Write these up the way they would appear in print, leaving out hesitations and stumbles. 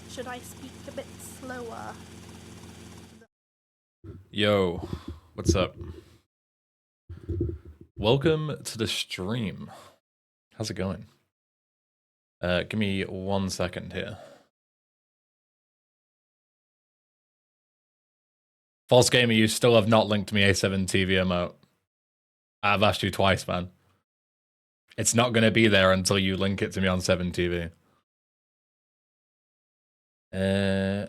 Should I speak a bit slower? Yo, what's up? Welcome to the stream. How's it going? Give me 1 second here. False Gamer, you still have not linked me A7 TV emote. I've asked you twice, man. It's not going to be there until you link it to me on 7 TV. Oh,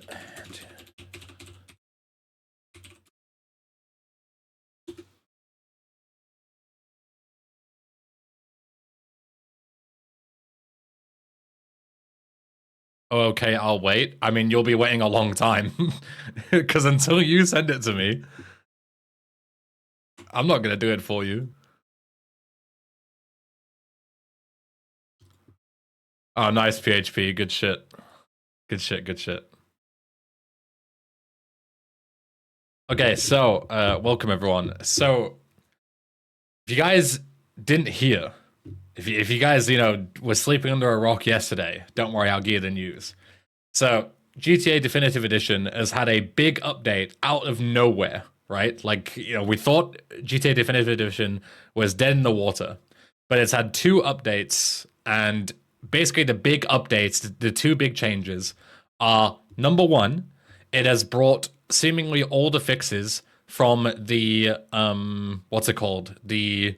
okay, I'll wait. I mean, you'll be waiting a long time. Because until you send it to me, I'm not going to do it for you. Oh, nice PHP. Good shit. Good shit, good shit. Okay, so, welcome everyone. So, if you guys didn't hear, if you guys, were sleeping under a rock yesterday, don't worry, I'll give you the news. So, GTA Definitive Edition has had a big update out of nowhere, right? Like, we thought GTA Definitive Edition was dead in the water, but it's had two updates, and basically the big updates, the two big changes are, number one, it has brought seemingly all the fixes from the, what's it called? The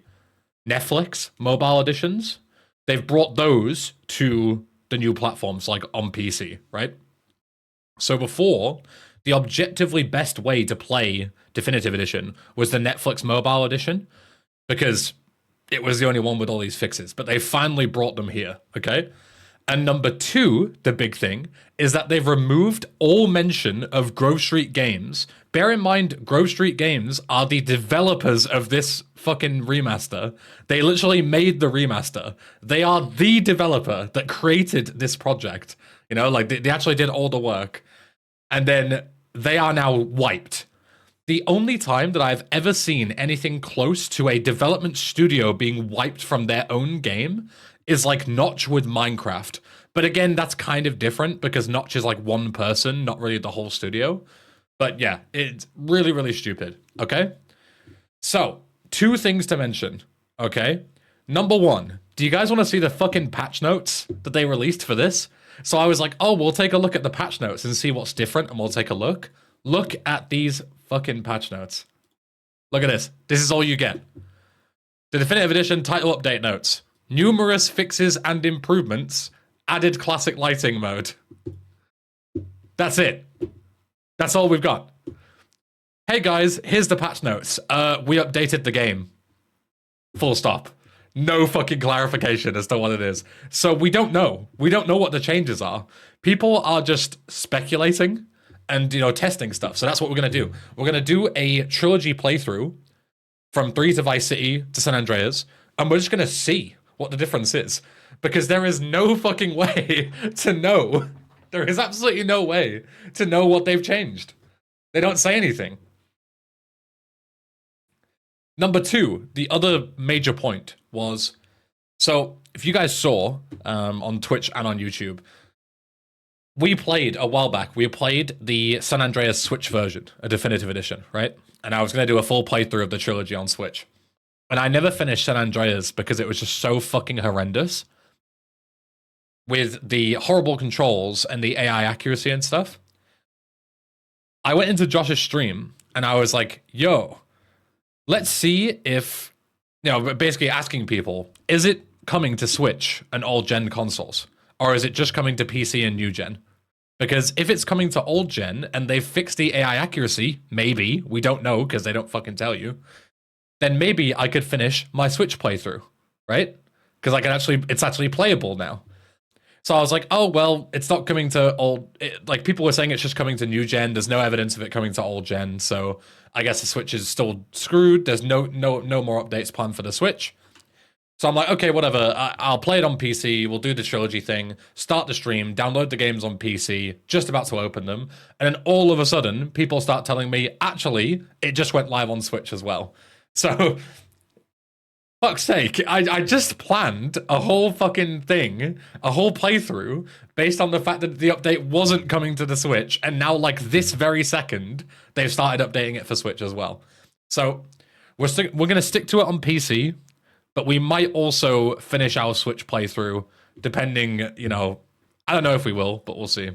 Netflix mobile editions. They've brought those to the new platforms, like on PC, right? So before, the objectively best way to play Definitive Edition was the Netflix mobile edition, because it was the only one with all these fixes, but they finally brought them here, okay? And number two, the big thing, is that they've removed all mention of Grove Street Games. Bear in mind, Grove Street Games are the developers of this fucking remaster. They literally made the remaster. They are the developer that created this project. Like they actually did all the work. And then they are now wiped. The only time that I've ever seen anything close to a development studio being wiped from their own game is like Notch with Minecraft. But again, that's kind of different because Notch is like one person, not really the whole studio. But yeah, it's really, really stupid, okay? So, two things to mention, okay? Number one, do you guys want to see the fucking patch notes that they released for this? So I was like, oh, we'll take a look at the patch notes and see what's different, and we'll take a look. Look at these fucking patch notes. Look at this. This is all you get. The Definitive Edition title update notes. Numerous fixes and improvements. Added classic lighting mode. That's it. That's all we've got. Hey guys, here's the patch notes. We updated the game. Full stop. No fucking clarification as to what it is. So we don't know. We don't know what the changes are. People are just speculating and, testing stuff. So that's what we're going to do. We're going to do a trilogy playthrough from 3 to Vice City to San Andreas, and we're just going to see what the difference is. Because there is no fucking way to know. There is absolutely no way to know what they've changed. They don't say anything. Number two, the other major point was, so if you guys saw on Twitch and on YouTube, we played a while back, we played the San Andreas Switch version, a definitive edition, right? And I was going to do a full playthrough of the trilogy on Switch. And I never finished San Andreas because it was just so fucking horrendous with the horrible controls and the AI accuracy and stuff. I went into Josh's stream and I was like, yo, let's see if, basically asking people, is it coming to Switch and old gen consoles? Or is it just coming to PC and new gen? Because if it's coming to old gen and they've fixed the AI accuracy, maybe, we don't know because they don't fucking tell you, then maybe I could finish my Switch playthrough, right? Because it's actually playable now. So I was like, oh, well, it's not coming to old, like people were saying it's just coming to new gen. There's no evidence of it coming to old gen. So I guess the Switch is still screwed. There's no more updates planned for the Switch. So I'm like, okay, whatever. I'll play it on PC. We'll do the trilogy thing, start the stream, download the games on PC, just about to open them. And then all of a sudden, people start telling me, actually, it just went live on Switch as well. So Fuck's sake, I just planned a whole fucking thing, a whole playthrough, based on the fact that the update wasn't coming to the Switch, and now, like, this very second, they've started updating it for Switch as well. So, we're gonna stick to it on PC, but we might also finish our Switch playthrough, depending, you know, I don't know if we will, but we'll see.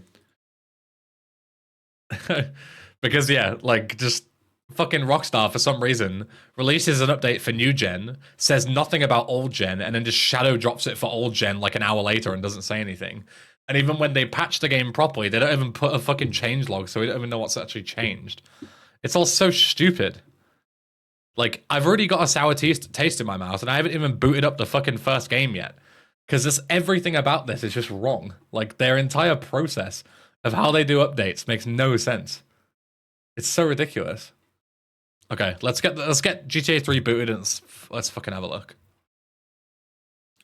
Because, yeah, like, just fucking Rockstar, for some reason, releases an update for new gen, says nothing about old gen, and then just shadow drops it for old gen like an hour later and doesn't say anything. And even when they patch the game properly, they don't even put a fucking changelog, so we don't even know what's actually changed. It's all so stupid. Like, I've already got a sour taste in my mouth, and I haven't even booted up the fucking first game yet. Because everything about this is just wrong. Like, their entire process of how they do updates makes no sense. It's so ridiculous. Okay, let's get GTA 3 booted and let's fucking have a look.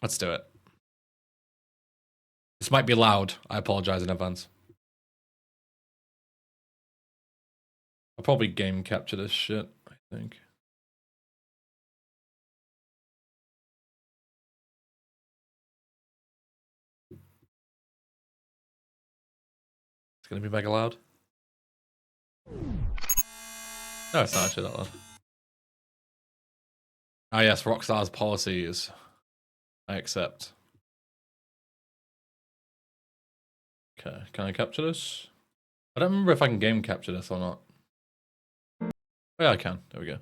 Let's do it. This might be loud. I apologize in advance. I'll probably game capture this shit, I think. It's gonna be mega loud. No, it's not actually that loud. Ah, yes, Rockstar's policies. I accept. Okay, can I capture this? I don't remember if I can game capture this or not. Oh, yeah, I can. There we go.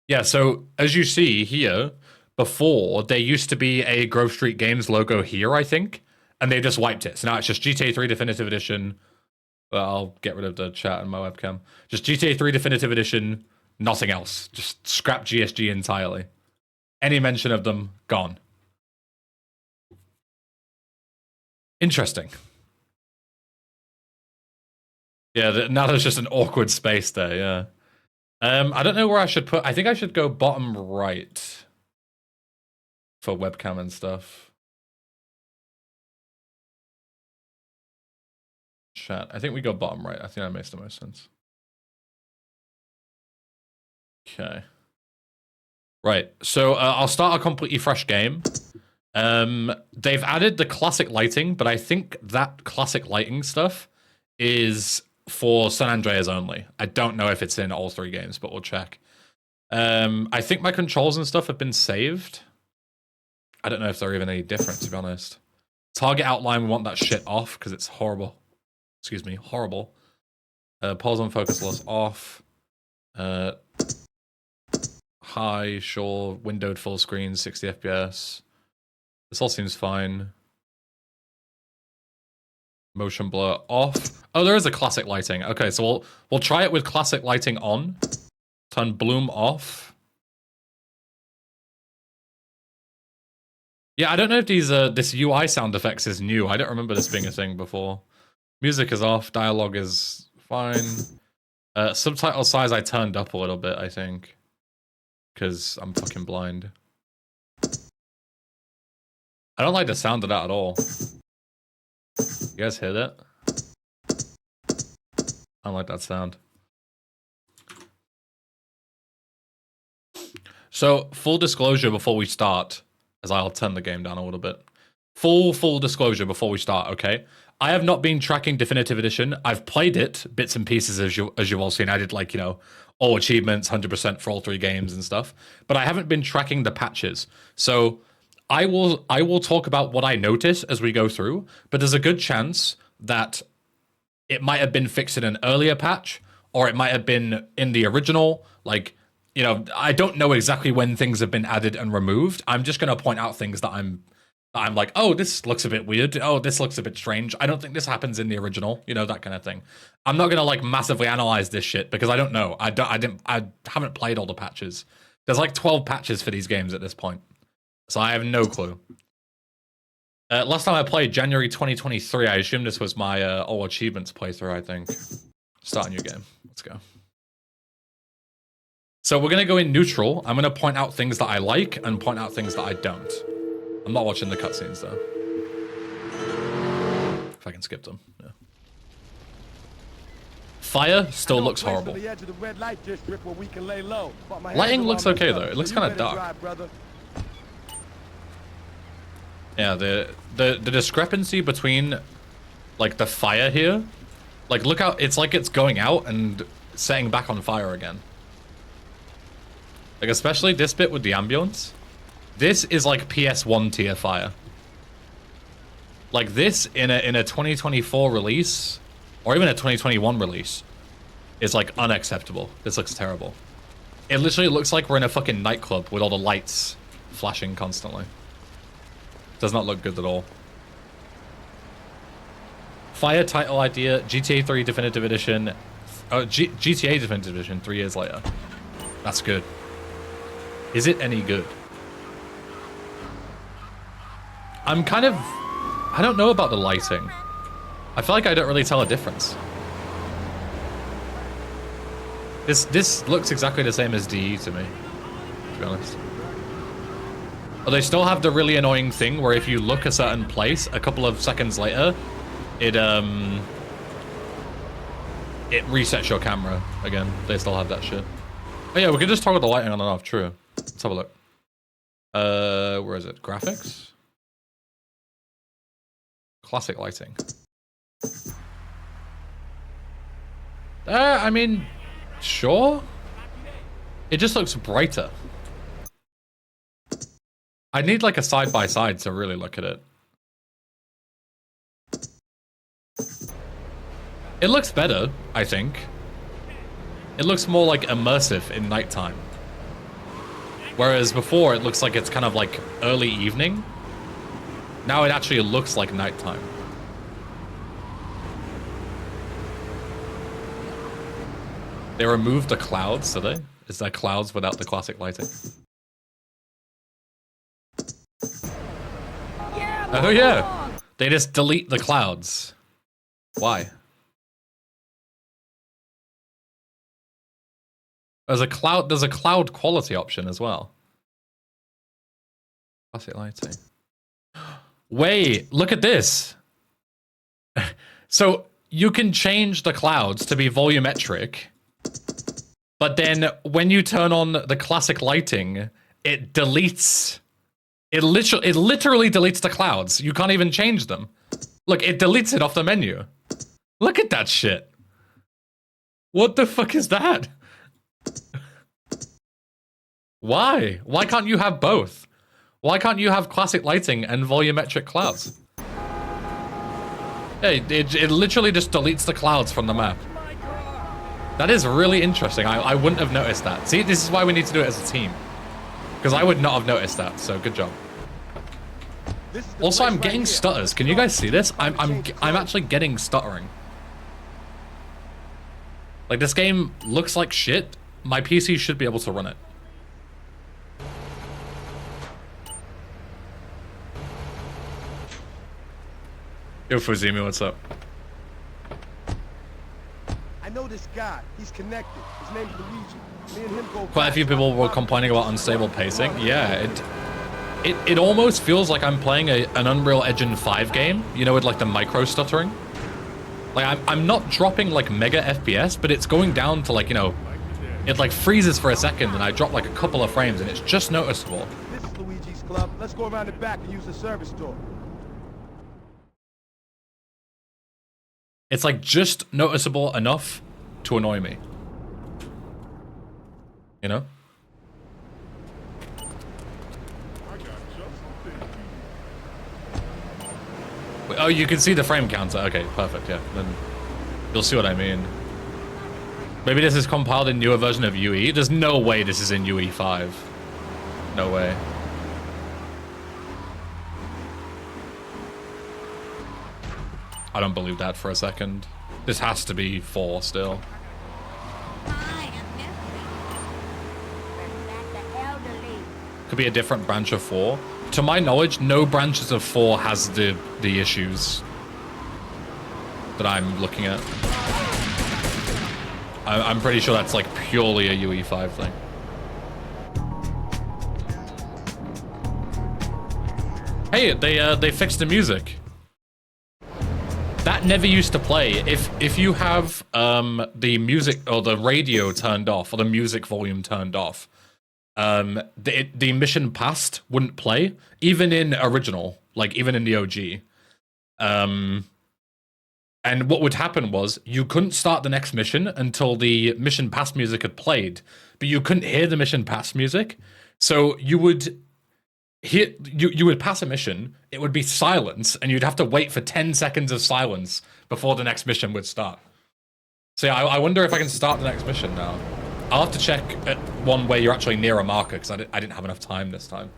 Yeah, so as you see here, before, there used to be a Grove Street Games logo here, I think, and they just wiped it. So now it's just GTA 3 Definitive Edition. Well, I'll get rid of the chat and my webcam. Just GTA 3 Definitive Edition, nothing else. Just scrap GSG entirely. Any mention of them, gone. Interesting. Yeah, now there's just an awkward space there, yeah. I don't know where I should put... I think I should go bottom right for webcam and stuff. Chat. I think we go bottom right. I think that makes the most sense. Okay. Right. So I'll start a completely fresh game. They've added the classic lighting, but I think that classic lighting stuff is for San Andreas only. I don't know if it's in all three games, but we'll check. I think my controls and stuff have been saved. I don't know if they're even any different, to be honest. Target outline, we want that shit off because it's horrible. Excuse me, horrible. Pause on focus loss off. High, sure. Windowed full screen, 60 FPS. This all seems fine. Motion blur off. Oh, there is a classic lighting. Okay, so we'll try it with classic lighting on. Turn bloom off. Yeah, I don't know if these this UI sound effects is new. I don't remember this being a thing before. Music is off. Dialogue is fine. Subtitle size I turned up a little bit, I think. Because I'm fucking blind. I don't like the sound of that at all. You guys hear that? I don't like that sound. So, full disclosure before we start, as I'll turn the game down a little bit. Full disclosure before we start, okay? I have not been tracking Definitive Edition. I've played it, bits and pieces, as you've all seen. I did, like, you know, all achievements, 100% for all three games and stuff. But I haven't been tracking the patches. So I will talk about what I notice as we go through, but there's a good chance that it might have been fixed in an earlier patch, or it might have been in the original. Like, you know, I don't know exactly when things have been added and removed. I'm just going to point out things that I'm like, oh, this looks a bit weird. Oh, this looks a bit strange. I don't think this happens in the original, you know, that kind of thing. I'm not going to like massively analyze this shit because I don't know. I haven't played all the patches. There's like 12 patches for these games at this point. So I have no clue. Last time I played, January 2023, I assume this was my all achievements playthrough, I think. Start a new game. Let's go. So we're going to go in neutral. I'm going to point out things that I like and point out things that I don't. I'm not watching the cutscenes, though. If I can skip them, yeah. Fire still looks horrible. Lighting looks okay, though. It looks kind of dark. Yeah, the discrepancy between like the fire here, like look out, it's like it's going out and setting back on fire again. Like especially this bit with the ambulance. This is like PS1 tier fire. Like this in a 2024 release, or even a 2021 release, is like unacceptable. This looks terrible. It literally looks like we're in a fucking nightclub with all the lights flashing constantly. Does not look good at all. Fire title idea, GTA 3 Definitive Edition. GTA Definitive Edition 3 years later. That's good. Is it any good? I'm kind of... I don't know about the lighting. I feel like I don't really tell a difference. This looks exactly the same as DE to me, to be honest. But they still have the really annoying thing where if you look a certain place, a couple of seconds later, it resets your camera again. They still have that shit. Oh yeah, we can just toggle the lighting on and off, true. Let's have a look. Where is it? Graphics? Classic lighting. I mean, sure. It just looks brighter. I need like a side-by-side to really look at it. It looks better, I think. It looks more like immersive in nighttime. Whereas before it looks like it's kind of like early evening. Now it actually looks like nighttime. They removed the clouds, did they? Is there clouds without the classic lighting? Oh yeah! They just delete the clouds. Why? There's a cloud quality option as well. Classic lighting. Wait, look at this. So you can change the clouds to be volumetric, but then when you turn on the classic lighting, it deletes. It literally deletes the clouds. You can't even change them. Look, it deletes it off the menu. Look at that shit. What the fuck is that? Why? Why can't you have both? Why can't you have classic lighting and volumetric clouds? Hey, it literally just deletes the clouds from the map. That is really interesting. I wouldn't have noticed that. See, this is why we need to do it as a team. Because I would not have noticed that, so good job. Also, I'm getting stutters. Can you guys see this? I'm actually getting stuttering. Like, this game looks like shit. My PC should be able to run it. Yo, Fuzimi, what's up? I know this guy. He's connected. His name's Luigi. Me and him go Quite a few people were complaining about unstable pacing. Yeah, it almost feels like I'm playing an Unreal Engine 5 game, you know, with like the micro stuttering. Like I'm not dropping like mega FPS, but it's going down to like, you know, it like freezes for a second and I drop like a couple of frames and it's just noticeable. This is Luigi's club. Let's go around the back and use the service door. It's like just noticeable enough to annoy me. You know? Wait, oh, you can see the frame counter. Okay, perfect, yeah. Then you'll see what I mean. Maybe this is compiled in newer version of UE. There's no way this is in UE 5. No way. I don't believe that for a second. This has to be 4 still. Could be a different branch of 4. To my knowledge, no branches of 4 has the issues that I'm looking at. I'm pretty sure that's like purely a UE5 thing. Hey, they fixed the music. That never used to play. If you have the music or the radio turned off or the music volume turned off, the mission past wouldn't play, even in original. like even in the OG. And what would happen was you couldn't start the next mission until the mission pass music had played, but you couldn't hear the mission pass music. So you would you would pass a mission, it would be silence, and you'd have to wait for 10 seconds of silence before the next mission would start. So yeah, I wonder if I can start the next mission now. I'll have to check at one where you're actually near a marker, because I didn't have enough time this time.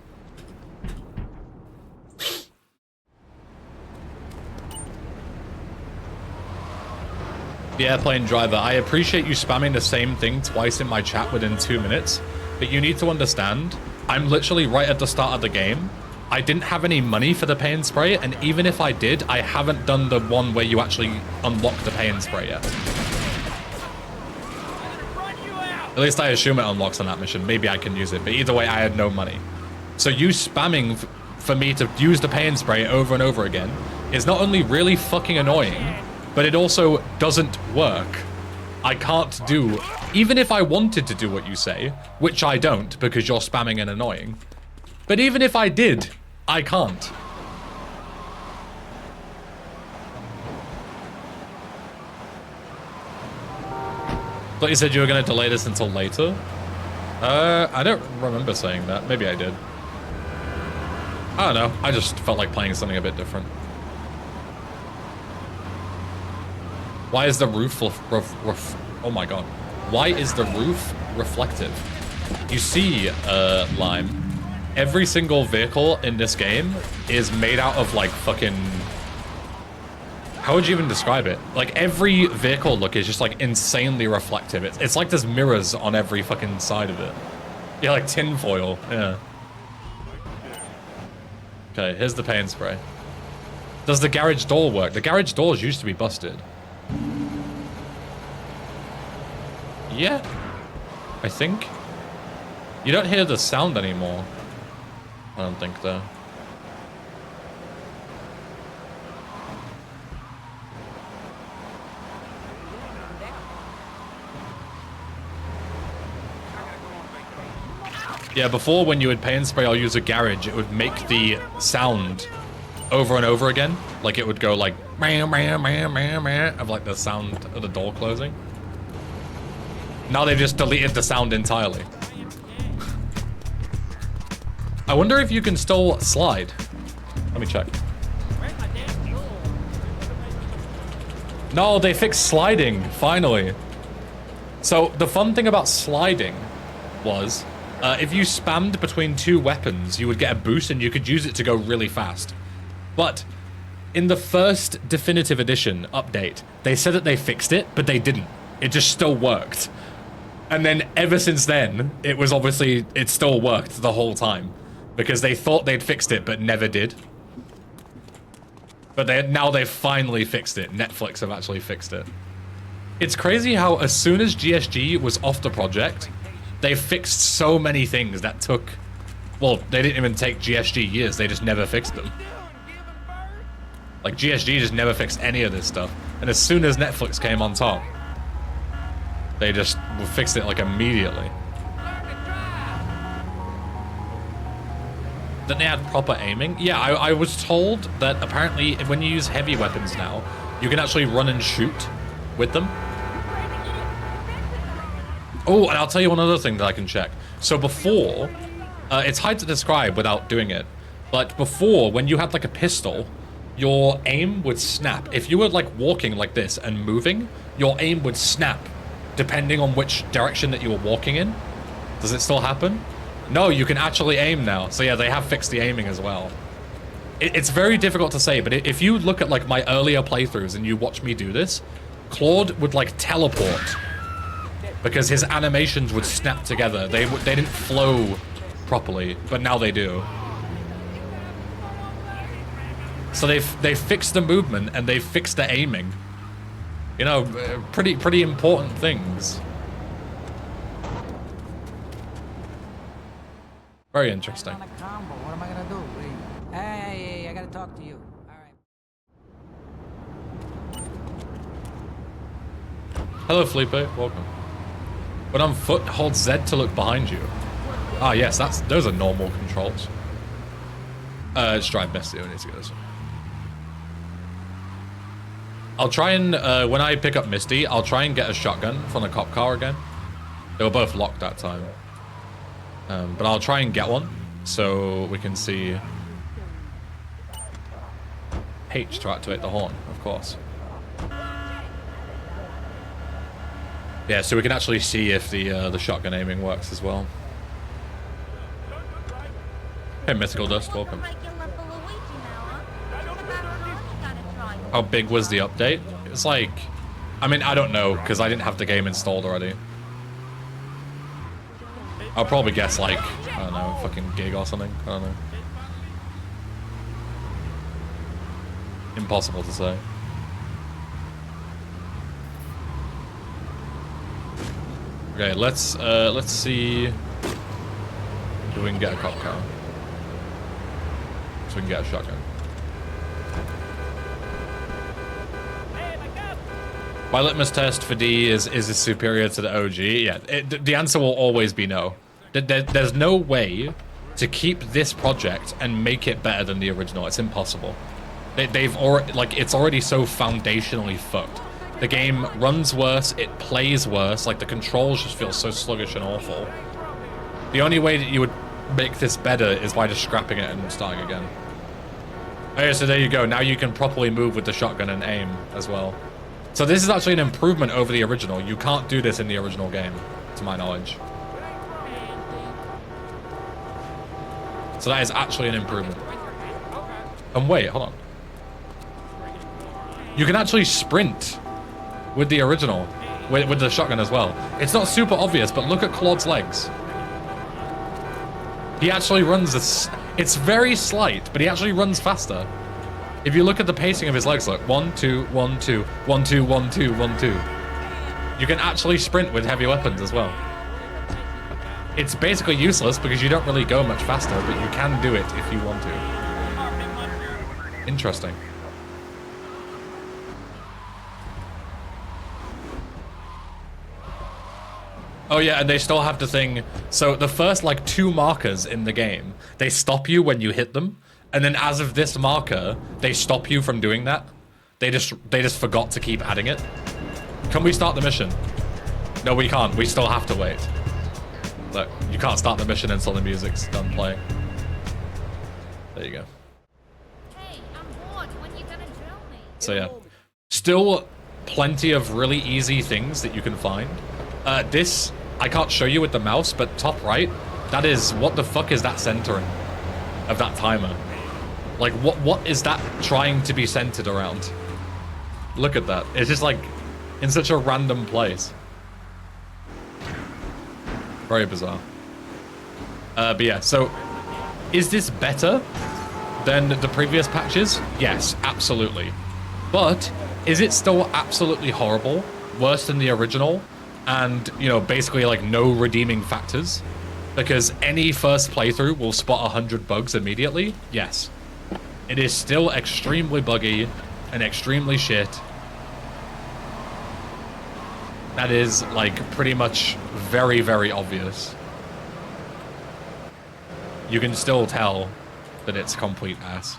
The airplane driver, I appreciate you spamming the same thing twice in my chat within 2 minutes, but you need to understand, I'm literally right at the start of the game. I didn't have any money for the pay and spray, and even if I did, I haven't done the one where you actually unlock the pay and spray yet. At least I assume it unlocks on that mission. Maybe I can use it, but either way, I had no money. So you spamming for me to use the pay and spray over and over again is not only really fucking annoying, but it also doesn't work. I can't do, even if I wanted to do what you say, which I don't because you're spamming and annoying, but even if I did, I can't. But you said you were going to delay this until later? I don't remember saying that. Maybe I did. I don't know. I just felt like playing something a bit different. Why is the roof oh my god. Why is the roof reflective? You see, Lime, every single vehicle in this game is made out of like fucking... How would you even describe it? Like every vehicle look is just like insanely reflective. It's like there's mirrors on every fucking side of it. Yeah, like tinfoil, yeah. Okay, here's the pay and spray. Does the garage door work? The garage doors used to be busted. Yeah, I think. You don't hear the sound anymore. I don't think though. Yeah, before when you would pay and spray or use a garage, it would make the sound over and over again. Like it would go like of like the sound of the door closing. Now they've just deleted the sound entirely. I wonder if you can still slide. Let me check. No, they fixed sliding, finally. So the fun thing about sliding was if you spammed between two weapons, you would get a boost and you could use it to go really fast. But in the first definitive edition update, they said that they fixed it, but they didn't. It just still worked. And then ever since then, it was obviously, it still worked the whole time. Because they thought they'd fixed it, but never did. But now they've finally fixed it. Netflix have actually fixed it. It's crazy how as soon as GSG was off the project, they fixed so many things that took... Well, they didn't even take GSG years, they just never fixed them. Like, GSG just never fixed any of this stuff. And as soon as Netflix came on top, they just fixed it, like, immediately. That they had proper aiming? Yeah, I was told that apparently when you use heavy weapons now, you can actually run and shoot with them. Oh, and I'll tell you one other thing that I can check. So before, it's hard to describe without doing it, but before, when you had like a pistol, your aim would snap. If you were like walking like this and moving, your aim would snap depending on which direction that you were walking in. Does it still happen? No, you can actually aim now. So yeah, they have fixed the aiming as well. It's very difficult to say, but if you look at like my earlier playthroughs and you watch me do this, Claude would like teleport because his animations would snap together. They didn't flow properly, but now they do. So they've fixed the movement and they've fixed the aiming. You know, pretty important things. Very interesting. What am I gonna do? Hey, I gotta talk to you. All right. Hello, Felipe. Welcome. When on foot, hold Z to look behind you. Ah, yes, those are normal controls. Just drive Misty when he goes. I'll try and, when I pick up Misty, I'll try and get a shotgun from the cop car again. They were both locked that time. But I'll try and get one so we can see H to activate the horn, of course. Yeah, so we can actually see if the shotgun aiming works as well. Hey, Mythical Dust, welcome. How big was the update? It's like, I mean, I don't know, because I didn't have the game installed already. I'll probably guess like, I don't know, fucking gig or something. I don't know. Impossible to say. Okay, let's see if we can get a cop car. So we can get a shotgun. My litmus test for D is this superior to the OG? Yeah, the answer will always be no. There's no way to keep this project and make it better than the original. It's impossible. They've already, like, it's already so foundationally fucked. The game runs worse, it plays worse, like the controls just feel so sluggish and awful. The only way that you would make this better is by just scrapping it and starting again. Okay, so there you go. Now you can properly move with the shotgun and aim as well. So this is actually an improvement over the original. You can't do this in the original game, to my knowledge. So that is actually an improvement. And wait, hold on. You can actually sprint with the original, with the shotgun as well. It's not super obvious, but look at Claude's legs. He actually runs this. It's very slight, but he actually runs faster. If you look at the pacing of his legs, look, 1, 2, 1, 2, 1, 2, 1, 2, 1, 2. You can actually sprint with heavy weapons as well. It's basically useless because you don't really go much faster, but you can do it if you want to. Interesting. Oh yeah, and they still have the thing. So the first like 2 markers in the game, they stop you when you hit them. And then as of this marker, they stop you from doing that. They just forgot to keep adding it. Can we start the mission? No, we can't. We still have to wait. Look, you can't start the mission until the music's done playing. There you go. Hey, I'm bored. When you gonna drill me? So yeah, still plenty of really easy things that you can find. This, I can't show you with the mouse, but top right, that is, what the fuck is that centering of that timer? Like, what is that trying to be centered around? Look at that. It's just like in such a random place. Very bizarre. But yeah, so is this better than the previous patches? Yes, absolutely. But is it still absolutely horrible? Worse than the original? And, you know, basically like no redeeming factors? Because any first playthrough will spot 100 bugs immediately? Yes. It is still extremely buggy and extremely shit. That is, like, pretty much very, very obvious. You can still tell that it's complete ass.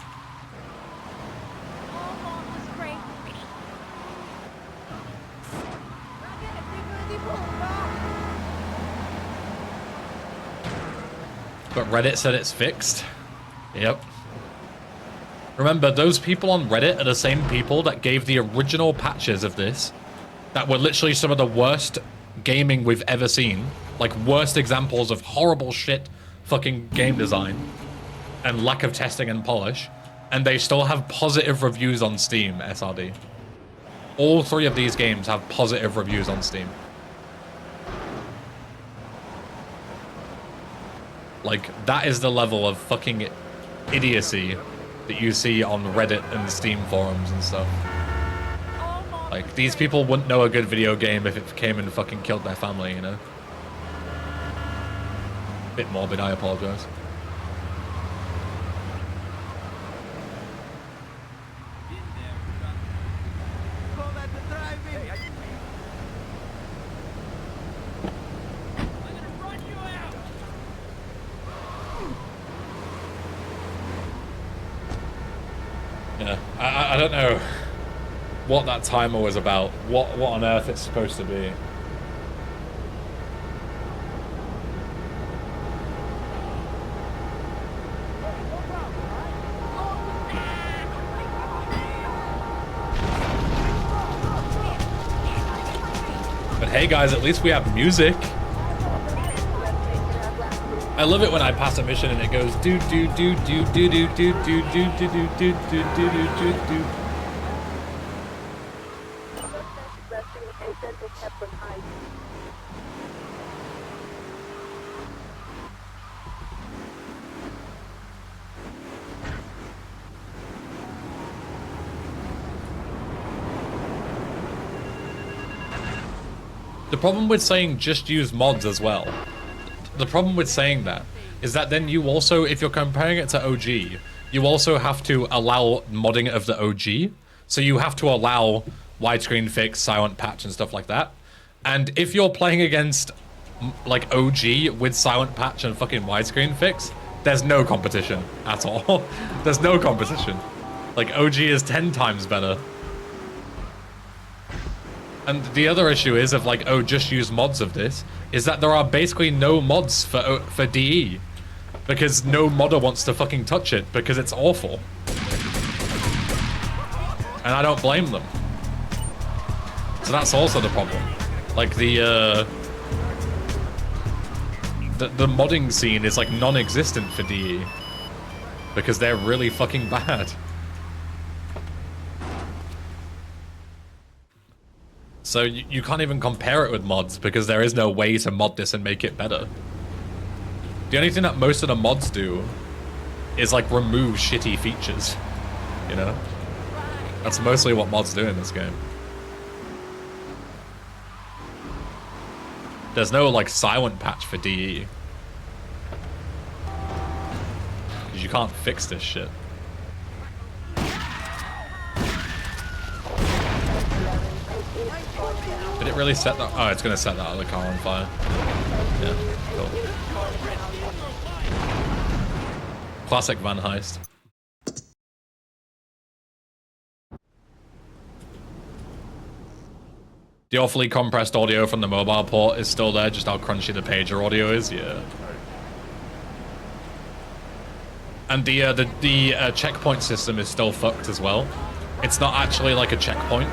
But Reddit said it's fixed. Yep. Remember, those people on Reddit are the same people that gave the original patches of this, that were literally some of the worst gaming we've ever seen. Like, worst examples of horrible shit fucking game design and lack of testing and polish. And they still have positive reviews on Steam, SRD. All 3 of these games have positive reviews on Steam. Like, that is the level of fucking idiocy that you see on Reddit and Steam forums and stuff. Like, these people wouldn't know a good video game if it came and fucking killed their family, you know? Bit morbid, I apologize. don't know what that timer was about. What on earth it's supposed to be. But hey guys, at least we have music. I love it when I pass a mission and it goes do do do do do do do do do do do do do do do do. The problem with saying just use mods as well, the problem with saying that is that then you also, if you're comparing it to OG, you also have to allow modding of the OG. So you have to allow widescreen fix, silent patch and stuff like that. And if you're playing against like OG with silent patch and fucking widescreen fix, there's no competition at all. There's no competition. Like OG is 10 times better. And the other issue is of like, oh, just use mods of this, is that there are basically no mods for DE. Because no modder wants to fucking touch it because it's awful. And I don't blame them. So that's also the problem. Like the modding scene is like non-existent for DE. Because they're really fucking bad. So you can't even compare it with mods because there is no way to mod this and make it better. The only thing that most of the mods do is like remove shitty features, you know? That's mostly what mods do in this game. There's no like silent patch for DE. Because you can't fix this shit. Did it really set that? Oh, it's gonna set that other car on fire. Yeah, cool. Classic van heist. The awfully compressed audio from the mobile port is still there, just how crunchy the pager audio is, yeah. And the checkpoint system is still fucked as well. It's not actually like a checkpoint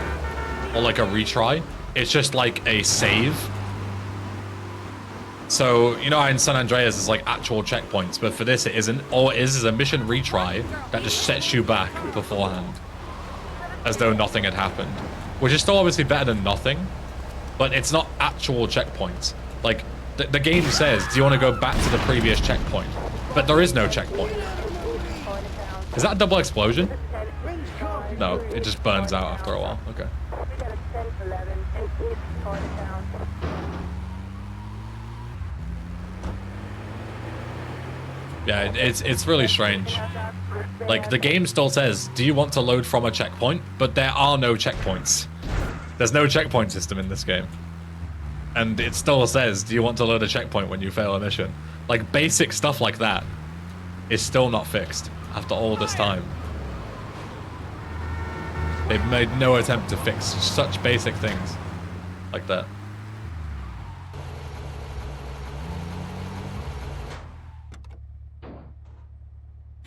or like a retry. It's just like a save. So, you know, in San Andreas is like actual checkpoints, but for this it isn't. All it is a mission retry that just sets you back beforehand, as though nothing had happened. Which is still obviously better than nothing, but it's not actual checkpoints. Like, the game says, do you want to go back to the previous checkpoint? But there is no checkpoint. Is that a double explosion? No, it just burns out after a while. Okay. Yeah, it's really strange. Like, the game still says, do you want to load from a checkpoint? But there are no checkpoints. There's no checkpoint system in this game. And it still says, do you want to load a checkpoint when you fail a mission? Like, basic stuff like that is still not fixed after all this time. They've made no attempt to fix such basic things like that.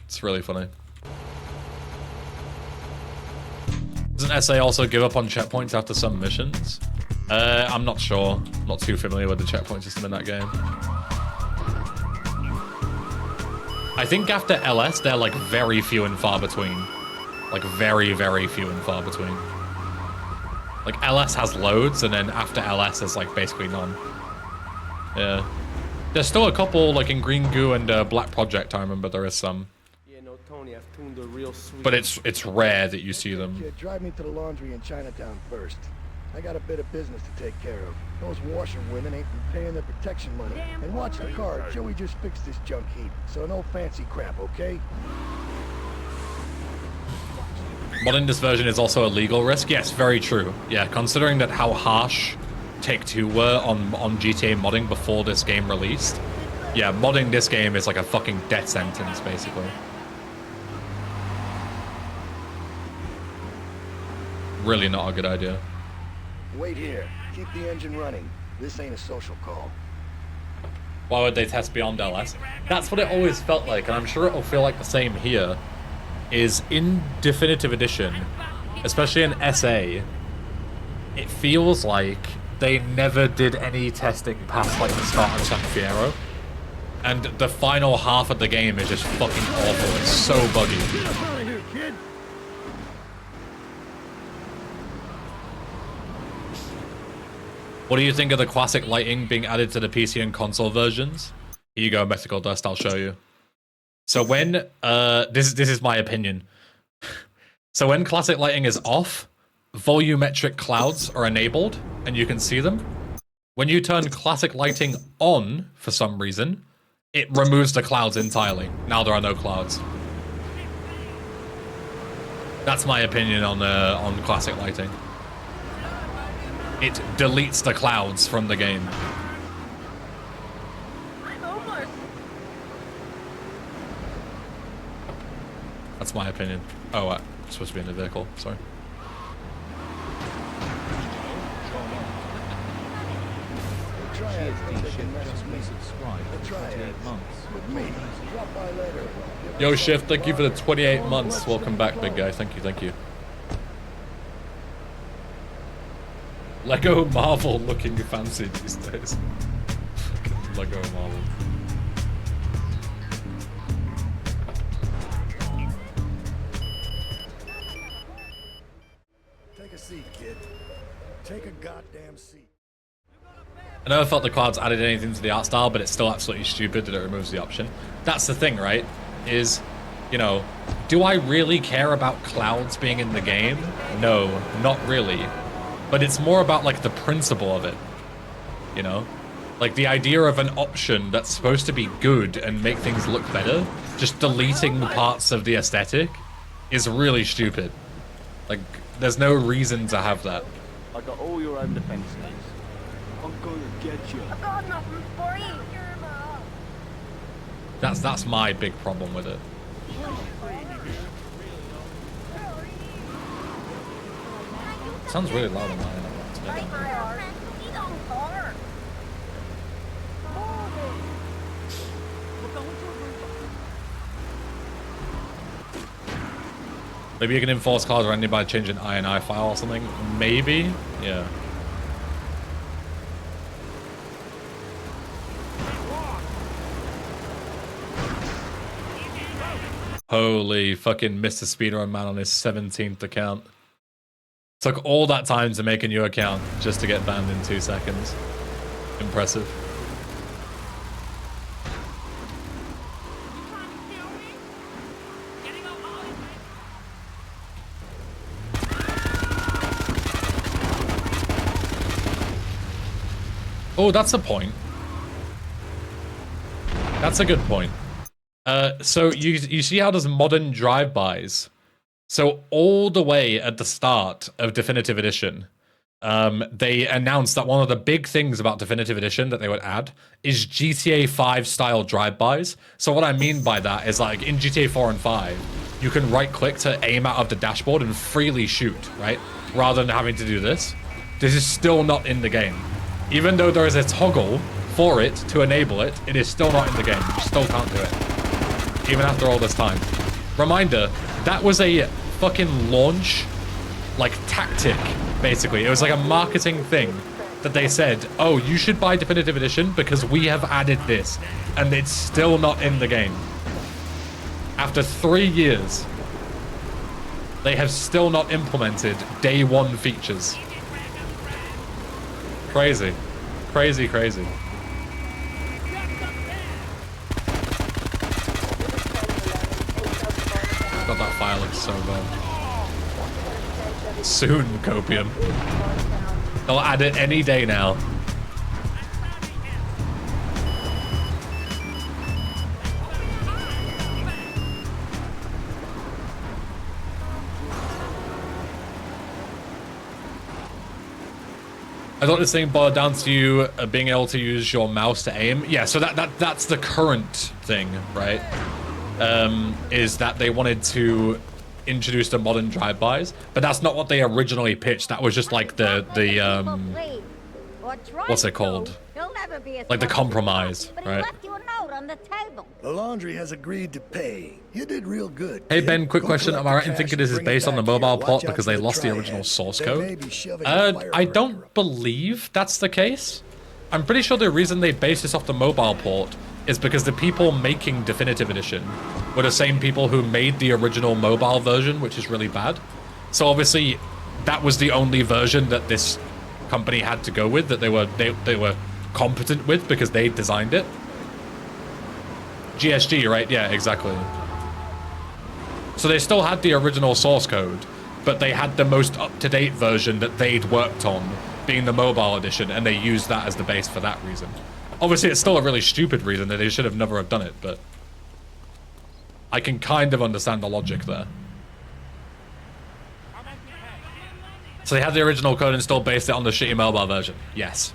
It's really funny. Doesn't SA also give up on checkpoints after some missions? I'm not sure. I'm not too familiar with the checkpoint system in that game. I think after LS, they're like very few and far between. Like very, very few and far between. Like LS has loads, and then after LS, there's like basically none. Yeah. There's still a couple, like in Green Goo and Black Project, I remember there is some. Tony, I've tuned a real sweet. But it's rare that you see them. Kid, drive me to the laundry in Chinatown first. I got a bit of business to take care of. Those washerwomen ain't been paying their protection money. And watch the car. Joey just fixed this junk heap. So no fancy crap, okay? Modding this version is also a legal risk. Yes, very true. Yeah, considering that how harsh Take-Two were on GTA modding before this game released. Yeah, modding this game is like a fucking death sentence, basically. really not a good idea. Wait here. Keep the engine running. This ain't a social call. Why would they test beyond LS? That's what it always felt like, and I'm sure it'll feel like the same here. Is in Definitive Edition, especially in SA, it feels like they never did any testing past like the start of San Fierro. And the final half of the game is just fucking awful. It's so buggy. Get up out of here, kid! What do you think of the classic lighting being added to the PC and console versions? Here you go, Mythical Dust, I'll show you. So when, this is my opinion. So when classic lighting is off, volumetric clouds are enabled, and you can see them. When you turn classic lighting on, for some reason, it removes the clouds entirely. Now there are no clouds. That's my opinion on classic lighting. It deletes the clouds from the game. I'm homeless. That's my opinion. Oh, I'm supposed to be in the vehicle. Sorry. Yo, Shift, thank you for the 28 months. Welcome back, big guy. Thank you, thank you. Lego Marvel looking fancy these days. Fucking Lego Marvel. Take a seat, kid. Take a goddamn seat. I never felt the clouds added anything to the art style, but it's still absolutely stupid that it removes the option. That's the thing, right? Is, you know, do I really care about clouds being in the game? No, not really. But it's more about, like, the principle of it, you know? Like, the idea of an option that's supposed to be good and make things look better, just deleting parts of the aesthetic is really stupid. Like, there's no reason to have that. I got all your own defenses. I'm gonna get you. I've got nothing for you. That's my big problem with it. Sounds really loud on my end. Break my heart. You don't care. Maybe you can enforce clouds randomly by changing INI file or something. Maybe? Yeah. Holy fucking Mr. Speedrun man on his 17th account. Took all that time to make a new account just to get banned in 2 seconds. Impressive. Oh, that's a point. That's a good point. So you see how there's modern drive-bys? So all the way at the start of Definitive Edition, they announced that one of the big things about Definitive Edition that they would add is GTA 5 style drive-bys. So what I mean by that is, like, in GTA 4 and 5, you can right-click to aim out of the dashboard and freely shoot, right? Rather than having to do this. This is still not in the game. Even though there is a toggle for it to enable it, it is still not in the game. You still can't do it. Even after all this time. Reminder, that was a fucking launch, like, tactic, basically. It was like a marketing thing that they said, oh, you should buy Definitive Edition because we have added this. And it's still not in the game. After 3 years, they have still not implemented day one features. Crazy. Crazy, crazy. God, that file looks so bad. Soon, Copium. They'll add it any day now. I thought this thing boiled down to you being able to use your mouse to aim. Yeah, so that's the current thing, right? Is that they wanted to introduced a modern drive-bys, but that's not what they originally pitched. That was just like the what's it called? Like the compromise, right? The laundry has agreed to pay. You did real good. Hey kid. Ben, quick Go question. collect Am I the right in cash thinking and this is bring it based on the back here. mobile Watch port out because for they lost the triads. original source They may code? be shoving a fire I burner don't up. believe that's the case. I'm pretty sure the reason they based this off the mobile port is because the people making Definitive Edition were the same people who made the original mobile version, which is really bad. So obviously, that was the only version that this company had to go with, that they were competent with because they designed it. GSG, right? Yeah, exactly. So they still had the original source code, but they had the most up-to-date version that they'd worked on, being the mobile edition, and they used that as the base for that reason. Obviously, it's still a really stupid reason that they should have never have done it, but I can kind of understand the logic there. So they had the original code and still based it on the shitty mobile version. Yes.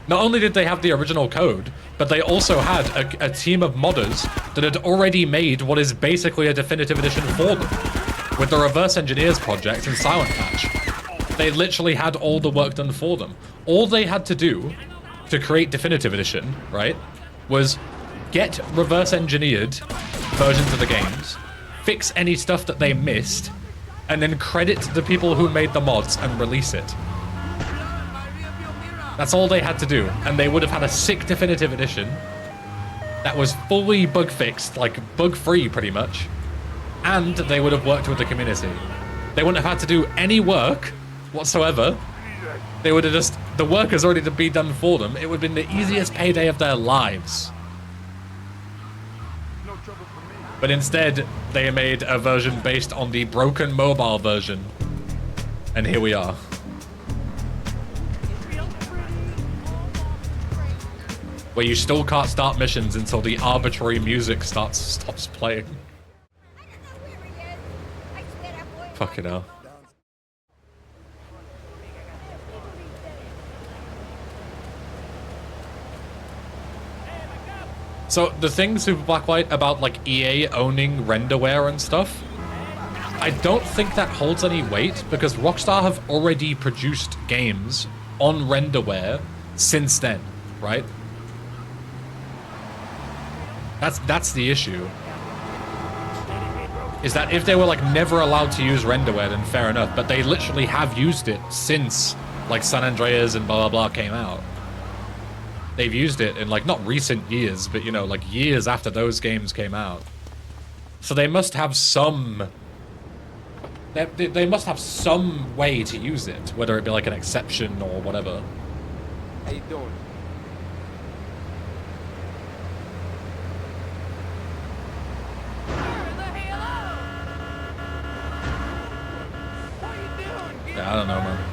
Not only did they have the original code, but they also had a team of modders that had already made what is basically a definitive edition for them, with the Reverse Engineers project and Silent Patch. They literally had all the work done for them. All they had to do to create definitive edition, right, was get reverse engineered versions of the games, fix any stuff that they missed, and then credit the people who made the mods and release it. That's all they had to do, and they would have had a sick definitive edition that was fully bug fixed, like bug free pretty much, and they would have worked with the community. They wouldn't have had to do any work whatsoever. They would have just, the work has already been done for them. It would have been the easiest payday of their lives. But instead, they made a version based on the broken mobile version. And here we are. Where you still can't start missions until the arbitrary music stops playing. Fucking hell. So the thing, Super Blacklight, about like EA owning renderware and stuff, I don't think that holds any weight because Rockstar have already produced games on renderware since then, right? That's the issue. Is that if they were like never allowed to use renderware, then fair enough, but they literally have used it since like San Andreas and blah blah blah came out. They've used it in like not recent years, but you know, like years after those games came out. So they must have some they must have some way to use it, whether it be like an exception or whatever. How you doing? Yeah, I don't know, man.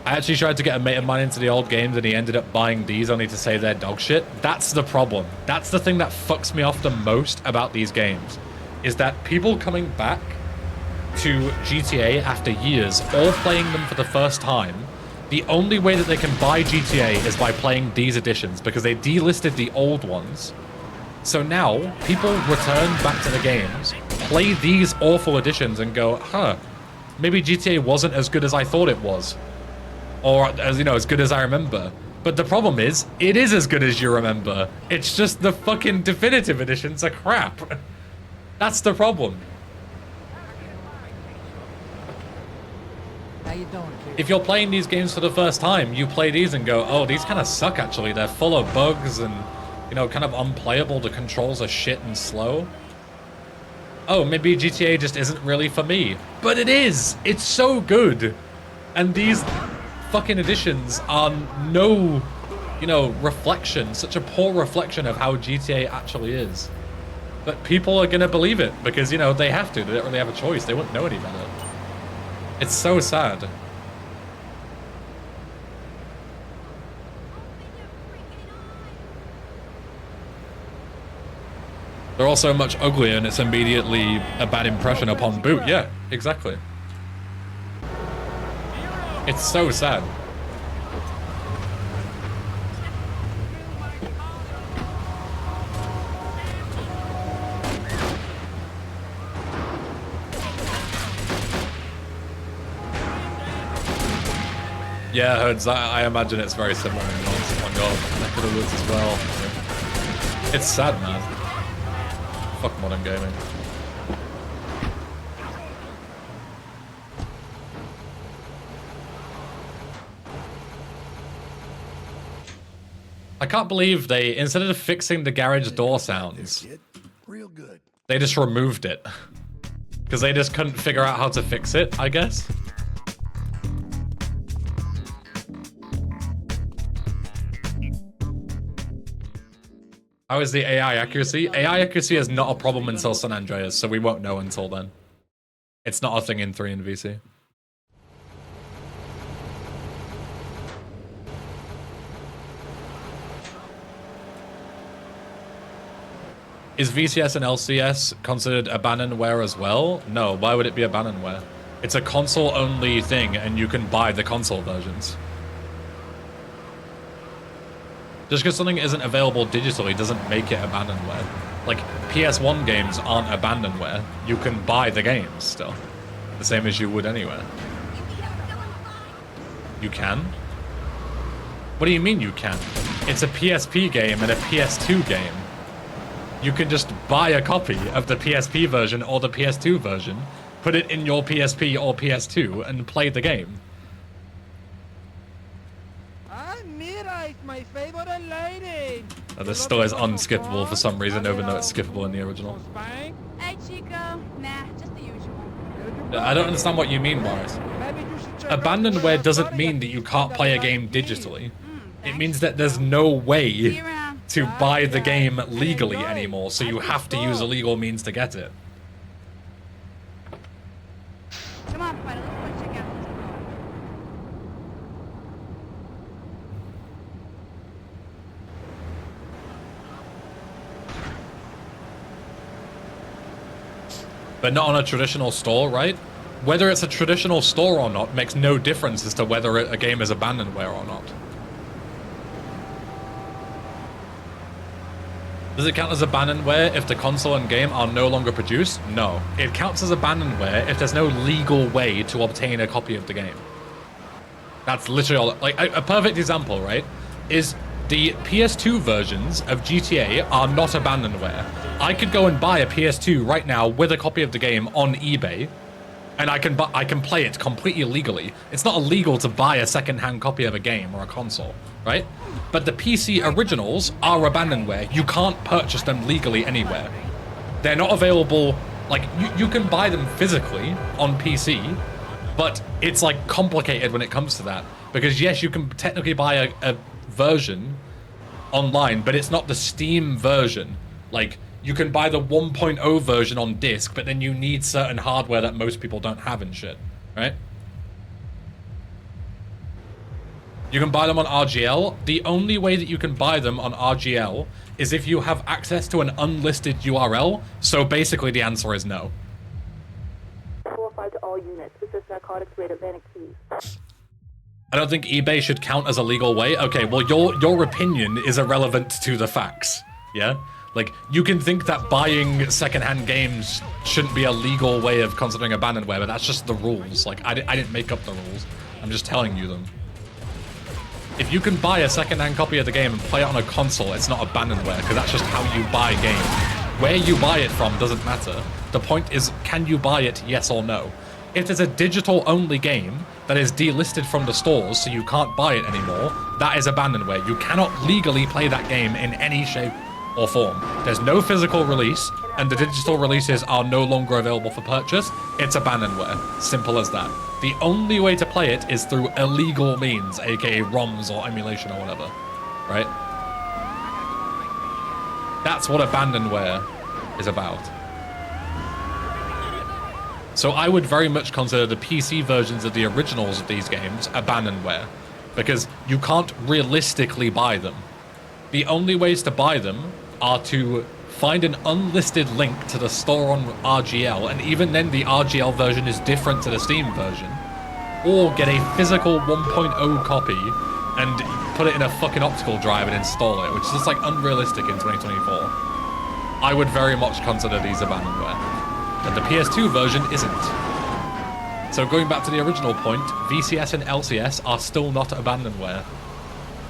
I actually tried to get a mate of mine into the old games and he ended up buying these only to say they're dog shit. That's the problem. That's the thing that fucks me off the most about these games, is that people coming back to GTA after years, all playing them for the first time, the only way that they can buy GTA is by playing these editions because they delisted the old ones. So now, people return back to the games, play these awful editions and go, huh, maybe GTA wasn't as good as I thought it was. Or, as you know, as good as I remember. But the problem is, it is as good as you remember. It's just the fucking definitive editions are crap. That's the problem. How you doing, kid? If you're playing these games for the first time, you play these and go, oh, these kind of suck actually. They're full of bugs and, you know, kind of unplayable. The controls are shit and slow. Oh, maybe GTA just isn't really for me. But it is! It's so good! And these fucking editions are no, you know, reflection, such a poor reflection of how GTA actually is. But people are gonna believe it because, you know, they have to. They don't really have a choice. They wouldn't know any better. It's so sad. They're also much uglier and it's immediately a bad impression upon boot. Yeah, exactly. It's so sad. Yeah, Hoods, I imagine it's very similar on your neck of the woods as well. It's sad, man. Fuck modern gaming. I can't believe they, instead of fixing the garage door sounds, Real good. they just removed it. Because they just couldn't figure out how to fix it, I guess. How is the AI accuracy? AI accuracy is not a problem until San Andreas, so we won't know until then. It's not a thing in 3 and VC. Is VCS and LCS considered abandonware as well? No, why would it be abandonware? It's a console-only thing, and you can buy the console versions. Just because something isn't available digitally doesn't make it abandonware. Like, PS1 games aren't abandonware. You can buy the games still. The same as you would anywhere. You can? What do you mean you can? It's a PSP game and a PS2 game. You can just buy a copy of the PSP version or the PS2 version, put it in your PSP or PS2, and play the game. Mira, it's my favorite lady. Oh, this still is unskippable for some reason, even though it's skippable in the original. Hey, Chico. Nah, just the usual. I don't understand what you mean, Morris. Abandonware doesn't mean that you can't play a game digitally. It means that there's no way to buy the game legally anymore, so you have to use a legal means to get it. Come on, Puddles, let's go check out this car. But not on a traditional store, right? Whether it's a traditional store or not makes no difference as to whether a game is abandonware or not. Does it count as abandonware if the console and game are no longer produced? No. It counts as abandonware if there's no legal way to obtain a copy of the game. That's literally all. Like, a perfect example, right, is the PS2 versions of GTA are not abandonware. I could go and buy a PS2 right now with a copy of the game on eBay, and I can play it completely legally. It's not illegal to buy a second-hand copy of a game or a console, right? But the PC originals are abandonware. You can't purchase them legally anywhere. They're not available, like, you can buy them physically on PC, but it's, like, complicated when it comes to that. Because, yes, you can technically buy a version online, but it's not the Steam version. Like, you can buy the 1.0 version on disc, but then you need certain hardware that most people don't have and shit, right? You can buy them on RGL. The only way that you can buy them on RGL is if you have access to an unlisted URL. So basically the answer is no. 4-5 to all units. Resist narcotics rate Atlantic Keys. I don't think eBay should count as a legal way. Okay, well, your opinion is irrelevant to the facts, yeah? Like, you can think that buying secondhand games shouldn't be a legal way of considering abandonware, but that's just the rules. Like, I didn't make up the rules. I'm just telling you them. If you can buy a secondhand copy of the game and play it on a console, it's not abandonware, because that's just how you buy games. Where you buy it from doesn't matter. The point is, can you buy it, yes or no? If there's a digital-only game that is delisted from the stores so you can't buy it anymore, that is abandonware. You cannot legally play that game in any shape or form. There's no physical release, and the digital releases are no longer available for purchase. It's abandonware. Simple as that. The only way to play it is through illegal means, aka ROMs or emulation or whatever, right? That's what abandonware is about. So I would very much consider the PC versions of the originals of these games abandonware, because you can't realistically buy them. The only ways to buy them are to find an unlisted link to the store on RGL, and even then the RGL version is different to the Steam version, or get a physical 1.0 copy and put it in a fucking optical drive and install it, which is just like unrealistic in 2024. I would very much consider these abandonware, and the PS2 version isn't. So going back to the original point, VCS and LCS are still not abandonware.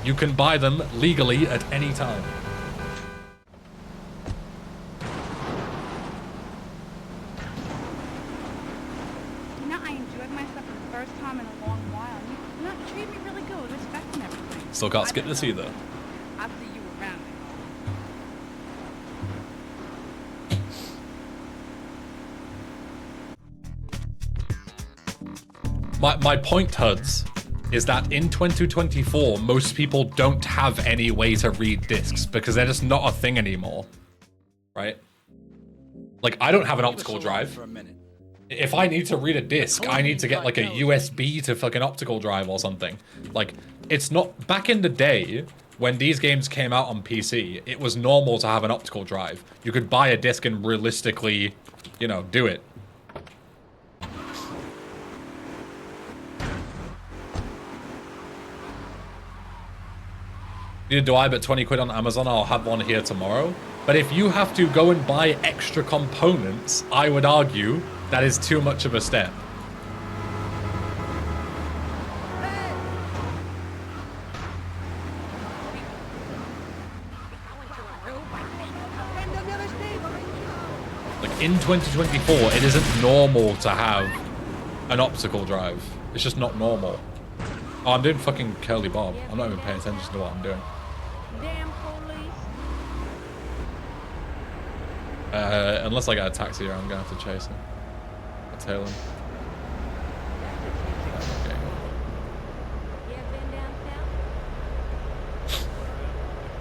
You can buy them legally at any time. You know, I enjoyed myself for the first time in a long while. You know, you treated me really good with respect and everything. Still can't skip this either. I'll see you around. My point, Huds, is that in 2024, most people don't have any way to read discs because they're just not a thing anymore, right? Like, I don't have an optical drive. If I need to read a disc, I need to get like a USB to fucking optical drive or something. Like, it's not... Back in the day, when these games came out on PC, it was normal to have an optical drive. You could buy a disc and realistically, you know, do it. Neither do I, but 20 quid on Amazon, I'll have one here tomorrow. But if you have to go and buy extra components, I would argue that is too much of a step. Like, in 2024, it isn't normal to have an optical drive. It's just not normal. Oh, I'm doing fucking Curly Bob. I'm not even paying attention to what I'm doing. Damn police. Unless I get a taxi here, I'm gonna have to chase him. I'll tail him. Okay.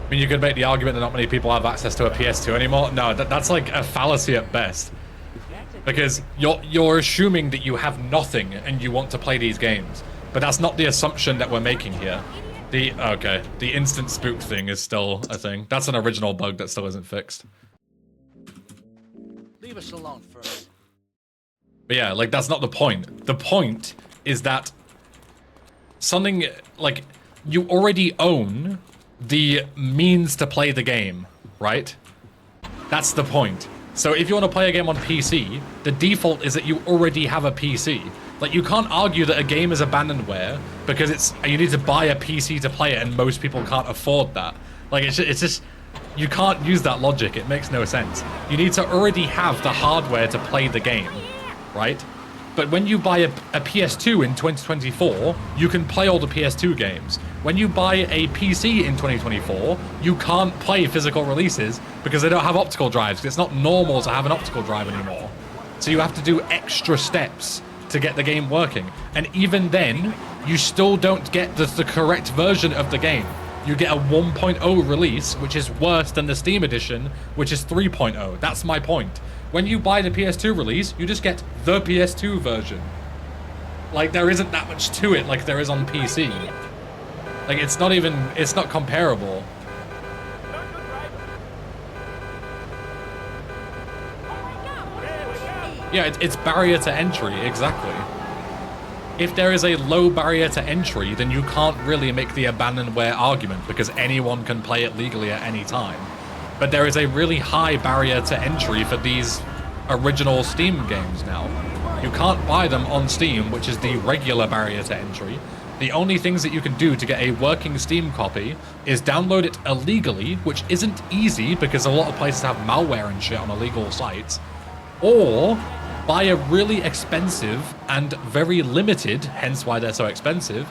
I mean, you could make the argument that not many people have access to a PS2 anymore. No, that's like a fallacy at best. Because you're assuming that you have nothing and you want to play these games. But that's not the assumption that we're making here. The instant spook thing is still a thing. That's an original bug that still isn't fixed. Leave us alone for a minute. But yeah, like, that's not the point. The point is that something, like, you already own the means to play the game, right? That's the point. So if you want to play a game on PC, the default is that you already have a PC. Like, you can't argue that a game is abandonware because you need to buy a PC to play it and most people can't afford that. Like, it's just, you can't use that logic. It makes no sense. You need to already have the hardware to play the game, right? But when you buy a PS2 in 2024, you can play all the PS2 games. When you buy a PC in 2024, you can't play physical releases because they don't have optical drives. It's not normal to have an optical drive anymore. So you have to do extra steps to get the game working. And even then, you still don't get the correct version of the game. You get a 1.0 release, which is worse than the Steam edition, which is 3.0. That's my point. When you buy the PS2 release, you just get the PS2 version. Like, there isn't that much to it like there is on PC. Like, it's not comparable. Yeah, it's barrier to entry, exactly. If there is a low barrier to entry, then you can't really make the abandonware argument because anyone can play it legally at any time. But there is a really high barrier to entry for these original Steam games now. You can't buy them on Steam, which is the regular barrier to entry. The only things that you can do to get a working Steam copy is download it illegally, which isn't easy because a lot of places have malware and shit on illegal sites, or buy a really expensive and very limited, hence why they're so expensive,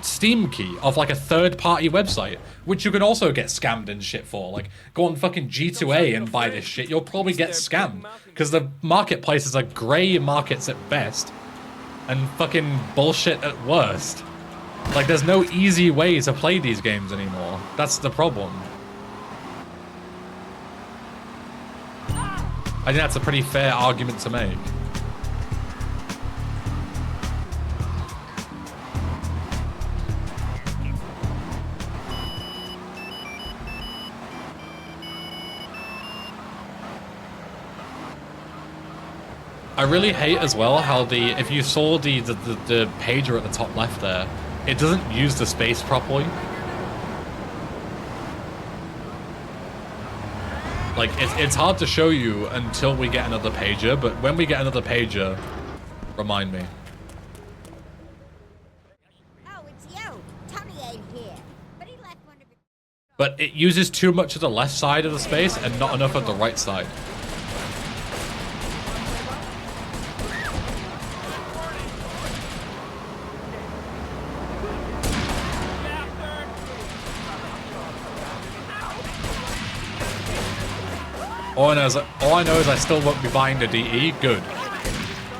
Steam key of like a third-party website, which you can also get scammed and shit for. Like, go on fucking G2A and buy this shit, you'll probably get scammed because the marketplaces are grey markets at best and fucking bullshit at worst. Like, there's no easy way to play these games anymore. That's the problem. I think that's a pretty fair argument to make. I really hate as well how if you saw the pager at the top left there, it doesn't use the space properly. Like, it's hard to show you until we get another pager, but when we get another pager, remind me. But it uses too much of the left side of the space and not enough of the right side. All I know is I still won't be buying the DE. Good.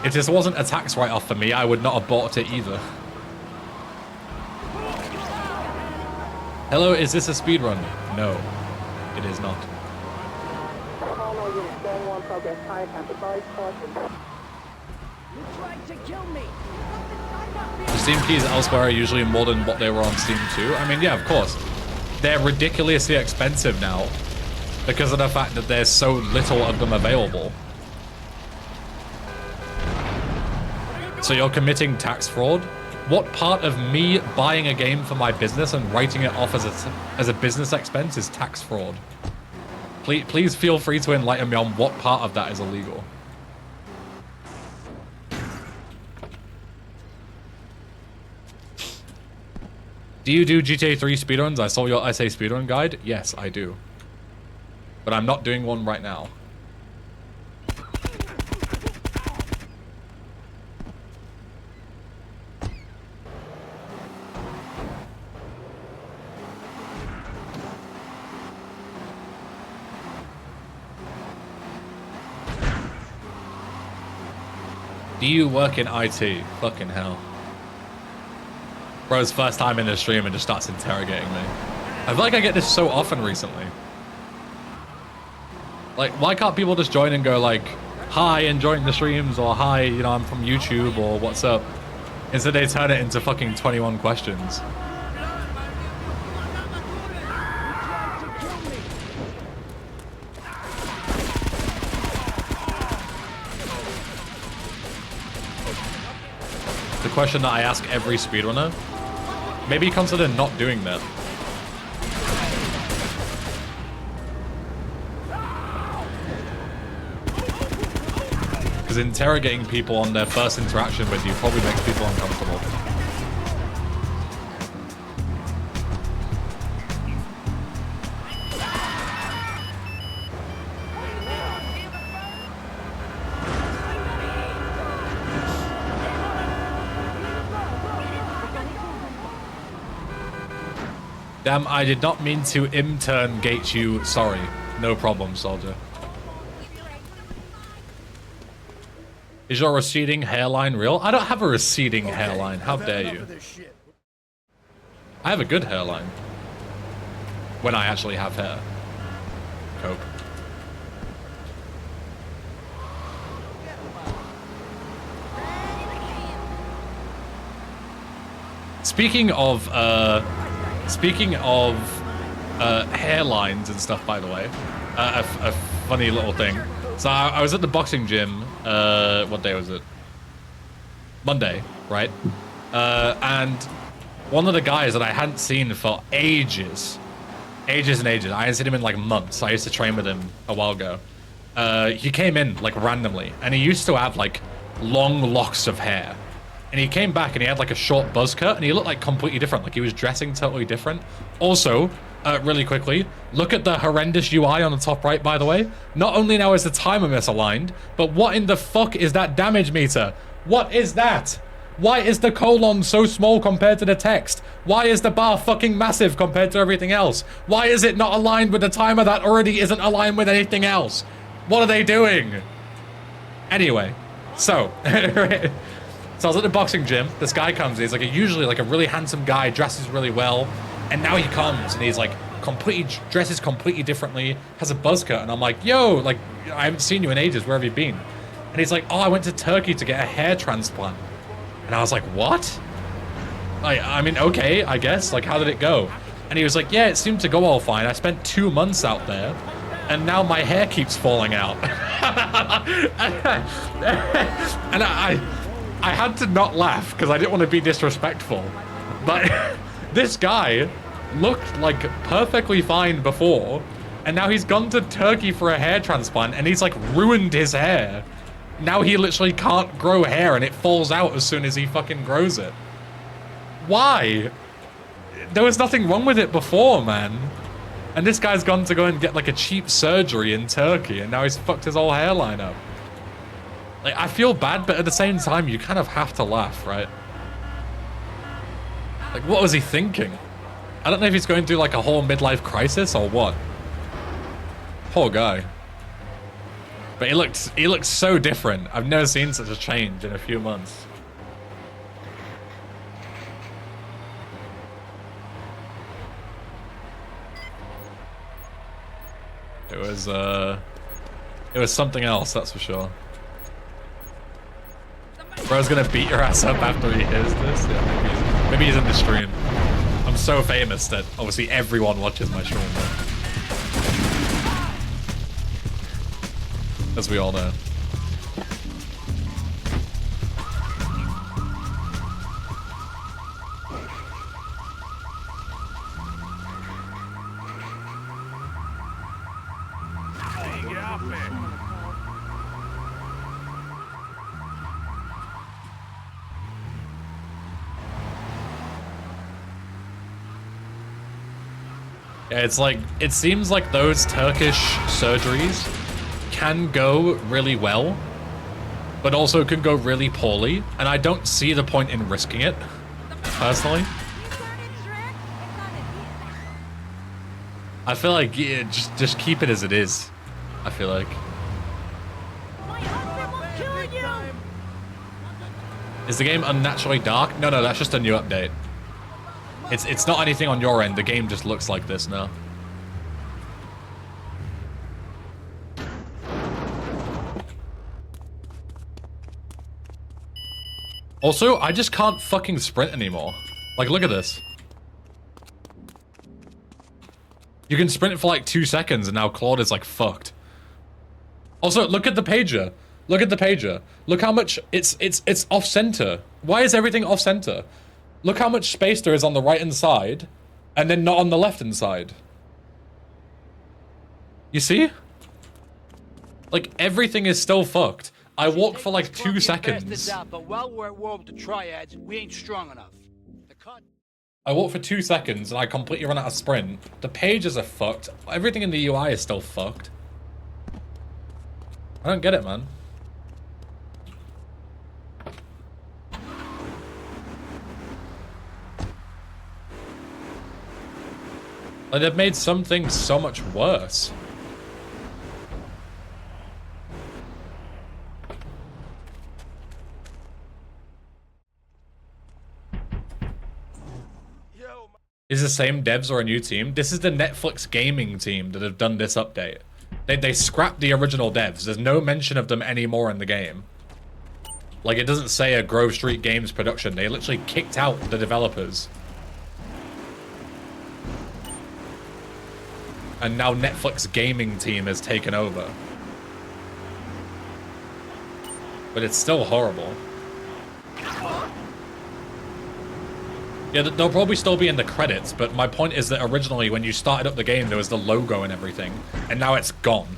If this wasn't a tax write-off for me, I would not have bought it either. Hello, is this a speedrun? No, it is not. The Steam keys elsewhere are usually more than what they were on Steam too. I mean, yeah, of course. They're ridiculously expensive now because of the fact that there's so little of them available. So you're committing tax fraud? What part of me buying a game for my business and writing it off as a business expense is tax fraud? Please feel free to enlighten me on what part of that is illegal. Do you do GTA 3 speedruns? I saw your essay speedrun guide. Yes, I do. But I'm not doing one right now. Do you work in IT? Fucking hell. Bro's first time in the stream and just starts interrogating me. I feel like I get this so often recently. Like, why can't people just join and go like, hi, enjoying the streams, or hi, you know, I'm from YouTube, or what's up? Instead they turn it into fucking 21 questions. The question that I ask every speedrunner, maybe consider not doing that. Because interrogating people on their first interaction with you probably makes people uncomfortable. Damn, I did not mean to intern gate you. Sorry. No problem, soldier. Is your receding hairline real? I don't have a receding hairline. How dare you? I have a good hairline. When I actually have hair. Cope. Speaking of hairlines and stuff, by the way, a funny little thing. So I was at the boxing gym, what day was it? Monday, right? And one of the guys that I hadn't seen for ages and ages, I hadn't seen him in like months. I used to train with him a while ago. He came in like randomly, and he used to have like long locks of hair. And he came back and he had like a short buzz cut and he looked like completely different. Like he was dressing totally different. Also, really quickly, look at the horrendous UI on the top right, by the way. Not only now is the timer misaligned, but what in the fuck is that damage meter? What is that? Why is the colon so small compared to the text? Why is the bar fucking massive compared to everything else? Why is it not aligned with the timer that already isn't aligned with anything else? What are they doing? Anyway, so... So I was at the boxing gym. This guy comes. He's like usually like a really handsome guy, dresses really well, and now he comes and he's like dresses completely differently, has a buzz cut, and I'm like, yo, like I haven't seen you in ages. Where have you been? And he's like, oh, I went to Turkey to get a hair transplant. And I was like, what? Like, I mean, okay, I guess. Like, how did it go? And he was like, yeah, it seemed to go all fine. I spent 2 months out there, and now my hair keeps falling out. And I had to not laugh because I didn't want to be disrespectful, but this guy looked like perfectly fine before, and now he's gone to Turkey for a hair transplant and he's like ruined his hair. Now he literally can't grow hair and it falls out as soon as he fucking grows it. Why? There was nothing wrong with it before, man. And this guy's gone to go and get like a cheap surgery in Turkey, and now he's fucked his whole hairline up. Like, I feel bad, but at the same time, you kind of have to laugh, right? Like, what was he thinking? I don't know if he's going through like a whole midlife crisis or what. Poor guy. But he looks so different. I've never seen such a change in a few months. It was something else, that's for sure. Bro's gonna beat your ass up after he hears this. Yeah, maybe he's in the stream. I'm so famous that obviously everyone watches my stream, as we all know. Yeah, it's like, it seems like those Turkish surgeries can go really well, but also can go really poorly, and I don't see the point in risking it, personally. I feel like, yeah, just keep it as it is, I feel like. Is the game unnaturally dark? No, that's just a new update. It's not anything on your end, the game just looks like this now. Also, I just can't fucking sprint anymore. Like, look at this. You can sprint for like 2 seconds and now Claude is like fucked. Also, look at the pager. Look at the pager. Look how much it's off center. Why is everything off center? Look how much space there is on the right hand side and then not on the left hand side. You see? Like, everything is still fucked. I walk for like 2 seconds. But while we're at war with the triads, we ain't strong enough. I walk for 2 seconds and I completely run out of sprint. The pages are fucked. Everything in the UI is still fucked. I don't get it, man. Like, they've made some things so much worse. Is the same devs or a new team? This is the Netflix gaming team that have done this update. They scrapped the original devs. There's no mention of them anymore in the game. Like, it doesn't say a Grove Street Games production. They literally kicked out the developers. And now Netflix gaming team has taken over. But it's still horrible. Yeah, they'll probably still be in the credits, but my point is that originally when you started up the game, there was the logo and everything, and now it's gone.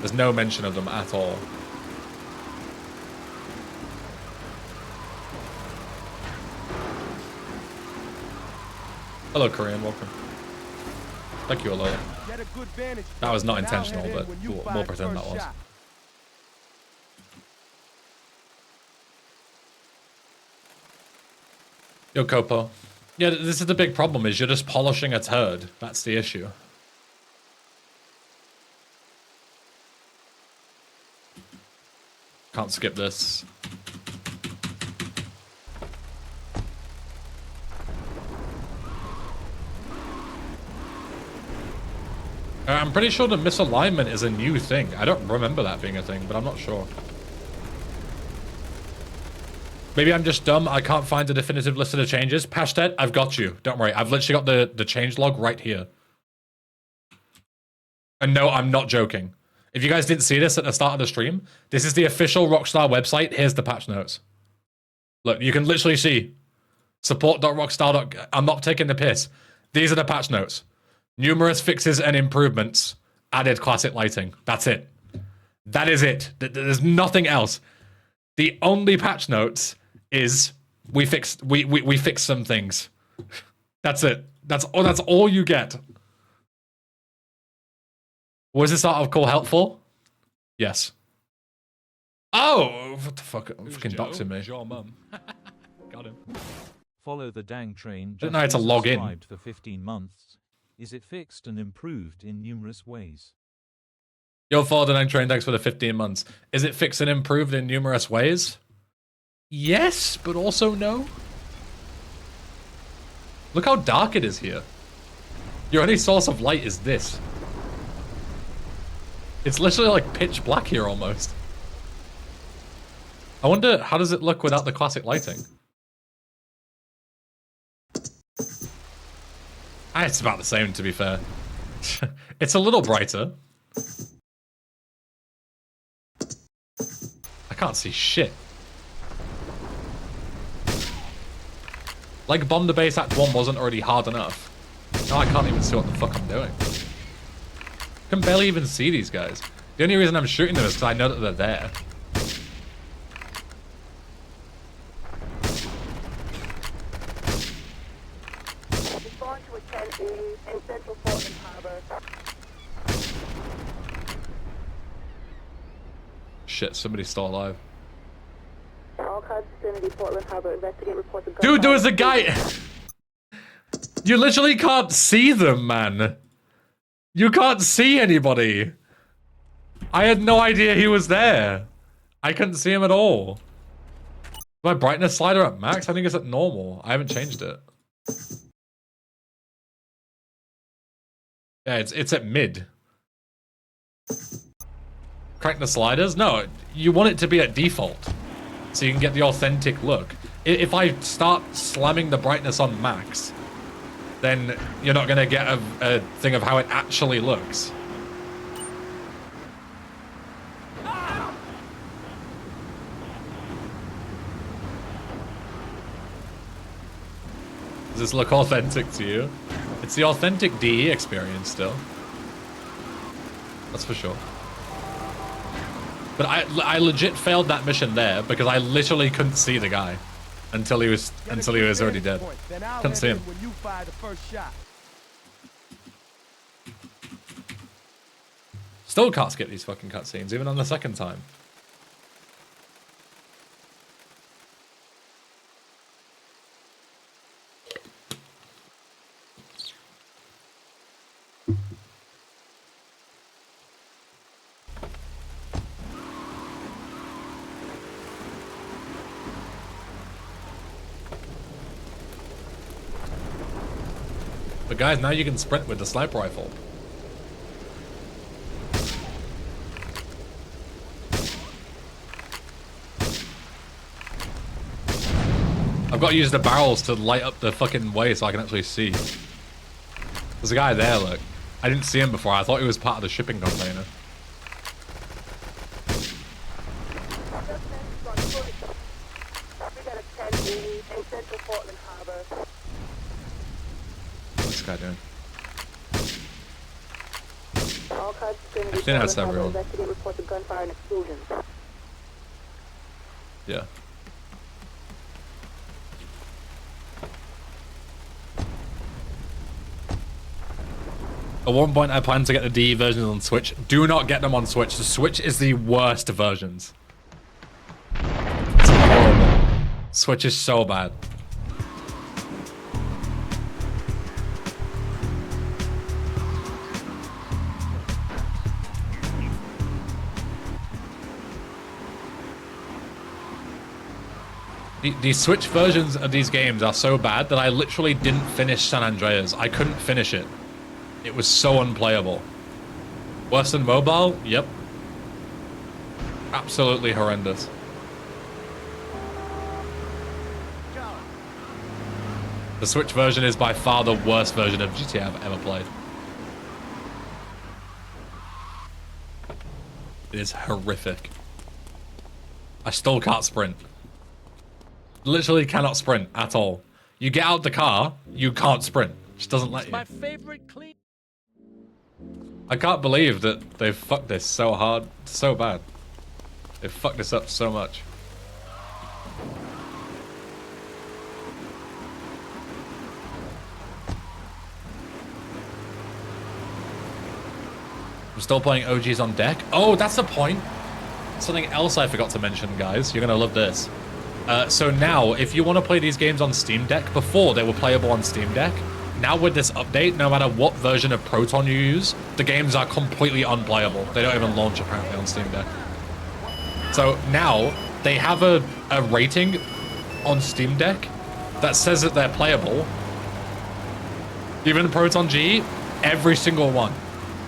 There's no mention of them at all. Hello, Korean, welcome. Thank you, Aloy. That was not intentional, but we'll pretend that was. Yo, Copo. Yeah, this is the big problem, is you're just polishing a turd. That's the issue. Can't skip this. I'm pretty sure the misalignment is a new thing. I don't remember that being a thing, but I'm not sure. Maybe I'm just dumb. I can't find a definitive list of the changes. Pashtet, I've got you. Don't worry. I've literally got the change log right here. And no, I'm not joking. If you guys didn't see this at the start of the stream, this is the official Rockstar website. Here's the patch notes. Look, you can literally see support.rockstar. I'm not taking the piss. These are the patch notes. Numerous fixes and improvements. Added classic lighting. That's it. That is it. There's nothing else. The only patch notes is we fixed some things. That's it. That's all you get. Was this article helpful? Yes. Oh, what the fuck? Fucking doxing me. Your mum. Got him. Follow the dang train. Didn't know how to log in. For 15 months. Is it fixed and improved in numerous ways? You'll follow the 9 train decks for the 15 months. Is it fixed and improved in numerous ways? Yes, but also no. Look how dark it is here. Your only source of light is this. It's literally like pitch black here almost. I wonder, how does it look without the classic lighting? It's about the same, to be fair. It's a little brighter. I can't see shit. Like Bomb the Base Act 1 wasn't already hard enough. Now I can't even see what the fuck I'm doing. I can barely even see these guys. The only reason I'm shooting them is because I know that they're there. Shit, somebody's still alive. Dude, there was a guy! You literally can't see them, man. You can't see anybody. I had no idea he was there. I couldn't see him at all. My brightness slider at max? I think it's at normal. I haven't changed it. Yeah, it's at mid. Crank the sliders? No, you want it to be at default. So you can get the authentic look. If I start slamming the brightness on max, then you're not going to get a thing of how it actually looks. Does this look authentic to you? It's the authentic DE experience still. That's for sure. But I legit failed that mission there because I literally couldn't see the guy until he was already dead. Couldn't see him. Still can't skip these fucking cutscenes even on the second time. But guys, now you can sprint with the sniper rifle. I've got to use the barrels to light up the fucking way so I can actually see. There's a guy there, look. I didn't see him before. I thought he was part of the shipping container. What's this guy doing? I think that's everyone. Yeah. At one point I plan to get the DE versions on Switch. Do not get them on Switch. The Switch is the worst versions. It's horrible. Switch is so bad. The Switch versions of these games are so bad that I literally didn't finish San Andreas. I couldn't finish it. It was so unplayable. Worse than mobile? Yep. Absolutely horrendous. The Switch version is by far the worst version of GTA I've ever played. It is horrific. I still can't sprint. Literally cannot sprint at all. You get out the car, you can't sprint. It just doesn't let you. My favorite clean. I can't believe that they've fucked this so hard, so bad. They've fucked this up so much. I'm still playing OGs on deck. Oh, that's a point. Something else I forgot to mention, guys. You're gonna love this. So now, if you want to play these games on Steam Deck, before they were playable on Steam Deck, now with this update, no matter what version of Proton you use, the games are completely unplayable. They don't even launch apparently on Steam Deck. So now, they have a rating on Steam Deck that says that they're playable. Even Proton G, every single one.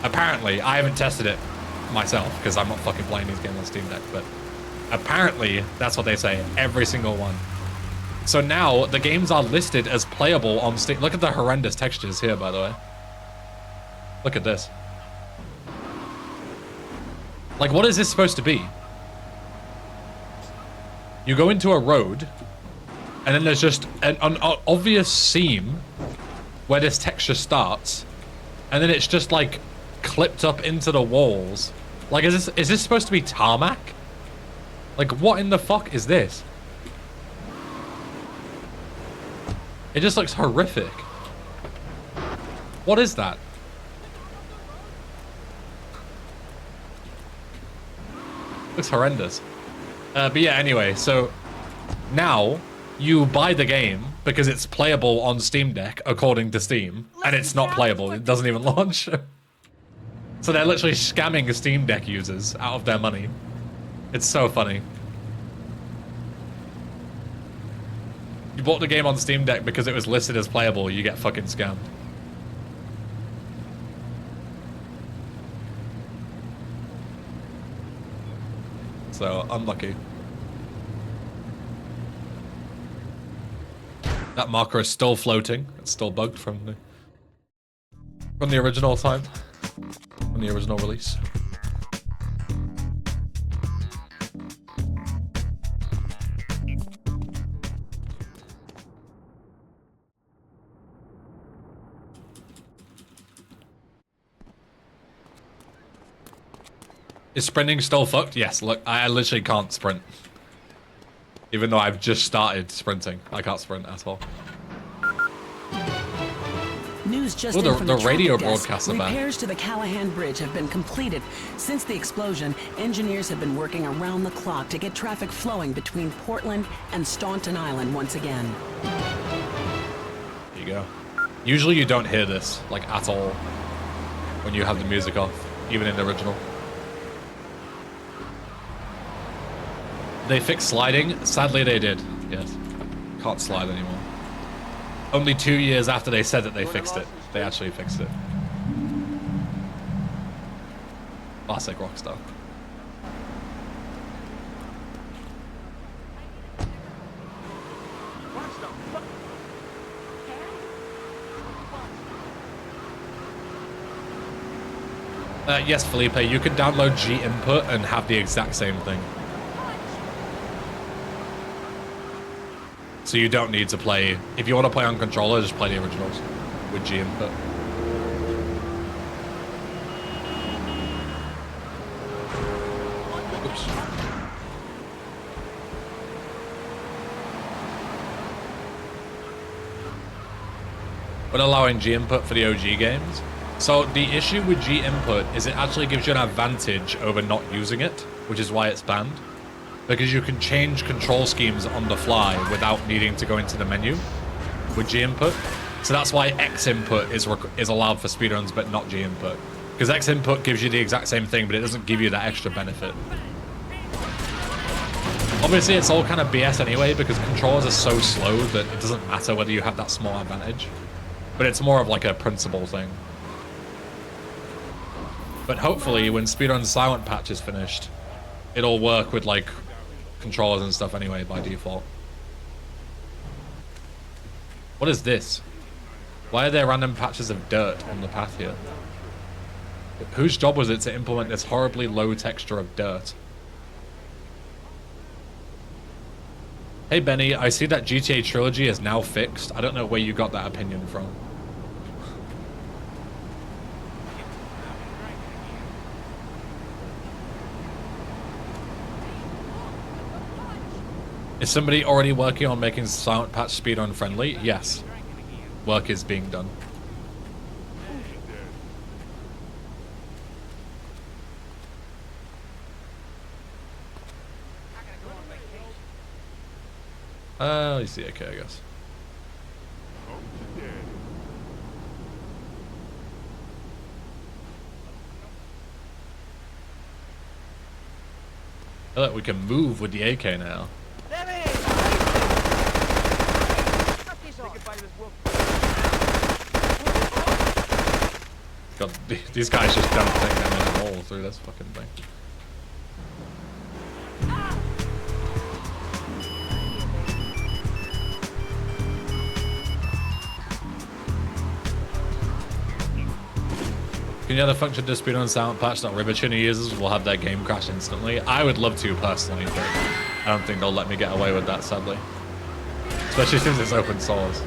Apparently, I haven't tested it myself because I'm not fucking playing these games on Steam Deck, but apparently that's what they say, every single one. So now the games are listed as playable on Steam. Look at the horrendous textures here, by the way. Look at this. Like, what is this supposed to be? You go into a road, and then there's just an obvious seam where this texture starts, and then it's just like clipped up into the walls. Like, is this supposed to be tarmac? Like, what in the fuck is this? It just looks horrific. What is that? Looks horrendous. But yeah, anyway, so now you buy the game because it's playable on Steam Deck according to Steam, and it's not playable. It doesn't even launch. So they're literally scamming Steam Deck users out of their money. It's so funny. You bought the game on Steam Deck because it was listed as playable, you get fucking scammed. So, unlucky. That marker is still floating. It's still bugged from the original time. From the original release. Is sprinting still fucked? Yes, look, I literally can't sprint. Even though I've just started sprinting. I can't sprint at all. News just the from the radio desk. broadcasts are back. Repairs to the Callahan Bridge have been completed. Since the explosion, engineers have been working around the clock to get traffic flowing between Portland and Staunton Island once again. There you go. Usually you don't hear this, like, at all when you have the music off, even in the original. They fixed sliding? Sadly they did, yes. Can't slide anymore. Only 2 years after they said that they fixed it. They actually fixed it. Classic Rockstar. Yes, Felipe, you can download G input and have the exact same thing. So you don't need to play, if you want to play on controller, just play the originals with G input. Oops. But allowing G input for the OG games. So the issue with G input is it actually gives you an advantage over not using it, which is why it's banned. Because you can change control schemes on the fly without needing to go into the menu with G input. So that's why X input is allowed for speedruns, but not G input. Because X input gives you the exact same thing, but it doesn't give you that extra benefit. Obviously, it's all kind of BS anyway, because controllers are so slow that it doesn't matter whether you have that small advantage. But it's more of like a principle thing. But hopefully, when Speedrun's silent patch is finished, it'll work with like controllers and stuff anyway by default. What is this? Why are there random patches of dirt on the path here? Whose job was it to implement this horribly low texture of dirt? Hey Benny, I see that GTA Trilogy is now fixed. I don't know where you got that opinion from. Is somebody already working on making silent patch speedrun friendly? Yes. Work is being done. Oh, you see, okay, I guess. Look, we can move with the AK now. God, these guys just don't take damage at all through this fucking thing. Can you have the function to speedrun sound patch that Ribbituner users will have their game crash instantly? I would love to personally, but I don't think they'll let me get away with that, sadly. Especially since it's open source.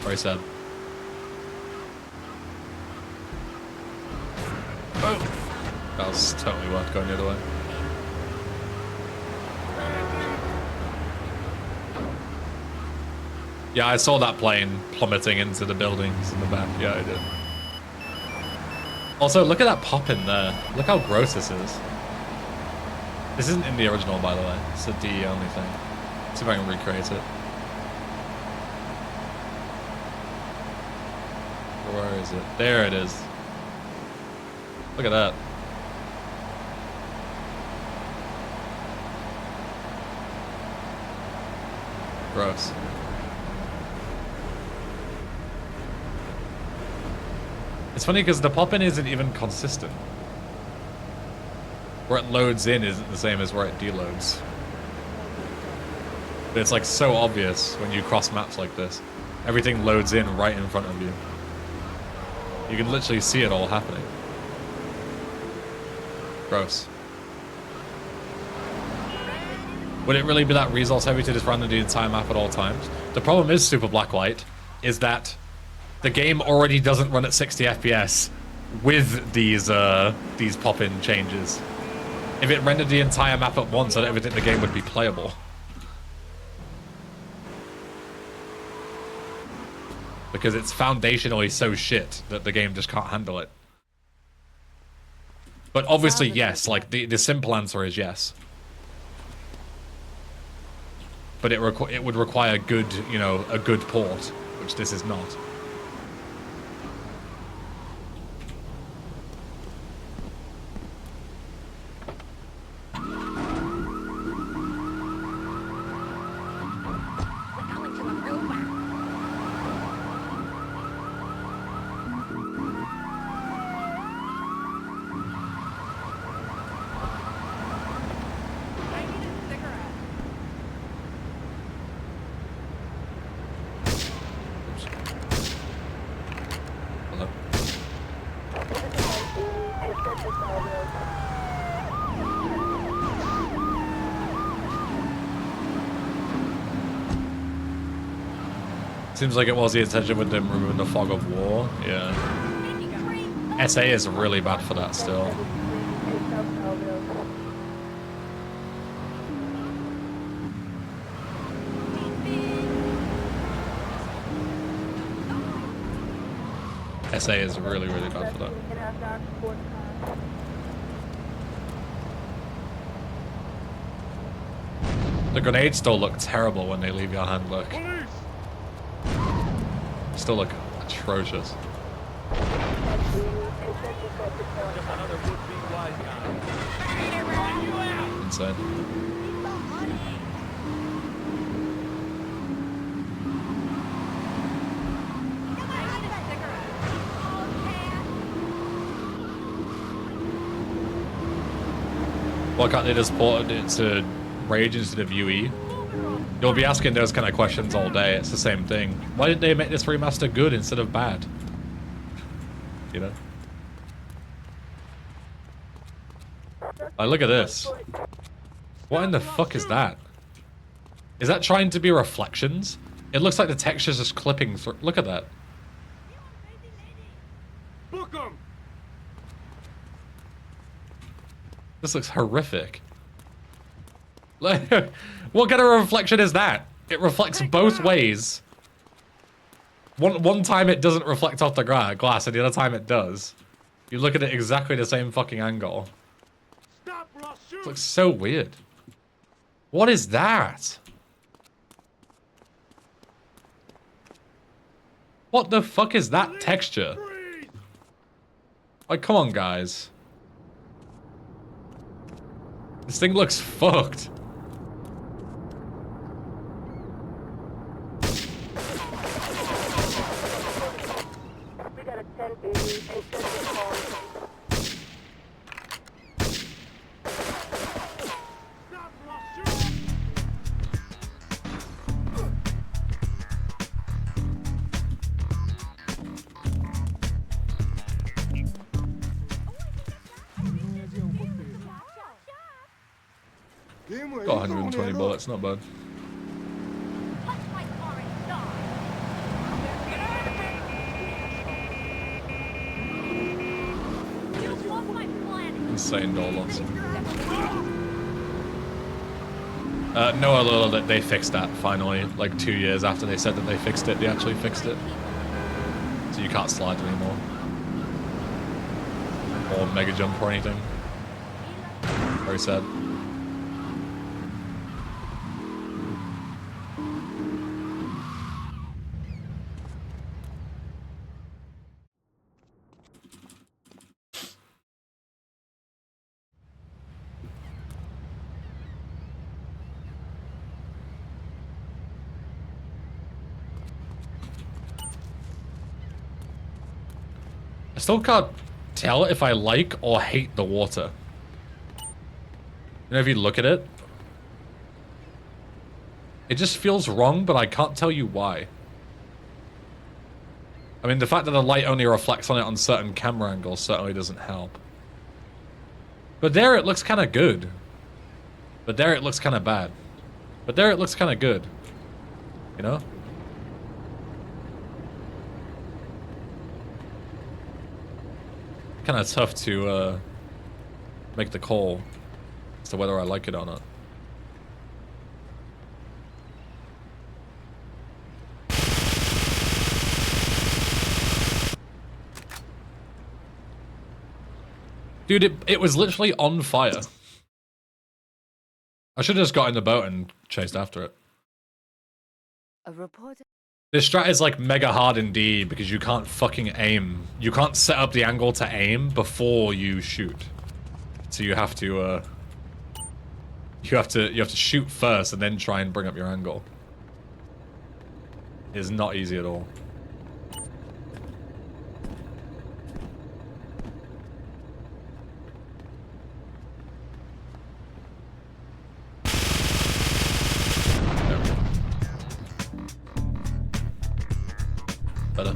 Very sad. Oh. That was totally worth going the other way. Yeah, I saw that plane plummeting into the buildings in the back. Yeah, I did. Also, look at that pop in there. Look how gross this is. This isn't in the original, by the way. It's a DE only thing. Let's see if I can recreate it. Where is it? There it is. Look at that. Gross. It's funny because the pop-in isn't even consistent. Where it loads in isn't the same as where it deloads. But it's like so obvious when you cross maps like this. Everything loads in right in front of you. You can literally see it all happening. Gross. Would it really be that resource heavy to just run the entire map at all times? The problem is, Super Blacklight, is that the game already doesn't run at 60 FPS with these pop-in changes. If it rendered the entire map at once, I don't even think the game would be playable. Because it's foundationally so shit that the game just can't handle it. But obviously, yes, like the simple answer is yes. But it would require good, you know, a good port, which this is not. Seems like it was the intention with them removing the fog of war. Yeah. SA is really bad for that still. SA is really, really bad for that. The grenades still look terrible when they leave your hand, look. Still look atrocious. Insane. Why can't they just port it to Rage instead of UE? You'll be asking those kind of questions all day. It's the same thing. Why didn't they make this remaster good instead of bad? You know? Like, look at this. What in the fuck is that? Is that trying to be reflections? It looks like the texture's just clipping through. Look at that. This looks horrific. What kind of reflection is that? It reflects both ways. One time it doesn't reflect off the glass, and the other time it does. You look at it exactly the same fucking angle. It looks so weird. What is that? What the fuck is that texture? Like, come on, guys. This thing looks fucked. We got a 1080 call. Got 120 bullets, not bad. Insane door loss. No alert that they fixed that finally. Like 2 years after they said that they fixed it, they actually fixed it. So you can't slide anymore. Or mega jump or anything. Very sad. I still can't tell if I like or hate the water. You know, if you look at it, it just feels wrong, but I can't tell you why. I mean, the fact that the light only reflects on it on certain camera angles certainly doesn't help. But there it looks kind of good. But there it looks kind of bad. But there it looks kind of good. You know? Kind of tough to make the call as to whether I like it or not. Dude, it was literally on fire. I should have just got in the boat and chased after it. A reporter. This strat is like mega hard indeed because you can't fucking aim. You can't set up the angle to aim before you shoot. So you have to shoot first and then try and bring up your angle. It's not easy at all. Better.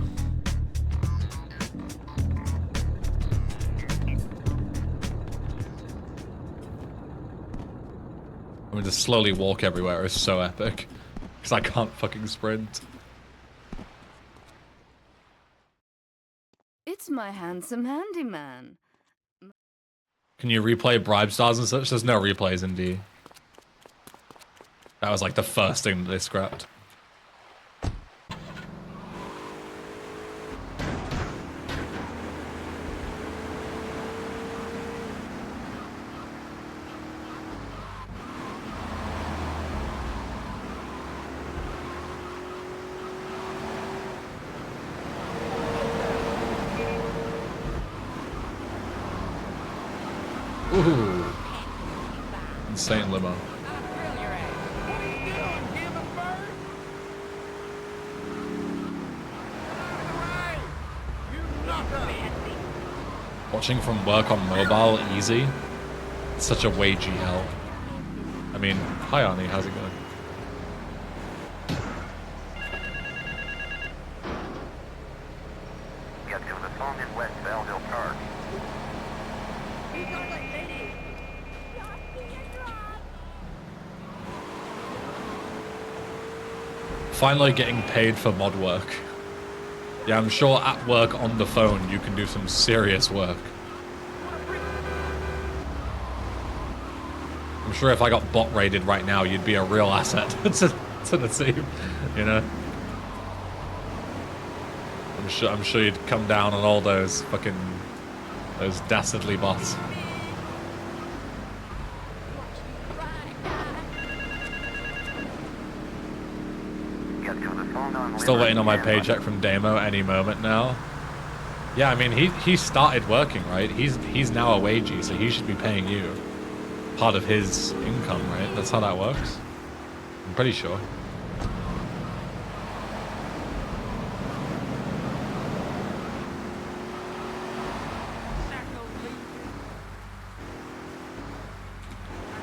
I'm gonna just slowly walk everywhere. It's so epic. Because I can't fucking sprint. It's my handsome handyman. Can you replay bribe stars and such? There's no replays in D. That was like the first thing that they scrapped. Ooh. Insane limo. Watching from work on mobile, easy. It's such a wagey hell. I mean, hi Arnie, how's it going? Get to the phone in West Belleville Park. Finally getting paid for mod work. Yeah, I'm sure at work on the phone you can do some serious work. I'm sure if I got bot raided right now, you'd be a real asset to the team, you know? I'm sure you'd come down on all those dastardly bots. Still waiting on my paycheck from Damo any moment now. Yeah, I mean, he started working, right? He's now a wagey, so he should be paying you part of his income, right? That's how that works. I'm pretty sure.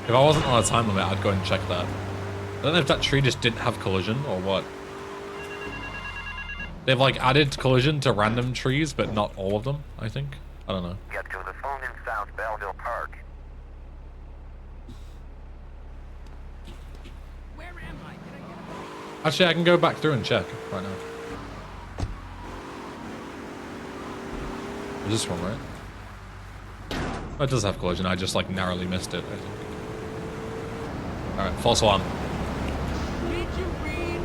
If I wasn't on a time limit, I'd go and check that. I don't know if that tree just didn't have collision or what. They've like added collision to random trees, but not all of them, I think. I don't know. Get to the phone in South Belleville Park. Where am I? Did I get Actually, I can go back through and check right now. Is this one right? Oh, it does have collision. I just like narrowly missed it, I think. Alright, false alarm. Did you read?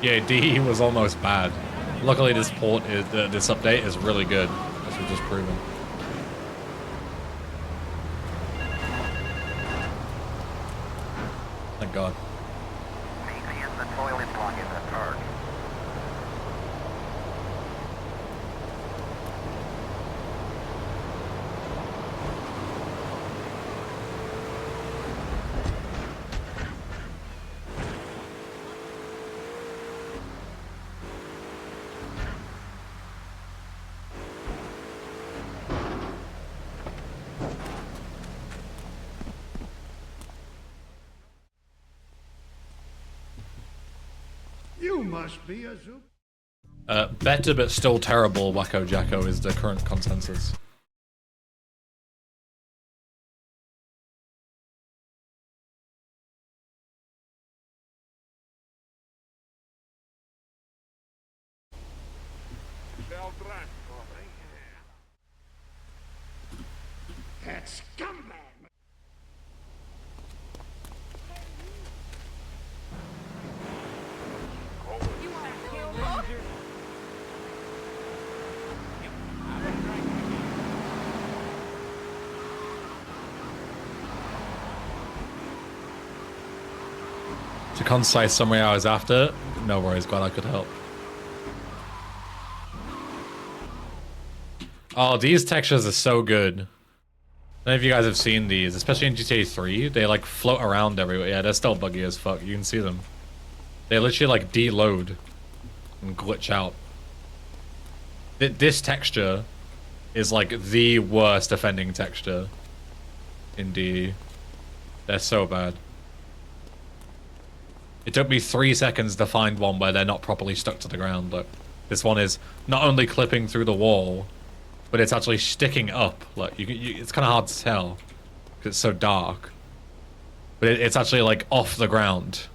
Yeah, DE was almost bad. Luckily, this port is this update is really good, as we've just proven. Thank God. Meet me in the toilet block in the park. You must be a zoo. Better but still terrible Wacko Jacko is the current consensus. That scumbag! To concise summary hours after, no worries, glad I could help. Oh, these textures are so good. I don't know if you guys have seen these, especially in GTA 3. They like float around everywhere. Yeah, they're still buggy as fuck. You can see them. They literally like deload and glitch out. This texture is like the worst offending texture in DE. They're so bad. It took me 3 seconds to find one where they're not properly stuck to the ground. Look, this one is not only clipping through the wall, but it's actually sticking up. Look, it's kind of hard to tell because it's so dark. But it's actually like off the ground.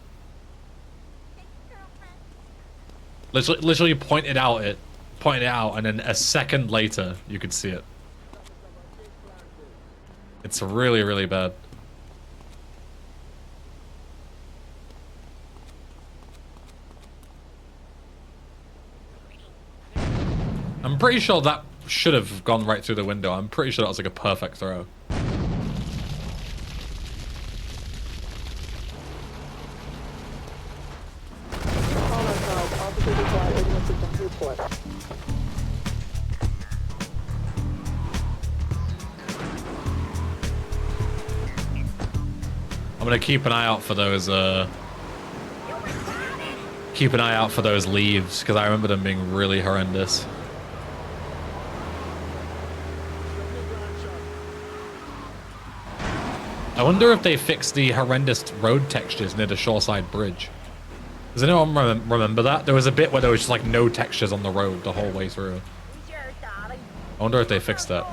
Literally point it out, and then a second later you could see it. It's really, really bad. I'm pretty sure that should have gone right through the window. I'm pretty sure that was like a perfect throw. I'm gonna keep an eye out for those leaves, because I remember them being really horrendous. I wonder if they fixed the horrendous road textures near the shoreside bridge. Does anyone remember that? There was a bit where there was just like no textures on the road the whole way through. I wonder if they fixed that.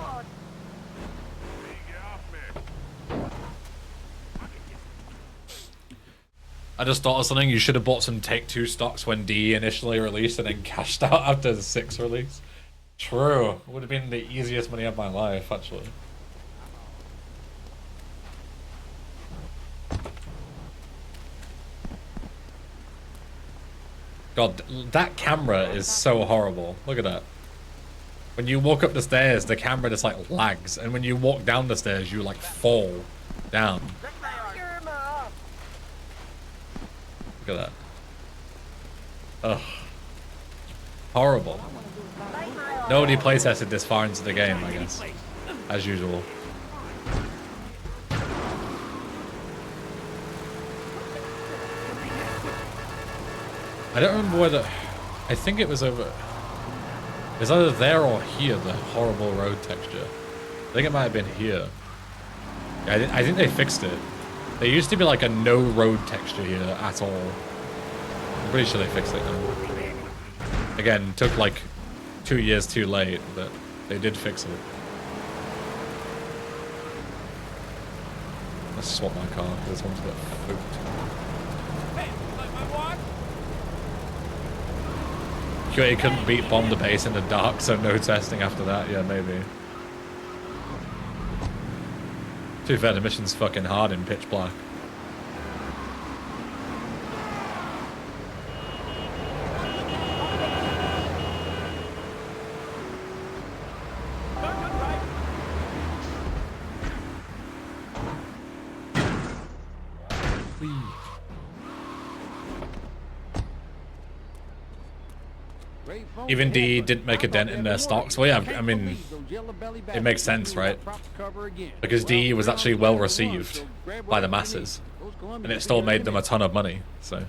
I just thought of something. You should have bought some Take-Two stocks when DE initially released and then cashed out after the 6 release. True. Would have been the easiest money of my life, actually. God, that camera is so horrible. Look at that. When you walk up the stairs, the camera just like lags, and when you walk down the stairs, you like fall down. Look at that. Ugh. Horrible. Nobody playtested this far into the game, I guess. As usual. I don't remember whether... I think it was over... It's either there or here, the horrible road texture. I think it might have been here. Yeah, I think they fixed it. There used to be like a no road texture here at all. I'm pretty sure they fixed it now. Again, took like 2 years too late, but they did fix it. Let's swap my car, because this one's a bit spooked. QA couldn't beat bomb the base in the dark, so no testing after that. Yeah, maybe. To be fair, the mission's fucking hard in pitch black. Even D didn't make a dent in their stocks. Well, yeah, I mean, it makes sense, right? Because D was actually well received by the masses, and it still made them a ton of money, so.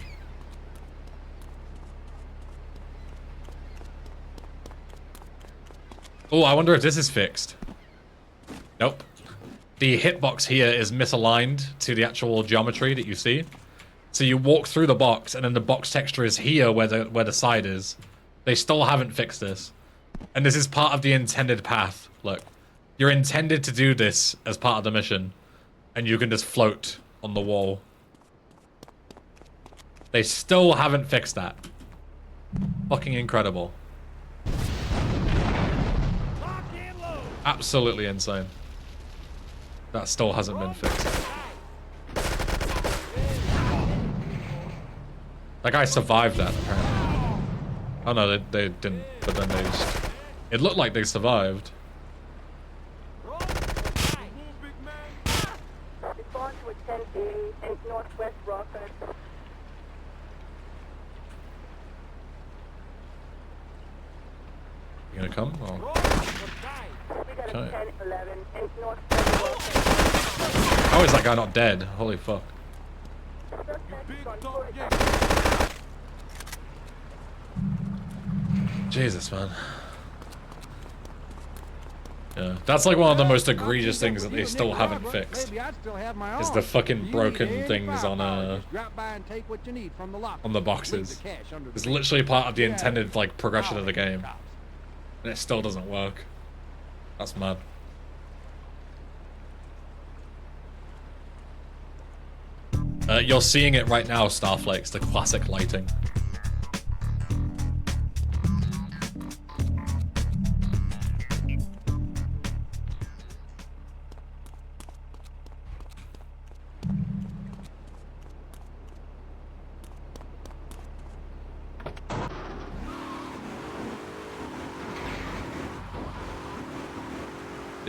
Oh, I wonder if this is fixed. Nope. The hitbox here is misaligned to the actual geometry that you see. So you walk through the box, and then the box texture is here where the side is. They still haven't fixed this. And this is part of the intended path. Look. You're intended to do this as part of the mission. And you can just float on the wall. They still haven't fixed that. Fucking incredible. Absolutely insane. That still hasn't been fixed. That guy survived that, apparently. Oh no, they didn't, but then they just... It looked like they survived. Respond to a 1080 in Northwest Rockford. You gonna come? Or... Okay. How is that guy not dead? Holy fuck. Jesus, man. Yeah, that's like one of the most egregious things that they still haven't fixed. Is the fucking broken things on the boxes. It's literally part of the intended like progression of the game, and it still doesn't work. That's mad. You're seeing it right now, Starflakes, the classic lighting.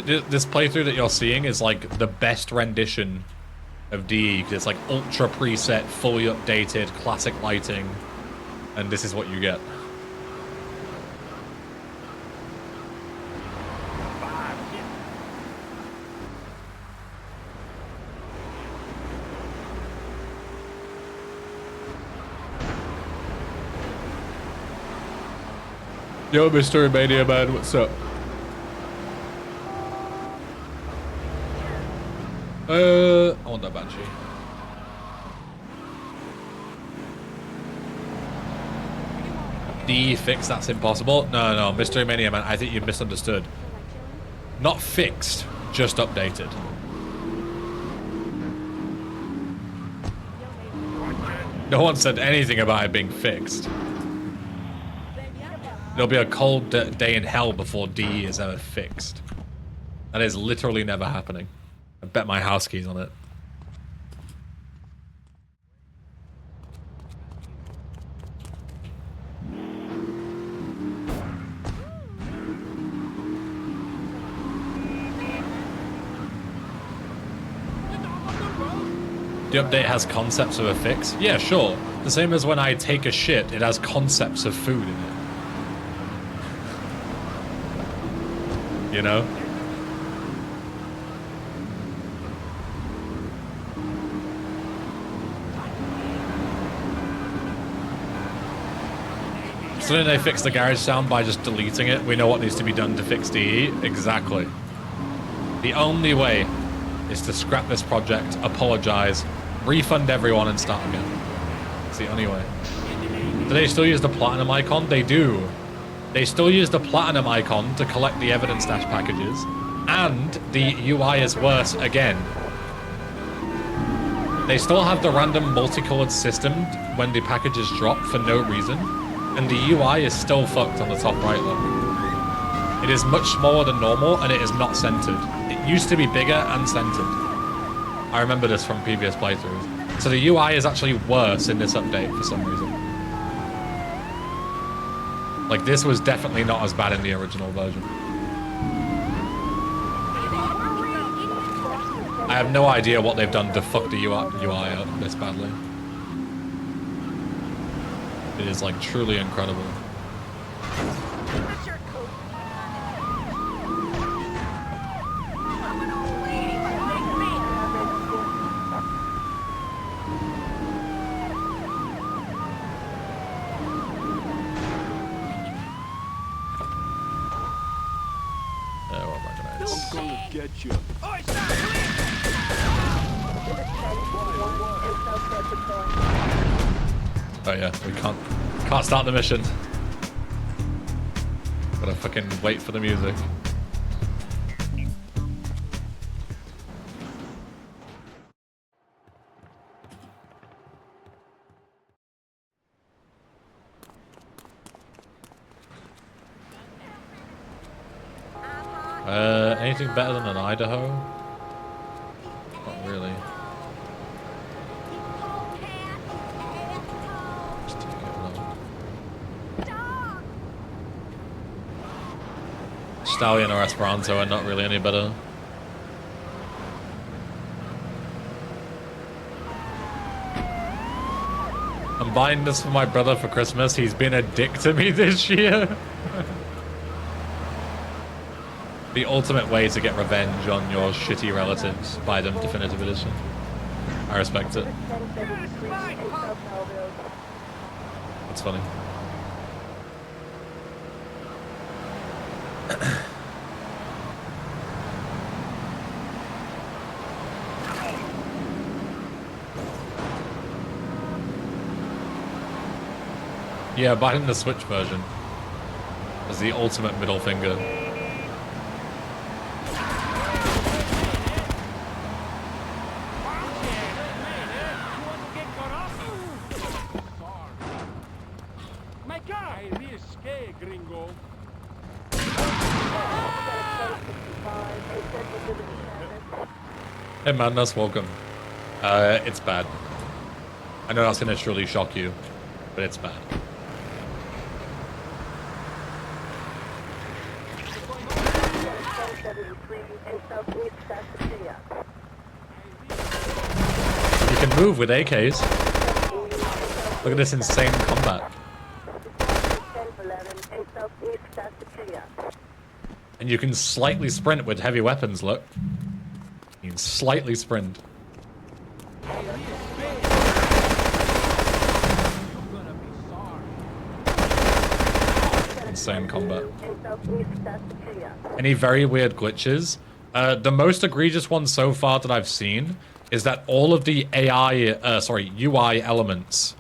This playthrough that you're seeing is like the best rendition of DE, because it's like ultra preset, fully updated, classic lighting, and this is what you get. Yo, Mr. Mania Man, what's up? I want that Banshee. D fix, that's impossible. No, Mr. Mania Man, I think you misunderstood. Not fixed, just updated. No one said anything about it being fixed. There'll be a cold day in hell before D is ever fixed. That is literally never happening. I bet my house keys on it. The update has concepts of a fix? Yeah, sure. The same as when I take a shit, it has concepts of food in it. You know? So then they fix the garage sound by just deleting it. We know what needs to be done to fix DE. Exactly. The only way is to scrap this project, apologize, refund everyone, and start again. It's the only way. Do they still use the platinum icon? They do. They still use the platinum icon to collect the evidence stash packages, and the UI is worse again. They still have the random multicolored system when the packages drop for no reason, and the UI is still fucked on the top right look. It is much smaller than normal, and it is not centered. It used to be bigger and centered. I remember this from previous playthroughs. So the UI is actually worse in this update for some reason. Like, this was definitely not as bad in the original version. I have no idea what they've done to fuck the UI up this badly. It is, like, truly incredible. Get you. Oh yeah, we can't start the mission. Gotta fucking wait for the music. Anything better than an Idaho? Not really. Just take it along. Stallion or Esperanto are not really any better. I'm buying this for my brother for Christmas. He's been a dick to me this year. The ultimate way to get revenge on your shitty relatives. Buy them definitive edition. I respect it. That's funny. Yeah, buying the Switch version is the ultimate middle finger. Hey Madness, welcome. It's bad. I know that's gonna truly shock you, but it's bad. You can move with AKs. Look at this insane combat. And you can slightly sprint with heavy weapons, look. You can slightly sprint. Insane combat. Any very weird glitches? The most egregious one so far that I've seen is that all of the UI elements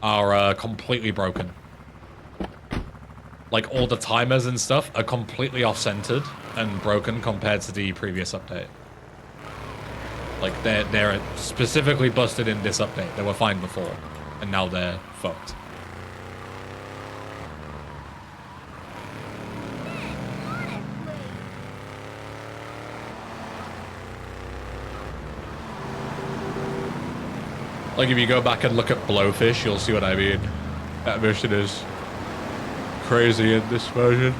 are completely broken. Like all the timers and stuff are completely off-centered and broken compared to the previous update. Like they're specifically busted in this update. They were fine before, and now they're fucked. Like if you go back and look at Blowfish, you'll see what I mean. That mission is crazy in this version.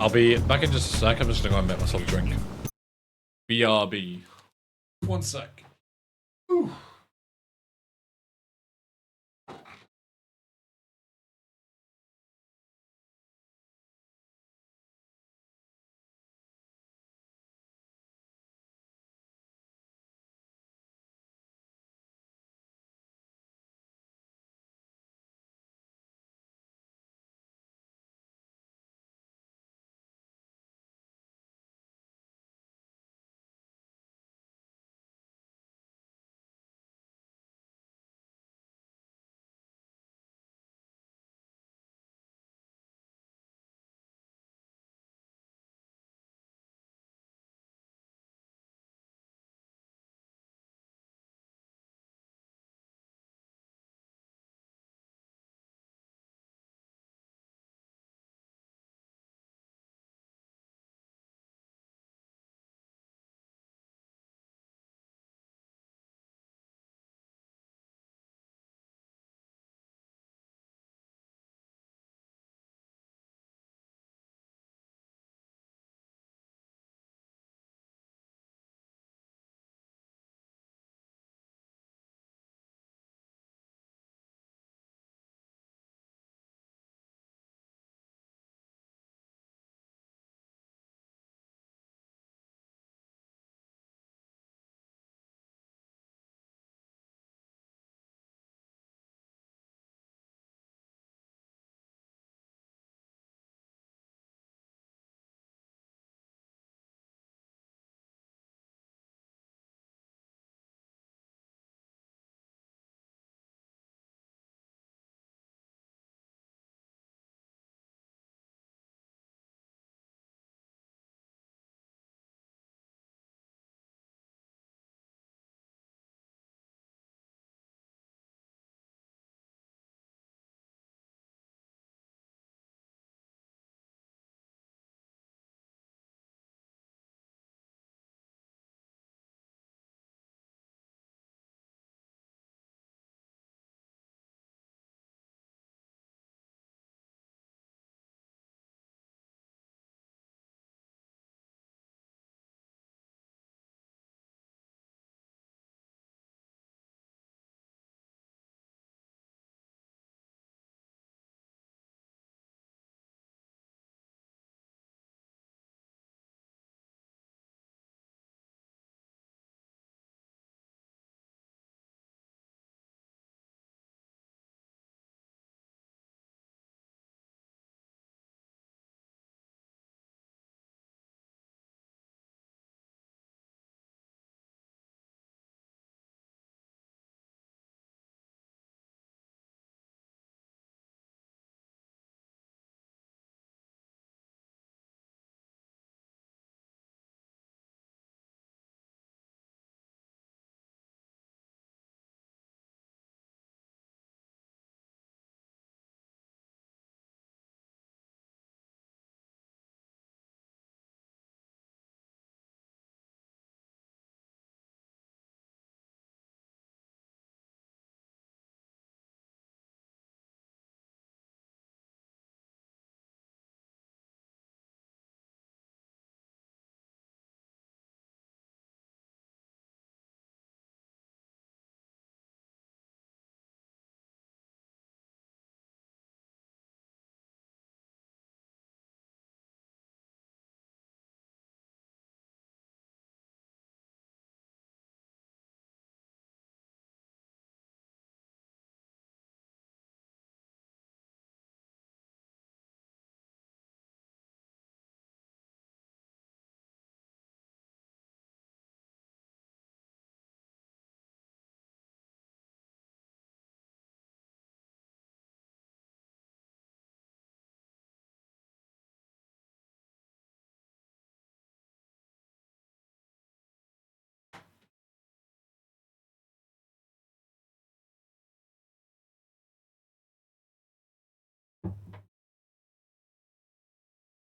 I'll be back in just a sec. I'm just gonna go and make myself a drink. BRB. 1 sec. Ooh.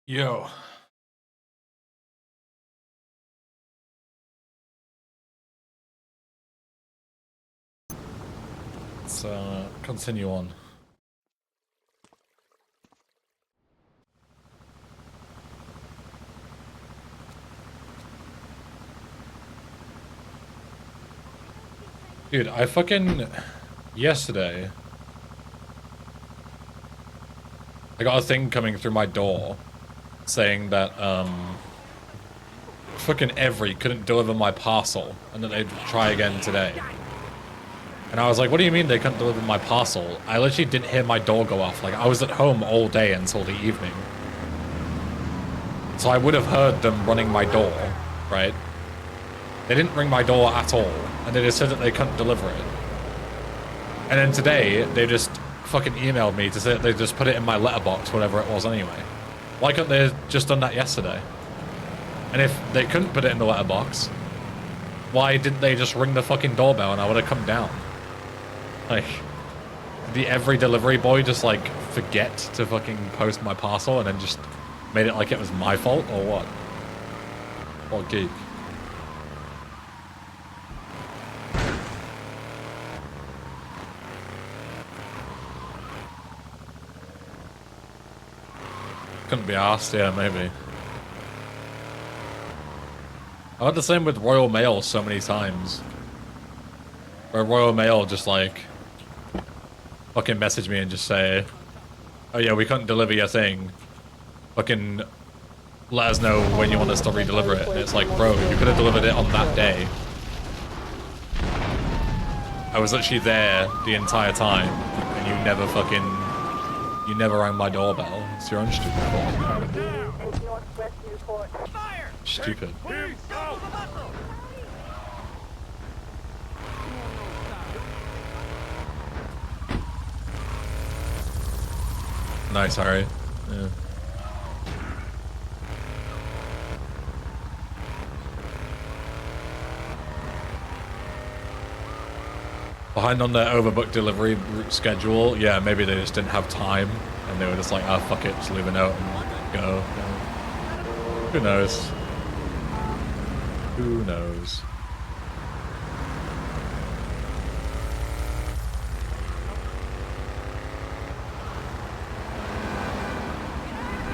Yo. Let's continue on. Dude, I fucking... Yesterday... I got a thing coming through my door saying that, fucking Every couldn't deliver my parcel and that they'd try again today. And I was like, what do you mean they couldn't deliver my parcel? I literally didn't hear my door go off. Like, I was at home all day until the evening. So I would have heard them running my door, right? They didn't ring my door at all, and they just said that they couldn't deliver it. And then today, they just fucking emailed me to say that they just put it in my letterbox, whatever it was anyway. Why couldn't they have just done that yesterday? And if they couldn't put it in the letterbox, why didn't they just ring the fucking doorbell and I would have come down? Like, did Every delivery boy just, like, forget to fucking post my parcel and then just made it like it was my fault, or what? What geek? Couldn't be asked, yeah, maybe. I had the same with Royal Mail so many times. Where Royal Mail just, like, fucking message me and just say, oh yeah, we couldn't deliver your thing. Fucking let us know when you want us to re-deliver it. And it's like, bro, you could have delivered it on that day. I was literally there the entire time, and you never fucking... You never rang my doorbell. It's your own stupid fault. Stupid. Nice, Harry. Yeah. Behind on their overbooked delivery route schedule, yeah, maybe they just didn't have time, and they were just like, ah, fuck it, just leave a note and go. Who knows? Who knows?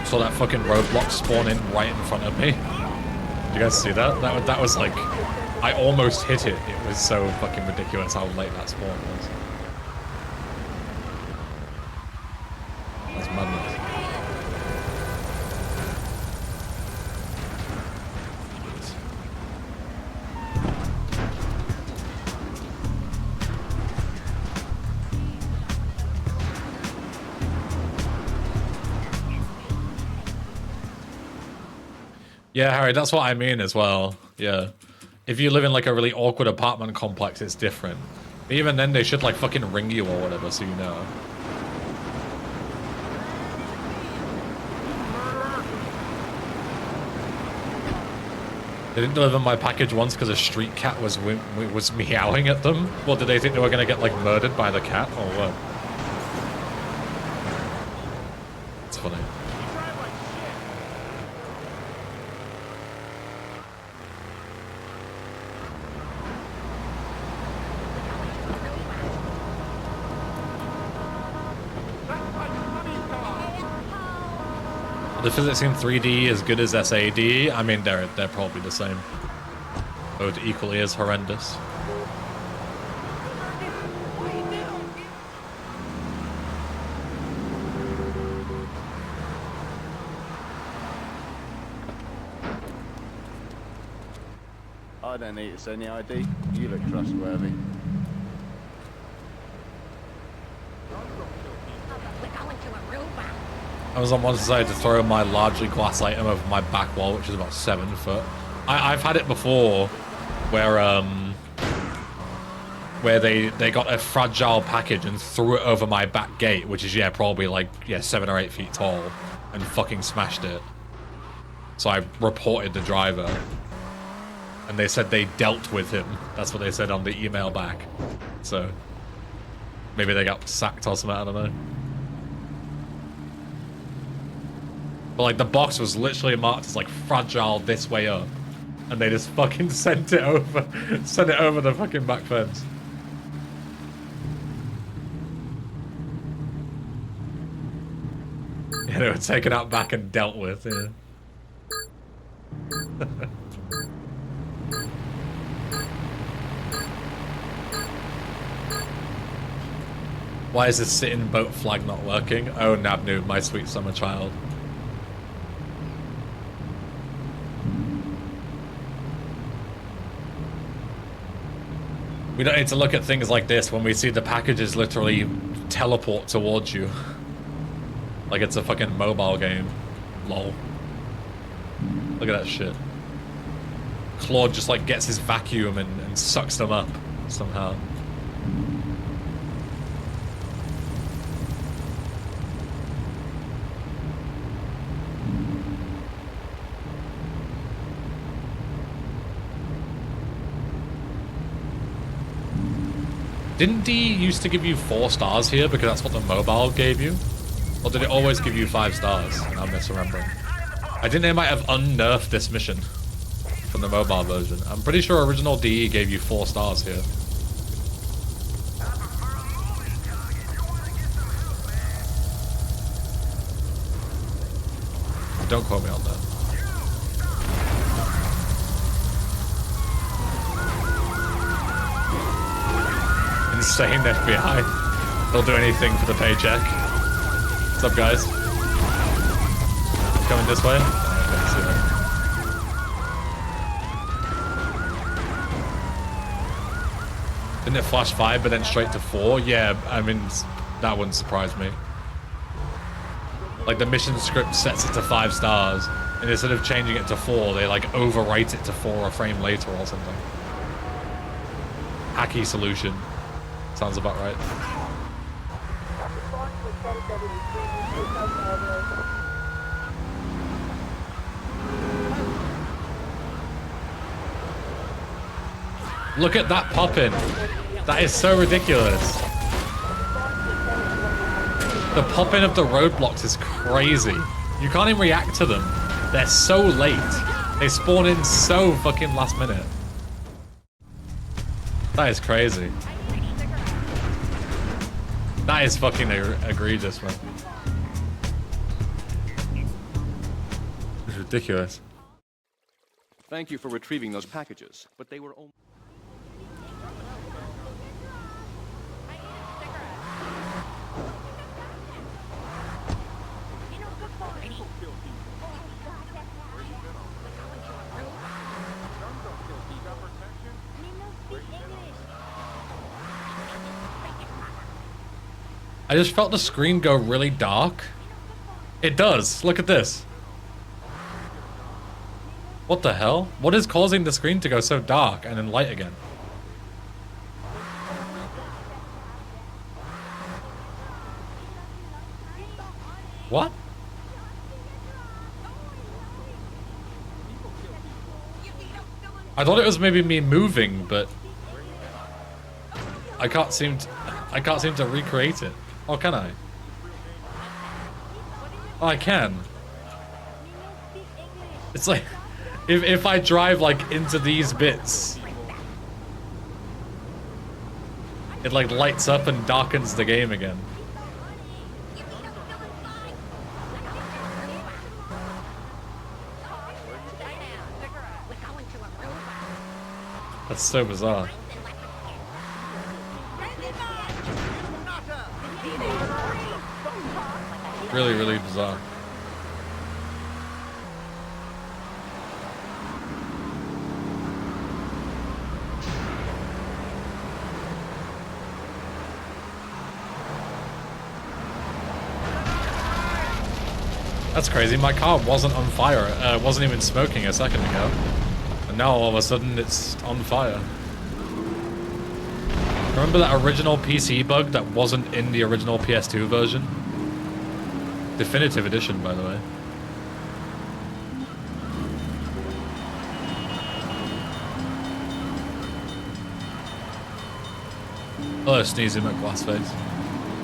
Saw that fucking roadblock spawn in right in front of me. Did you guys see that? That was like, I almost hit it. It was so fucking ridiculous how late that spawn was. That's madness. Yeah, Harry, that's what I mean as well. Yeah. If you live in like a really awkward apartment complex, it's different. But even then, they should like fucking ring you or whatever, so you know. They didn't deliver my package once because a street cat was meowing at them. What, did they think they were gonna get like murdered by the cat or what? It's funny. The physics in 3D as good as SAD? I mean, they're probably the same. Both equally as horrendous. I don't need to send the ID. You look trustworthy. I was on one side to throw my largely glass item over my back wall, which is about 7 foot. I've had it before where they got a fragile package and threw it over my back gate, which is, yeah, probably like, yeah, 7 or 8 feet tall, and fucking smashed it. So I reported the driver, and they said they dealt with him. That's what they said on the email back. So maybe they got sacked or something, I don't know. But like the box was literally marked as like fragile this way up, and they just fucking sent it over the fucking back fence. Yeah, they were taken out back and dealt with. Yeah. Why is this sitting boat flag not working? Oh, Nabnu, my sweet summer child. We don't need to look at things like this when we see the packages literally teleport towards you. Like it's a fucking mobile game. Lol. Look at that shit. Claude just like gets his vacuum and sucks them up somehow. Didn't D used to give you 4 stars here because that's what the mobile gave you? Or did it always give you 5 stars? I'm misremembering. I think they might have unnerfed this mission from the mobile version. I'm pretty sure original DE gave you 4 stars here. Don't quote me on that. Insane FBI. They'll do anything for the paycheck. What's up, guys? Coming this way? Okay, see that. Didn't it flash 5 but then straight to 4? Yeah, I mean, that wouldn't surprise me. Like the mission script sets it to 5 stars, and instead of changing it to 4, they like overwrite it to 4 a frame later or something. Hacky solution. Sounds about right. Look at that pop-in. That is so ridiculous. The pop-in of the roadblocks is crazy. You can't even react to them. They're so late. They spawn in so fucking last minute. That is crazy. That is fucking egregious, man. It's ridiculous. Thank you for retrieving those packages, but they were only... I just felt the screen go really dark. It does. Look at this. What the hell? What is causing the screen to go so dark and then light again? What? I thought it was maybe me moving, but I can't seem to recreate it. Oh, can I? Oh, I can. It's like if I drive like into these bits, it like lights up and darkens the game again. That's so bizarre. Really, really bizarre. That's crazy. My car wasn't on fire. It wasn't even smoking a second ago. And now all of a sudden it's on fire. Remember that original PC bug that wasn't in the original PS2 version? Definitive edition, by the way. Oh, sneezing at glass face.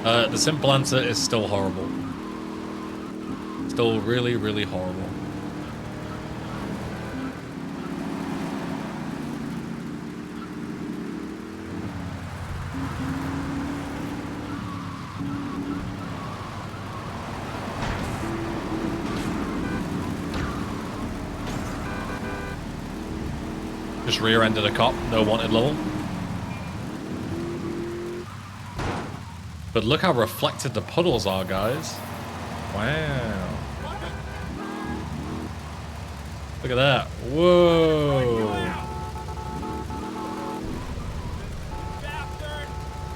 The simple answer is still horrible. Still really, really horrible. Just rear-ended a cop, no wanted level. But look how reflected the puddles are, guys. Wow. Look at that. Whoa.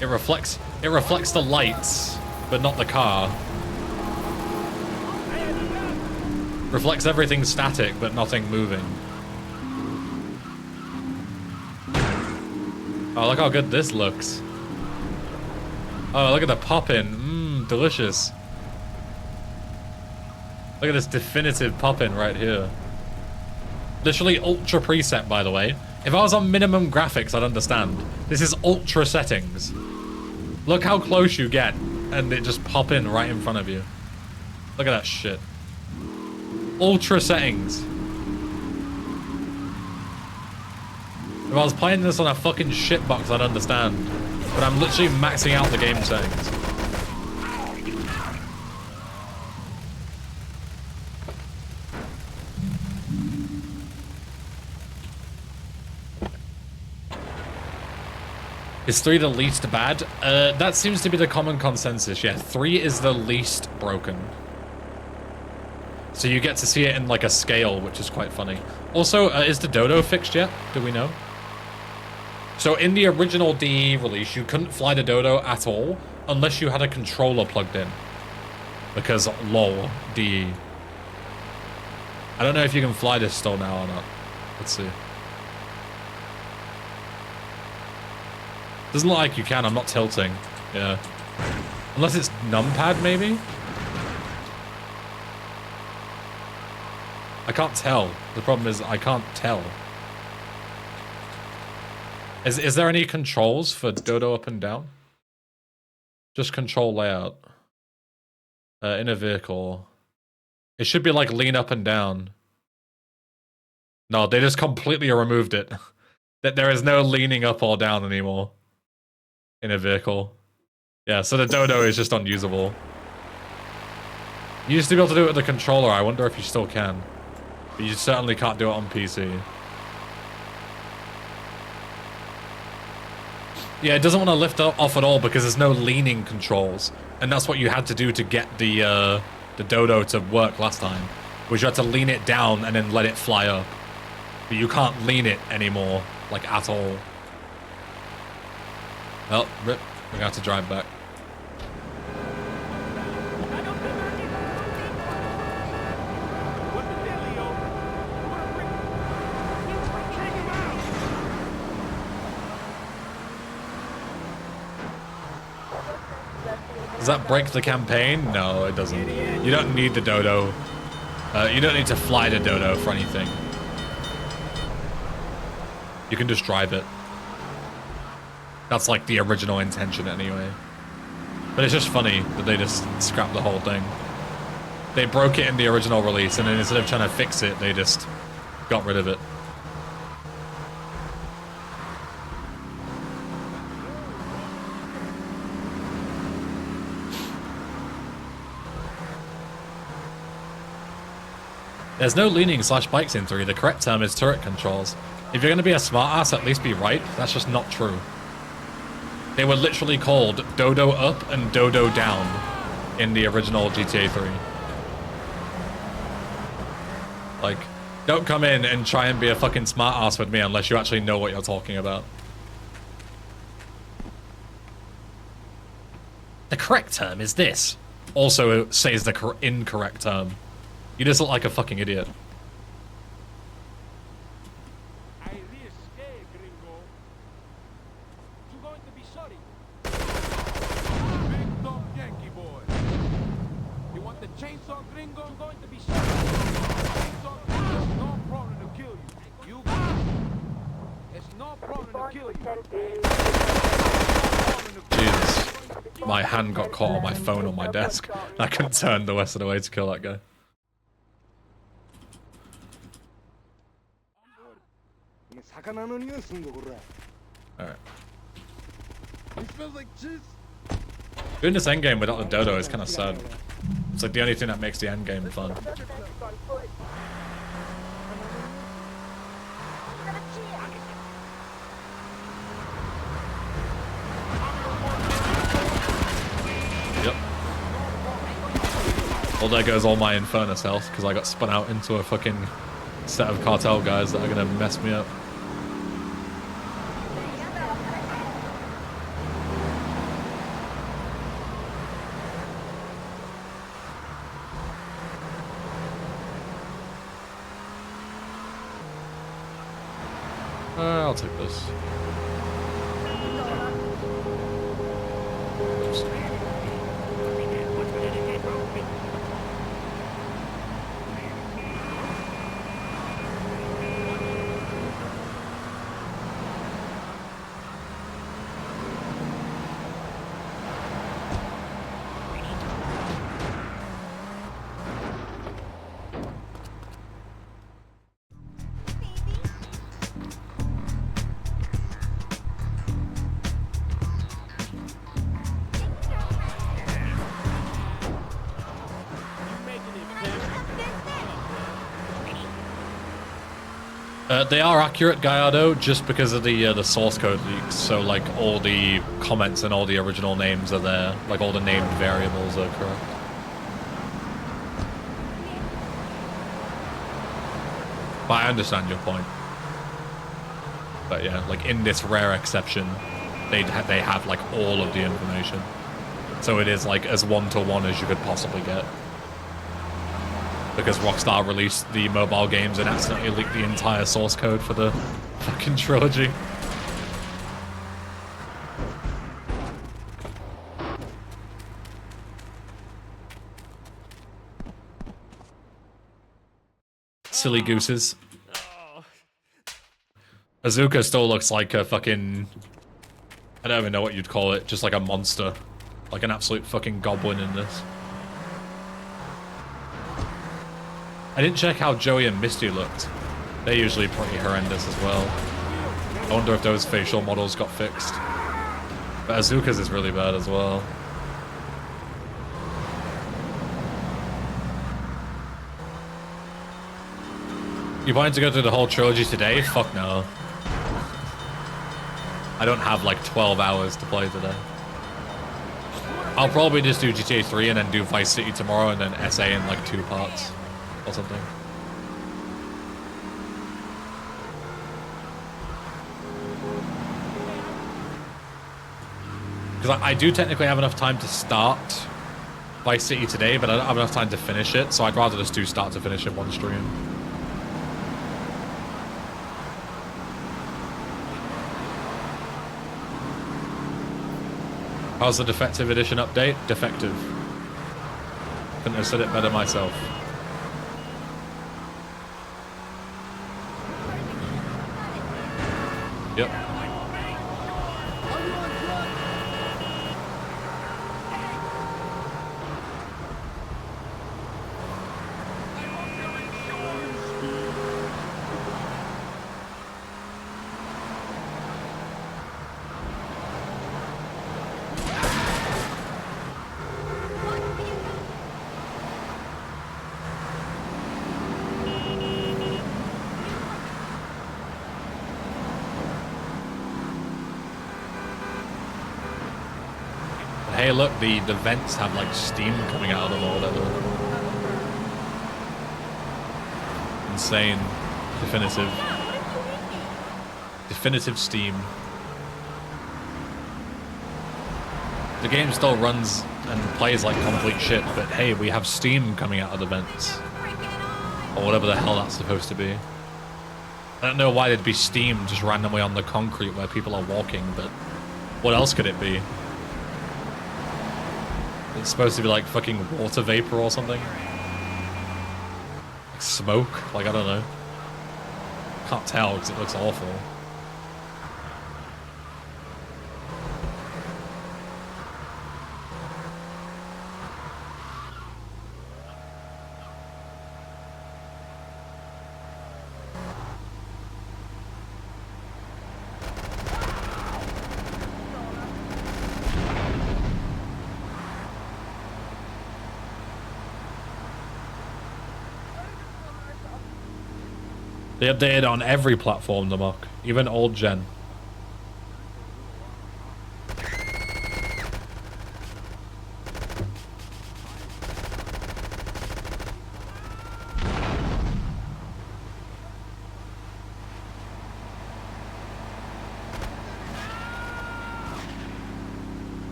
It reflects the lights, but not the car. Reflects everything static, but nothing moving. Oh, look how good this looks. Oh, look at the pop-in. Mmm, delicious. Look at this definitive pop-in right here. Literally ultra preset, by the way. If I was on minimum graphics, I'd understand. This is ultra settings. Look how close you get, and it just pop in right in front of you. Look at that shit. Ultra settings. If I was playing this on a fucking shitbox, I'd understand. But I'm literally maxing out the game settings. Is 3 the least bad? That seems to be the common consensus, yeah. 3 is the least broken. So you get to see it in like a scale, which is quite funny. Also, is the Dodo fixed yet? Do we know? So in the original DE release, you couldn't fly the Dodo at all unless you had a controller plugged in. Because lol, DE. I don't know if you can fly this still now or not. Let's see. Doesn't look like you can, I'm not tilting. Yeah. Unless it's numpad, maybe? I can't tell. The problem is I can't tell. Is there any controls for Dodo up and down? Just control layout. In a vehicle. It should be like lean up and down. No, they just completely removed it. That there is no leaning up or down anymore. In a vehicle. Yeah, so the Dodo is just unusable. You used to be able to do it with the controller. I wonder if you still can. But you certainly can't do it on PC. Yeah, it doesn't want to lift off at all because there's no leaning controls. And that's what you had to do to get the Dodo to work last time. Was you had to lean it down and then let it fly up. But you can't lean it anymore, like at all. Well, rip. We're gonna have to drive back. Does that break the campaign? No, it doesn't. You don't need the Dodo. You don't need to fly the Dodo for anything. You can just drive it. That's like the original intention anyway. But it's just funny that they just scrapped the whole thing. They broke it in the original release, and then instead of trying to fix it, they just got rid of it. There's no leaning / bikes in 3. The correct term is turret controls. If you're going to be a smartass, at least be right. That's just not true. They were literally called Dodo up and Dodo down in the original GTA 3. Like, don't come in and try and be a fucking smartass with me unless you actually know what you're talking about. The correct term is this. Also says the incorrect term. You just look like a fucking idiot. Jesus. My hand got caught on my phone on my desk. I couldn't turn the rest of the way to kill that guy. Alright. Doing this endgame without the Dodo is kind of sad. It's like the only thing that makes the endgame fun. Well, there goes all my Infernus health because I got spun out into a fucking set of cartel guys that are gonna mess me up. I'll take this. They are accurate, Gallardo, just because of the source code leaks. So, like, all the comments and all the original names are there. Like, all the named variables are correct. But I understand your point. But yeah, like, in this rare exception, they have, like, all of the information. So it is, like, as one-to-one as you could possibly get. Because Rockstar released the mobile games and accidentally leaked the entire source code for the fucking trilogy. Silly gooses. Azuka still looks like a fucking... I don't even know what you'd call it, just like a monster. Like an absolute fucking goblin in this. I didn't check how Joey and Misty looked. They're usually pretty horrendous as well. I wonder if those facial models got fixed. But Azuka's is really bad as well. You planning to go through the whole trilogy today? Fuck no. I don't have like 12 hours to play today. I'll probably just do GTA 3 and then do Vice City tomorrow and then SA in like 2 parts. Or something. Because I do technically have enough time to start Vice City today, but I don't have enough time to finish it, so I'd rather just do start to finish in one stream. How's the defective edition update? Defective. Couldn't have said it better myself. Yep. Hey, look, the vents have like steam coming out of them or whatever. Insane. Definitive. Definitive steam. The game still runs and plays like complete shit, but hey, we have steam coming out of the vents. Or whatever the hell that's supposed to be. I don't know why there'd be steam just randomly on the concrete where people are walking, but what else could it be? It's supposed to be like fucking water vapor or something. Like smoke? Like, I don't know. Can't tell because it looks awful. They updated on every platform, the mock, even old gen.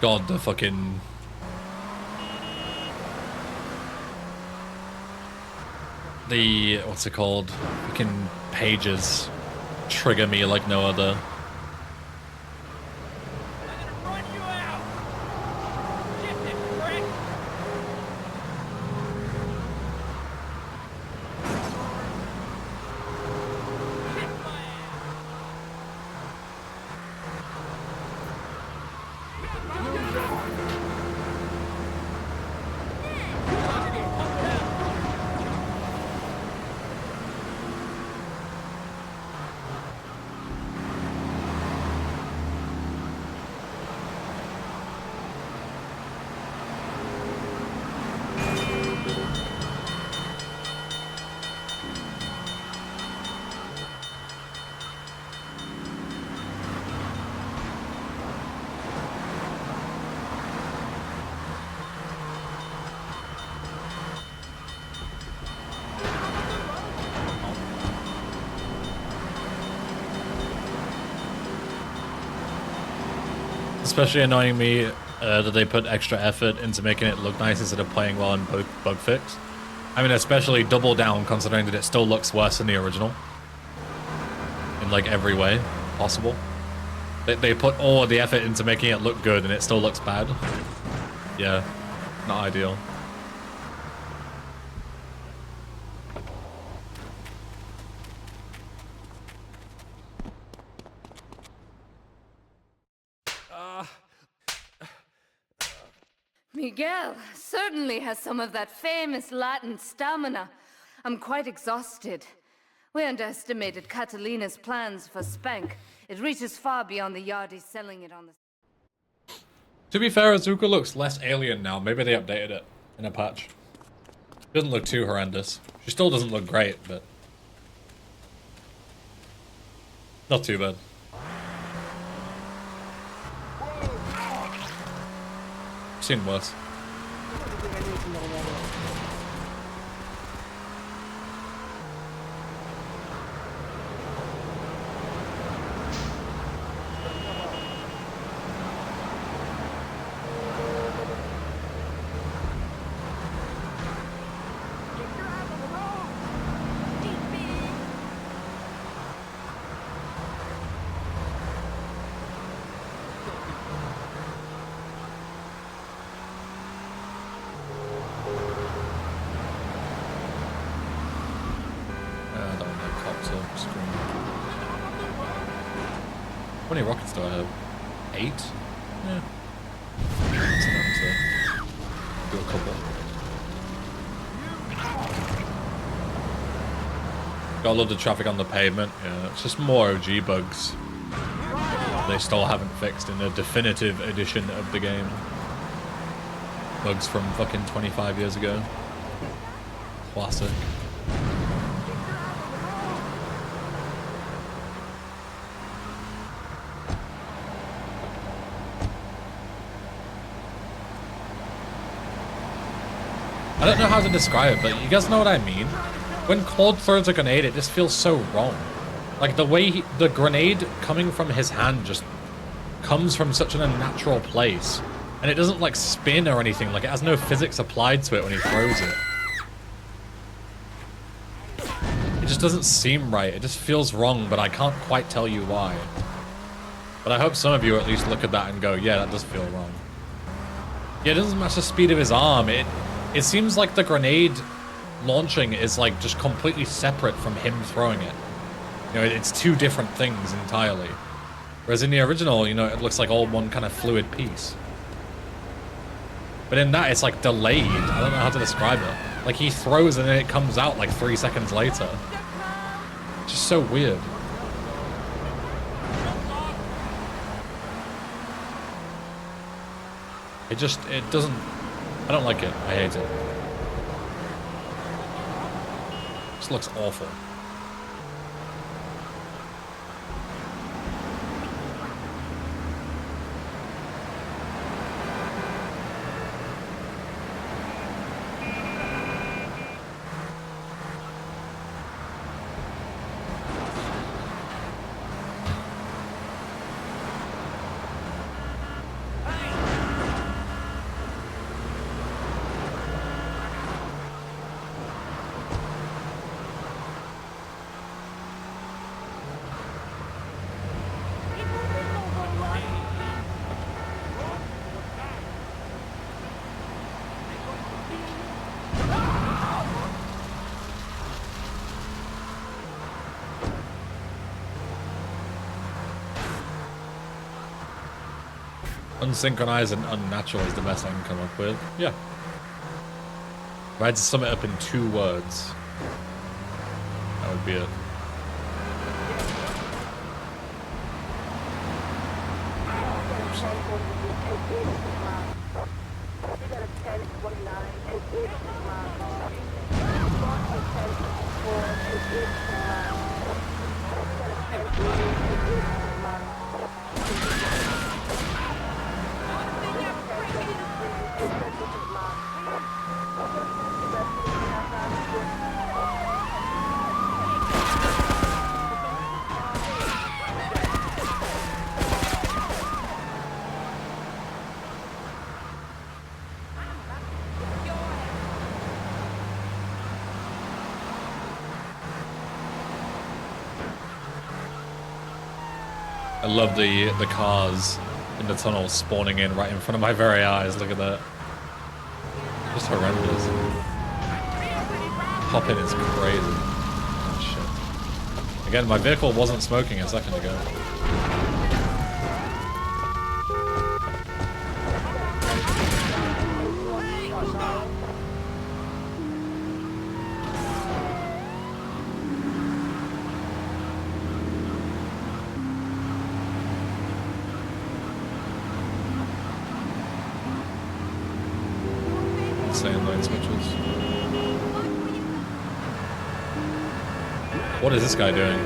God, the fucking... The... what's it called? Fucking pages trigger me like no other. Especially annoying me that they put extra effort into making it look nice instead of playing well in bug fix. I mean, especially double down considering that it still looks worse than the original. In like every way possible. They put all of the effort into making it look good and it still looks bad. Yeah, not ideal. Miguel certainly has some of that famous Latin stamina. I'm quite exhausted. We underestimated Catalina's plans for Spank. It reaches far beyond the yardies selling it on the... To be fair, Azuka looks less alien now. Maybe they updated it in a patch. Doesn't look too horrendous. She still doesn't look great, but... not too bad. Seen worse. How many rockets do I have? 8? Yeah. That's enough to do a couple. Gotta love the traffic on the pavement. Yeah, it's just more OG bugs. They still haven't fixed in a definitive edition of the game. Bugs from fucking 25 years ago. Classic. I don't know how to describe it, but you guys know what I mean? When Claude throws a grenade, it just feels so wrong. Like, the way the grenade coming from his hand just comes from such an unnatural place. And it doesn't, like, spin or anything. Like, it has no physics applied to it when he throws it. It just doesn't seem right. It just feels wrong, but I can't quite tell you why. But I hope some of you at least look at that and go, yeah, that does feel wrong. Yeah, it doesn't match the speed of his arm. It seems like the grenade launching is like just completely separate from him throwing it. You know, it's two different things entirely. Whereas in the original, you know, it looks like all one kind of fluid piece. But in that, it's like delayed. I don't know how to describe it. Like he throws and then it comes out like 3 seconds later. It's just so weird. It doesn't... I don't like it. I hate it. This looks awful. Unsynchronized and unnatural is the best I can come up with. Yeah. If I had to sum it up in 2 words, that would be it. I love the cars in the tunnel spawning in right in front of my very eyes. Look at that. Just horrendous. Hop in is crazy. Oh, shit. Again, my vehicle wasn't smoking a second ago. Insane lane switches. What is this guy doing?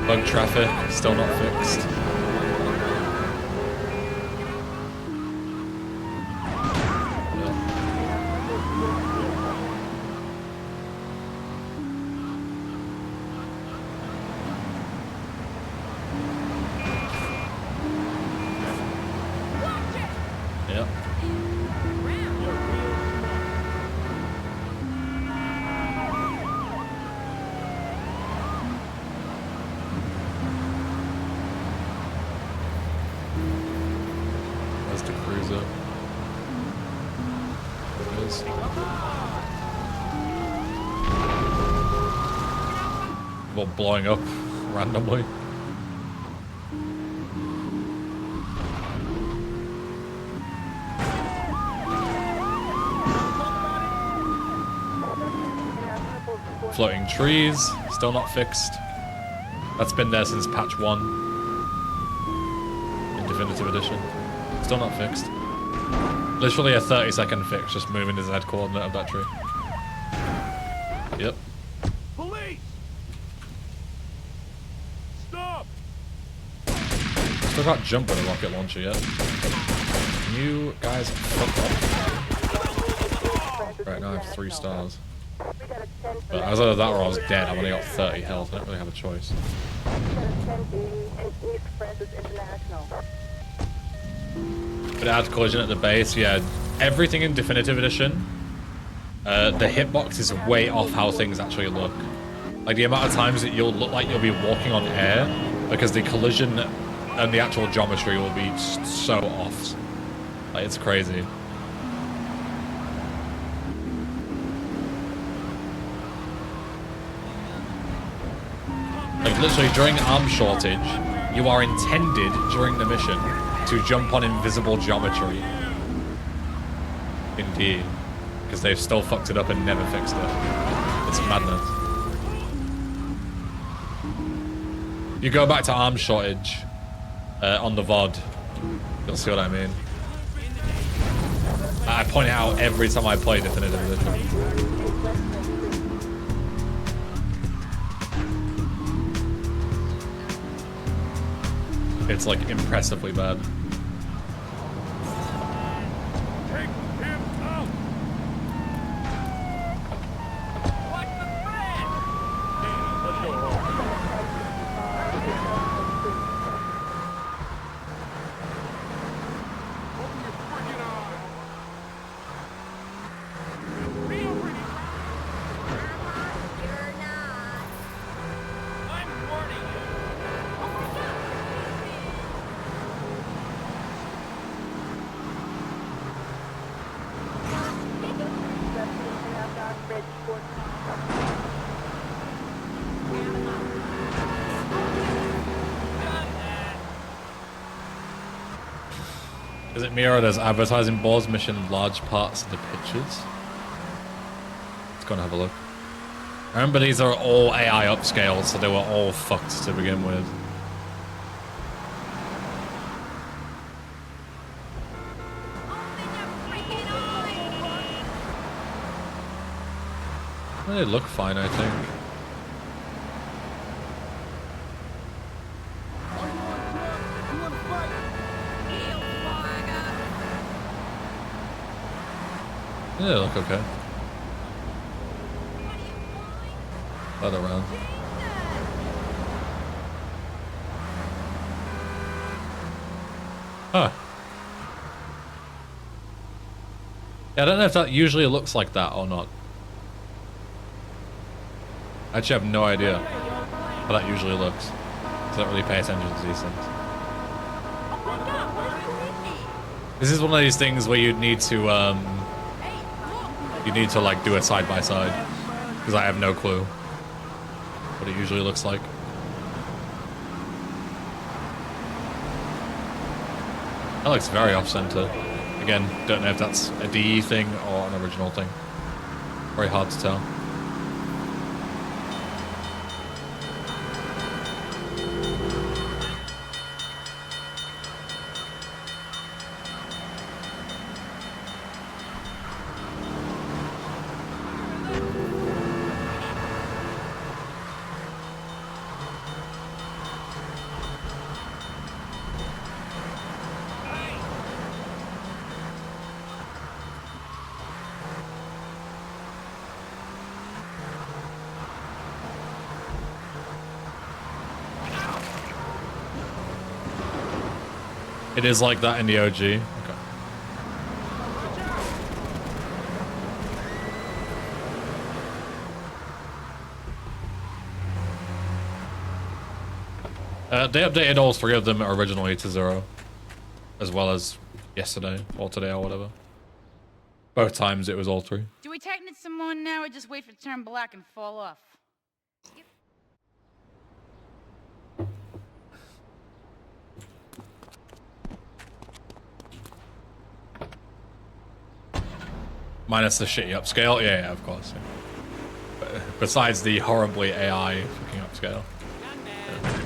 Bug traffic, still not fixed. Yep. That's the cruiser. There it is. Well, blowing up randomly. Floating trees, still not fixed. That's been there since patch 1 in Definitive Edition. Still not fixed. Literally a 30-second fix, just moving the Z coordinate of that tree. Yep. Police! Stop! Still can't jump with a rocket launcher yet. You guys fuck up. Right, now I have 3 stars. But as either that or I was dead, I've only got 30 health, I don't really have a choice. But it adds collision at the base, yeah. Everything in Definitive Edition, the hitbox is way off how things actually look. Like the amount of times that you'll look like you'll be walking on air, because the collision and the actual geometry will be so off. Like, it's crazy. Like, literally, during arm shortage, you are intended, during the mission, to jump on invisible geometry. Indeed. Because they've still fucked it up and never fixed it. It's madness. You go back to arm shortage on the VOD, you'll see what I mean. I point it out every time I play Definitive Edition. It's like impressively bad. Take him out! Like the thread! Let's go home. Open your freaking eyes! Feel pretty You're not. I'm warning you! Is it mirrored as advertising boards mission large parts of the pictures? Let's go and have a look. Remember, these are all AI upscaled, so they were all fucked to begin with. They look fine, I think. Yeah, they look okay. Other round. Huh. Yeah, I don't know if that usually looks like that or not. I actually have no idea how that usually looks. I don't really pay attention to these things. This is one of these things where you need to like do it side by side, because I have no clue what it usually looks like. That looks very off-center. Again, don't know if that's a DE thing or an original thing. Very hard to tell. It is like that in the OG. Okay. They updated all three of them originally to 0, as well as yesterday or today or whatever. Both times it was all three. Do we tighten it some more now, or just wait for it to turn black and fall off? Minus the shitty upscale? Yeah, of course. Yeah. Besides the horribly AI fucking upscale. Yeah.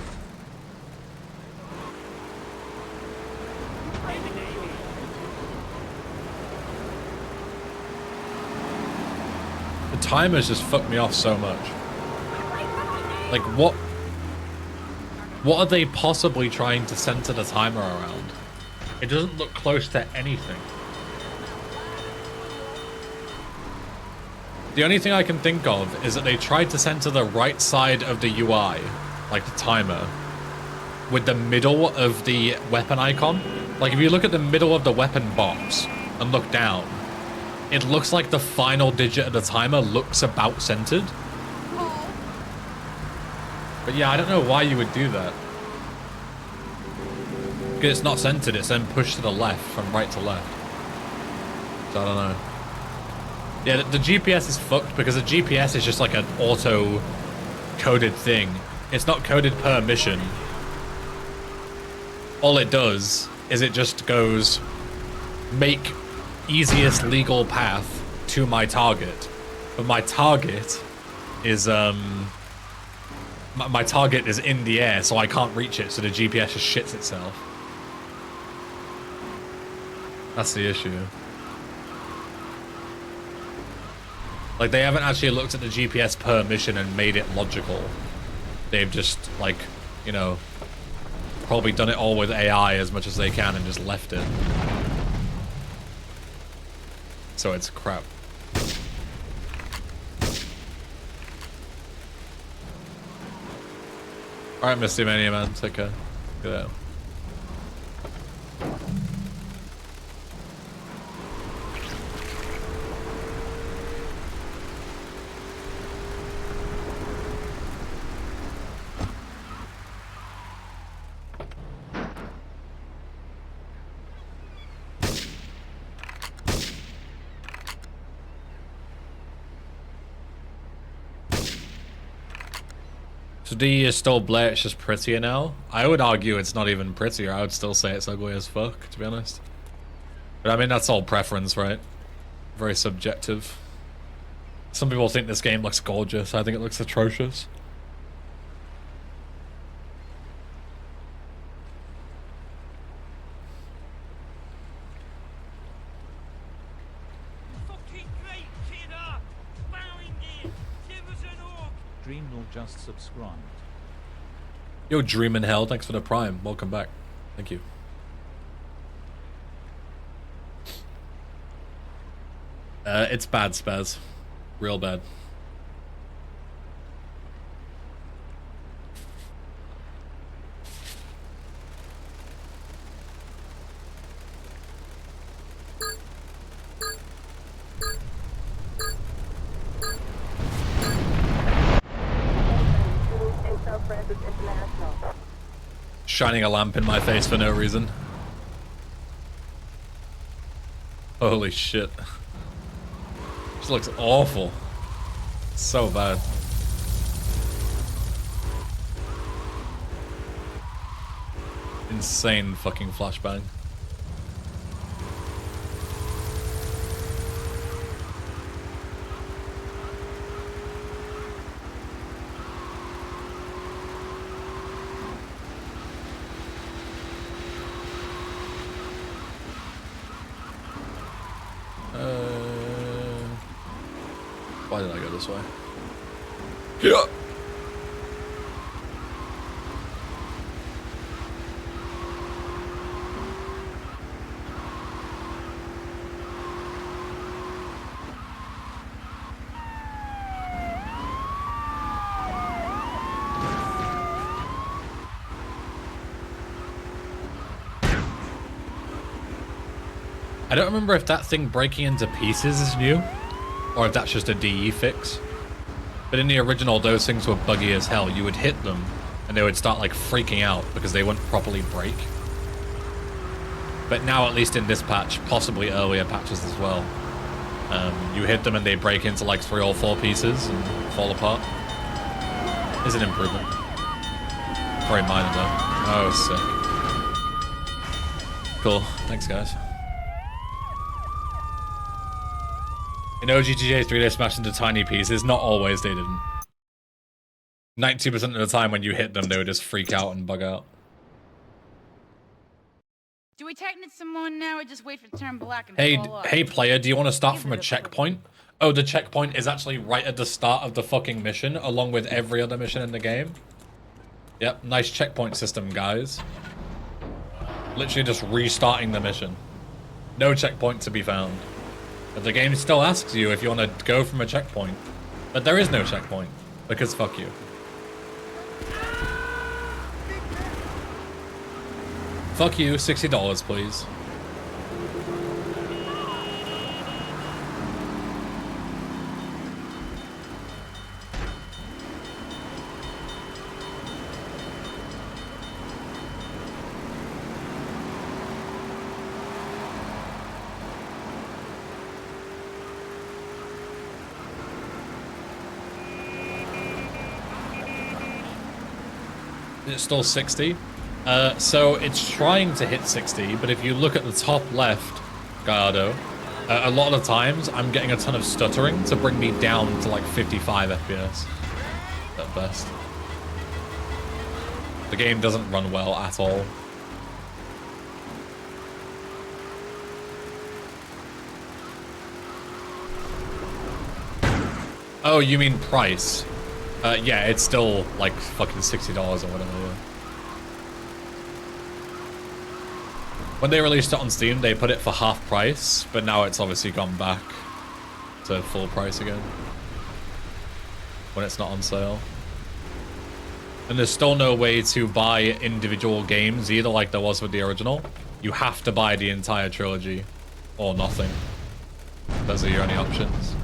The timers just fucked me off so much. Like, what are they possibly trying to center the timer around? It doesn't look close to anything. The only thing I can think of is that they tried to center the right side of the UI, like the timer, with the middle of the weapon icon. Like if you look at the middle of the weapon box and look down, it looks like the final digit of the timer looks about centered. But yeah, I don't know why you would do that. Because it's not centered, it's then pushed to the left from right to left. So I don't know. Yeah, the GPS is fucked because the GPS is just like an auto-coded thing. It's not coded per mission. All it does is it just goes, make easiest legal path to my target. But my target is, my target is in the air, so I can't reach it, so the GPS just shits itself. That's the issue. Like, they haven't actually looked at the GPS per mission and made it logical. They've just, like, you know, probably done it all with AI as much as they can and just left it. So it's crap. Alright, Misty Mania, man. Take care. Get out. So D is still Blair, it's just prettier now? I would argue it's not even prettier. I would still say it's ugly as fuck, to be honest. But I mean, that's all preference, right? Very subjective. Some people think this game looks gorgeous. I think it looks atrocious. Dream nor just subscribed. Yo, Dream in Hell, thanks for the Prime. Welcome back. Thank you. It's bad, Spaz. Real bad. Shining a lamp in my face for no reason. Holy shit. This looks awful. So bad. Insane fucking flashbang. Why did I go this way? Yeah. I don't remember if that thing breaking into pieces is new, or if that's just a DE fix. But in the original, those things were buggy as hell. You would hit them, and they would start like freaking out because they wouldn't properly break. But now, at least in this patch, possibly earlier patches as well, you hit them and they break into like 3 or 4 pieces and fall apart. Is an improvement. Very minor though. Oh, sick. Cool. Thanks, guys. In OGGJ 3, they smashed into tiny pieces. Not always, they didn't. 92% of the time when you hit them, they would just freak out and bug out. Do we tighten it some more now or just wait for it to turn black and fall off? Hey player, do you want to start from a checkpoint? Oh, the checkpoint is actually right at the start of the fucking mission, along with every other mission in the game. Yep, nice checkpoint system, guys. Literally just restarting the mission. No checkpoint to be found. But the game still asks you if you want to go from a checkpoint. But there is no checkpoint, because fuck you. Fuck you, $60 please. It's still 60. So it's trying to hit 60, but if you look at the top left, Gallardo, a lot of the times I'm getting a ton of stuttering to bring me down to like 55 FPS at best. The game doesn't run well at all. Oh, you mean price? Yeah, it's still like fucking $60 or whatever. Yeah. When they released it on Steam, they put it for half price, but now it's obviously gone back to full price again when it's not on sale. And there's still no way to buy individual games either, like there was with the original. You have to buy the entire trilogy or nothing. Those are your only options.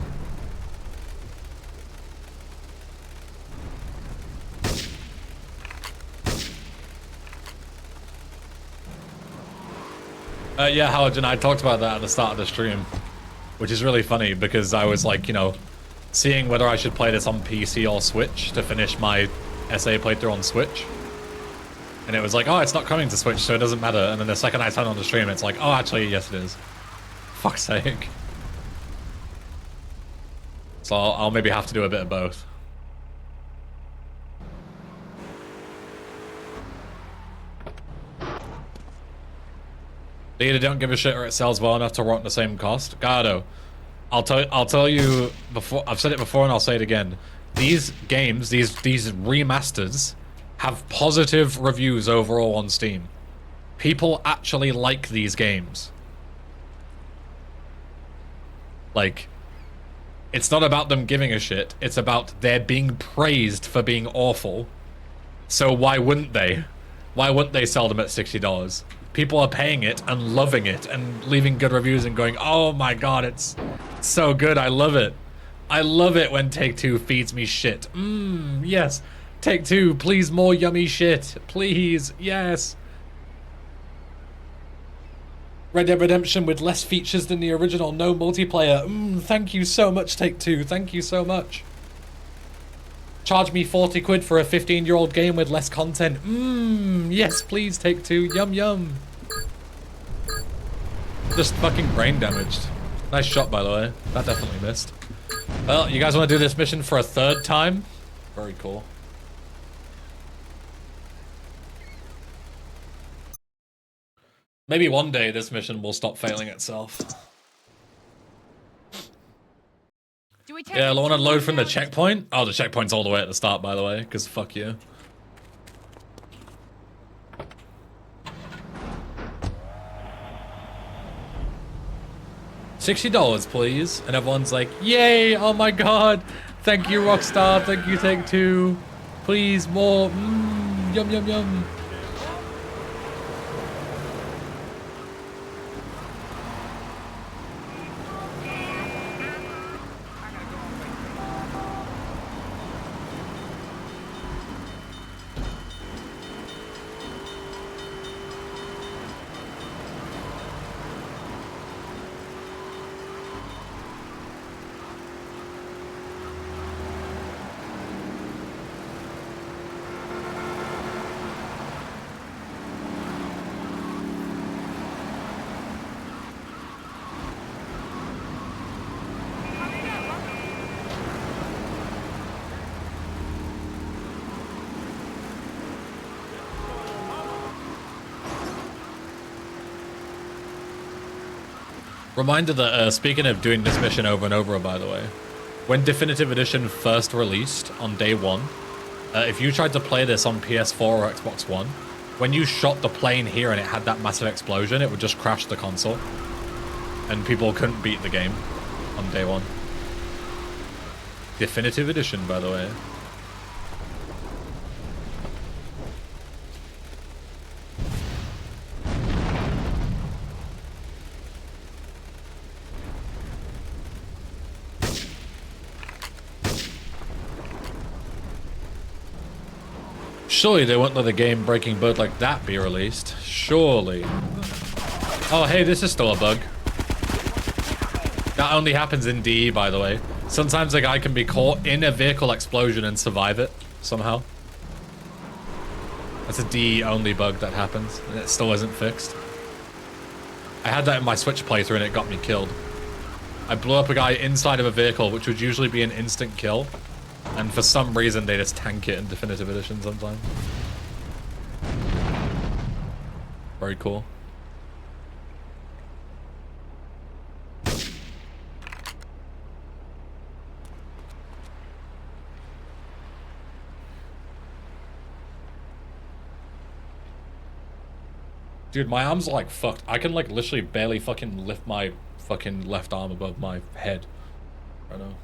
Yeah, Howard and I talked about that at the start of the stream, which is really funny because I was like, you know, seeing whether I should play this on PC or Switch to finish my SA playthrough on Switch. And it was like, oh, it's not coming to Switch, so it doesn't matter. And then the second I turn on the stream, it's like, oh, actually, yes, it is. Fuck's sake. So I'll maybe have to do a bit of both. Either don't give a shit or it sells well enough to warrant the same cost. Dodo, I'll tell you before. I've said it before and I'll say it again. These games, these remasters, have positive reviews overall on Steam. People actually like these games. Like, it's not about them giving a shit. It's about they're being praised for being awful. So why wouldn't they? Why wouldn't they sell them at $60? People are paying it and loving it and leaving good reviews and going, oh my god, it's so good, I love it. I love it when Take-Two feeds me shit. Yes. Take-Two, please more yummy shit. Please, yes. Red Dead Redemption with less features than the original, no multiplayer. Thank you so much, Take-Two. Thank you so much. Charge me 40 quid for a 15-year-old game with less content. Yes, please, Take-Two. Yum, yum. Just fucking brain damaged. Nice shot, by the way. That definitely missed. Well, you guys want to do this mission for a third time? Very cool. Maybe one day this mission will stop failing itself. Yeah, I want to load from the checkpoint. Oh, the checkpoint's all the way at the start, by the way, because fuck you. $60, please. And everyone's like, yay, oh my god. Thank you, Rockstar. Thank you, Take-Two. Please, more. Yum, yum, yum. Reminder that, speaking of doing this mission over and over, by the way, when Definitive Edition first released on day one, if you tried to play this on PS4 or Xbox One, when you shot the plane here and it had that massive explosion, it would just crash the console. And people couldn't beat the game on day one. Definitive Edition, by the way. Surely they won't let a game-breaking bug like that be released. Surely. Oh, hey, this is still a bug. That only happens in DE, by the way. Sometimes a guy can be caught in a vehicle explosion and survive it, somehow. That's a DE-only bug that happens, and it still isn't fixed. I had that in my Switch playthrough and it got me killed. I blew up a guy inside of a vehicle, which would usually be an instant kill. And for some reason, they just tank it in Definitive Edition sometimes. Very cool. Dude, my arms are like fucked. I can like literally barely fucking lift my fucking left arm above my head right now.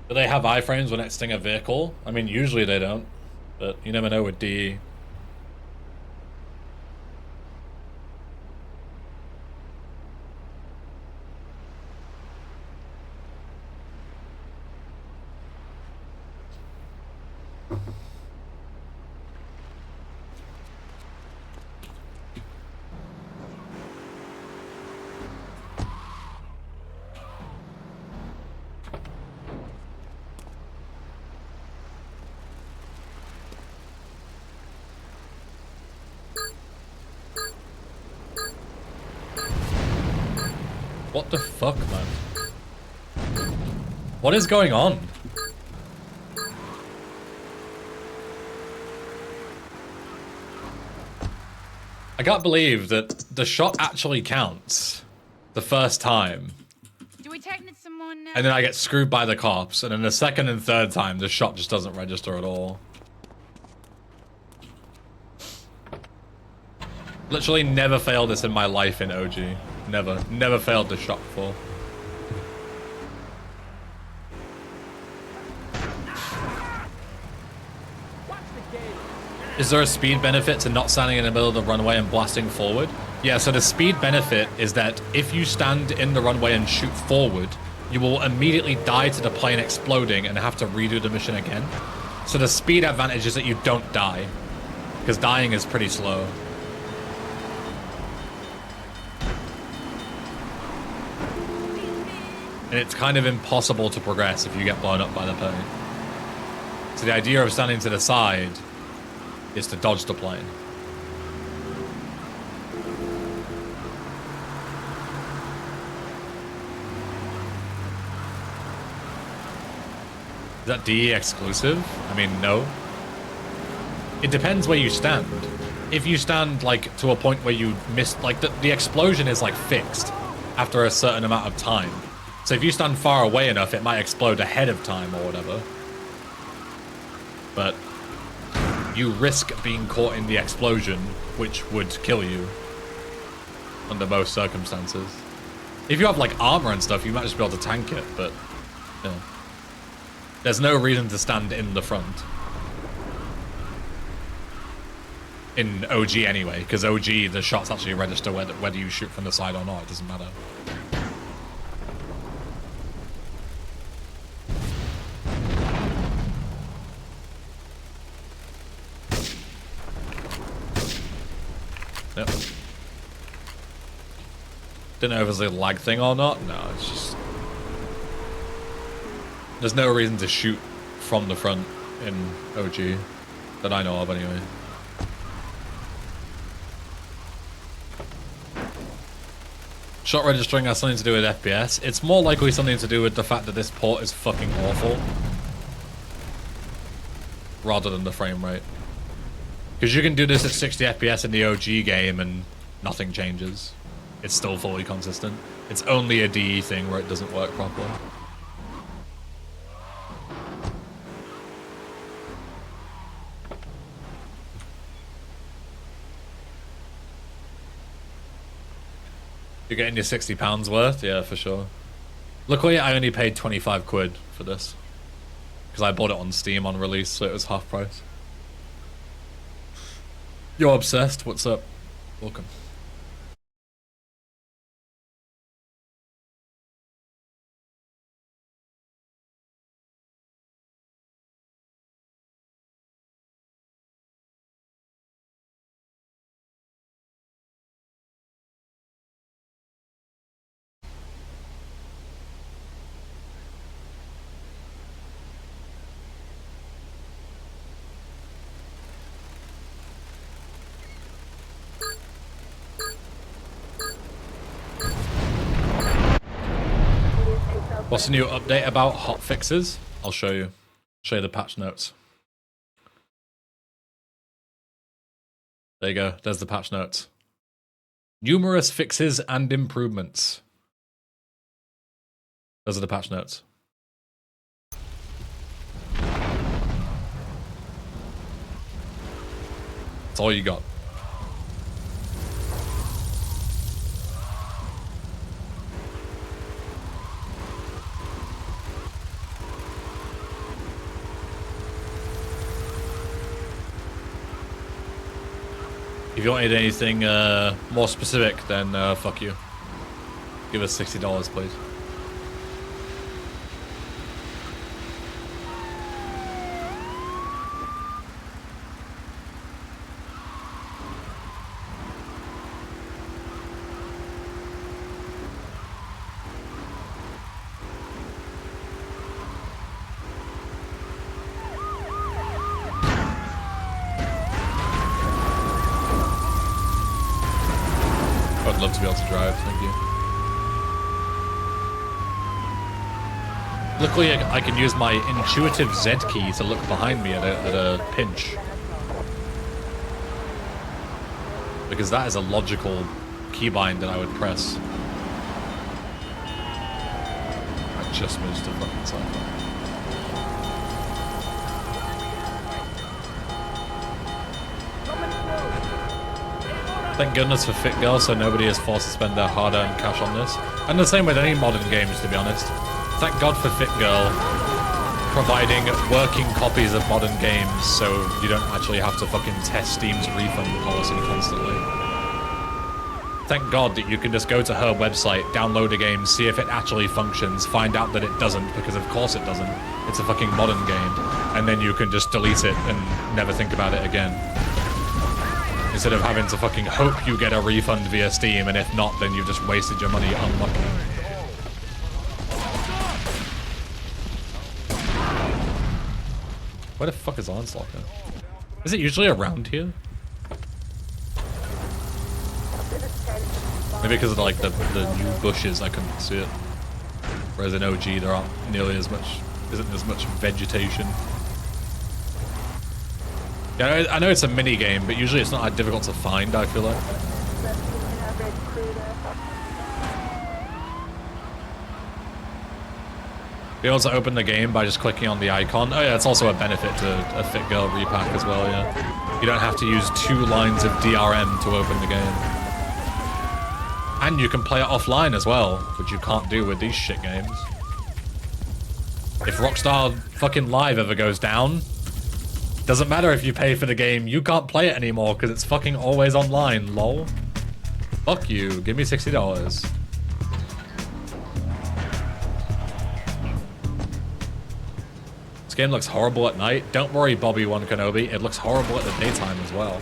Do they have iframes when exiting a vehicle? I mean, usually they don't, but you never know with DE. What the fuck, man? What is going on? I can't believe that the shot actually counts the first time. Do we technically someone now? And then I get screwed by the cops, and then the second and third time, the shot just doesn't register at all. Literally never failed this in my life in OG. Never failed this shot before. Is there a speed benefit to not standing in the middle of the runway and blasting forward? Yeah, so the speed benefit is that if you stand in the runway and shoot forward, you will immediately die to the plane exploding and have to redo the mission again. So the speed advantage is that you don't die, because dying is pretty slow. And it's kind of impossible to progress if you get blown up by the plane. So the idea of standing to the side is to dodge the plane. Is that DE exclusive? I mean, no. It depends where you stand. If you stand, like, to a point where you miss, like, the explosion is, like, fixed after a certain amount of time. So if you stand far away enough, it might explode ahead of time or whatever. But you risk being caught in the explosion, which would kill you under most circumstances. If you have, like, armor and stuff, you might just be able to tank it, but, yeah. There's no reason to stand in the front. In OG anyway, because OG, the shots actually register whether you shoot from the side or not, it doesn't matter. Yep. Didn't know if it was a lag thing or not. No, it's just... There's no reason to shoot from the front in OG that I know of anyway. Shot registering has something to do with FPS. It's more likely something to do with the fact that this port is fucking awful, rather than the frame rate. Because you can do this at 60 FPS in the OG game and nothing changes. It's still fully consistent. It's only a DE thing where it doesn't work properly. You're getting your £60 worth? Yeah, for sure. Luckily, I only paid 25 quid for this. Because I bought it on Steam on release, so it was half price. You're obsessed. What's up? Welcome. What's the new update about hot fixes? I'll show you. Show you the patch notes. There you go. There's the patch notes. Numerous fixes and improvements. Those are the patch notes. That's all you got. If you wanted anything more specific, then fuck you. Give us $60, please. I'd love to be able to drive, thank you. Luckily, I can use my intuitive Z key to look behind me at a pinch. Because that is a logical keybind that I would press. I just moved to fucking Cyberpunk. Thank goodness for Fit Girl, so nobody is forced to spend their hard-earned cash on this. And the same with any modern games, to be honest. Thank God for Fit Girl providing working copies of modern games, so you don't actually have to fucking test Steam's refund policy constantly. Thank God that you can just go to her website, download a game, see if it actually functions, find out that it doesn't, because of course it doesn't. It's a fucking modern game. And then you can just delete it and never think about it again. Instead of having to fucking hope you get a refund via Steam, and if not, then you've just wasted your money unlucky. Where the fuck is Onslaught? Is it usually around here? Maybe because of like the new bushes, I couldn't see it. Whereas in OG, there aren't nearly as much, isn't as much vegetation. Yeah, I know it's a mini game, but usually it's not that difficult to find, I feel like. Be able to open the game by just clicking on the icon. Oh yeah, it's also a benefit to a Fit Girl repack as well, yeah. You don't have to use 2 lines of DRM to open the game. And you can play it offline as well, which you can't do with these shit games. If Rockstar fucking Live ever goes down, doesn't matter if you pay for the game, you can't play it anymore because it's fucking always online, lol. Fuck you, give me $60. This game looks horrible at night. Don't worry, Bobby-Wan Kenobi, it looks horrible at the daytime as well.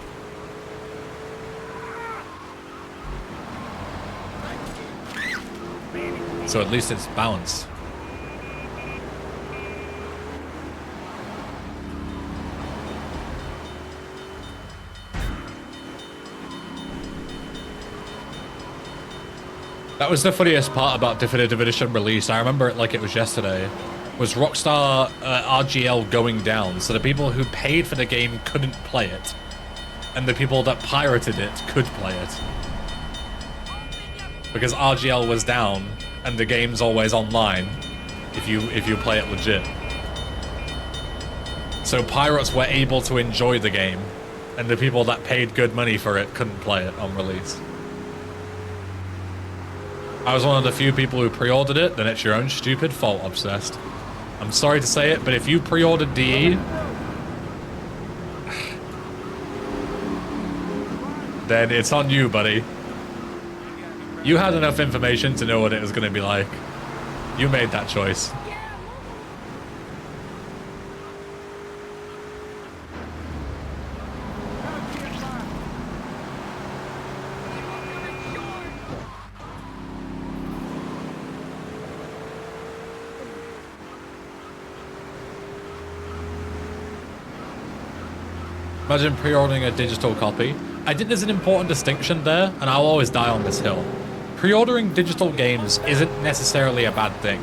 So at least it's balanced. That was the funniest part about Definitive Edition release. I remember it like it was yesterday. Was Rockstar RGL going down, so the people who paid for the game couldn't play it, and the people that pirated it could play it. Because RGL was down, and the game's always online if you play it legit. So pirates were able to enjoy the game, and the people that paid good money for it couldn't play it on release. I was one of the few people who pre-ordered it, then it's your own stupid fault, Obsessed. I'm sorry to say it, but if you pre-ordered DE, then it's on you, buddy. You had enough information to know what it was going to be like. You made that choice. Imagine pre-ordering a digital copy. I think there's an important distinction there, and I'll always die on this hill. Pre-ordering digital games isn't necessarily a bad thing,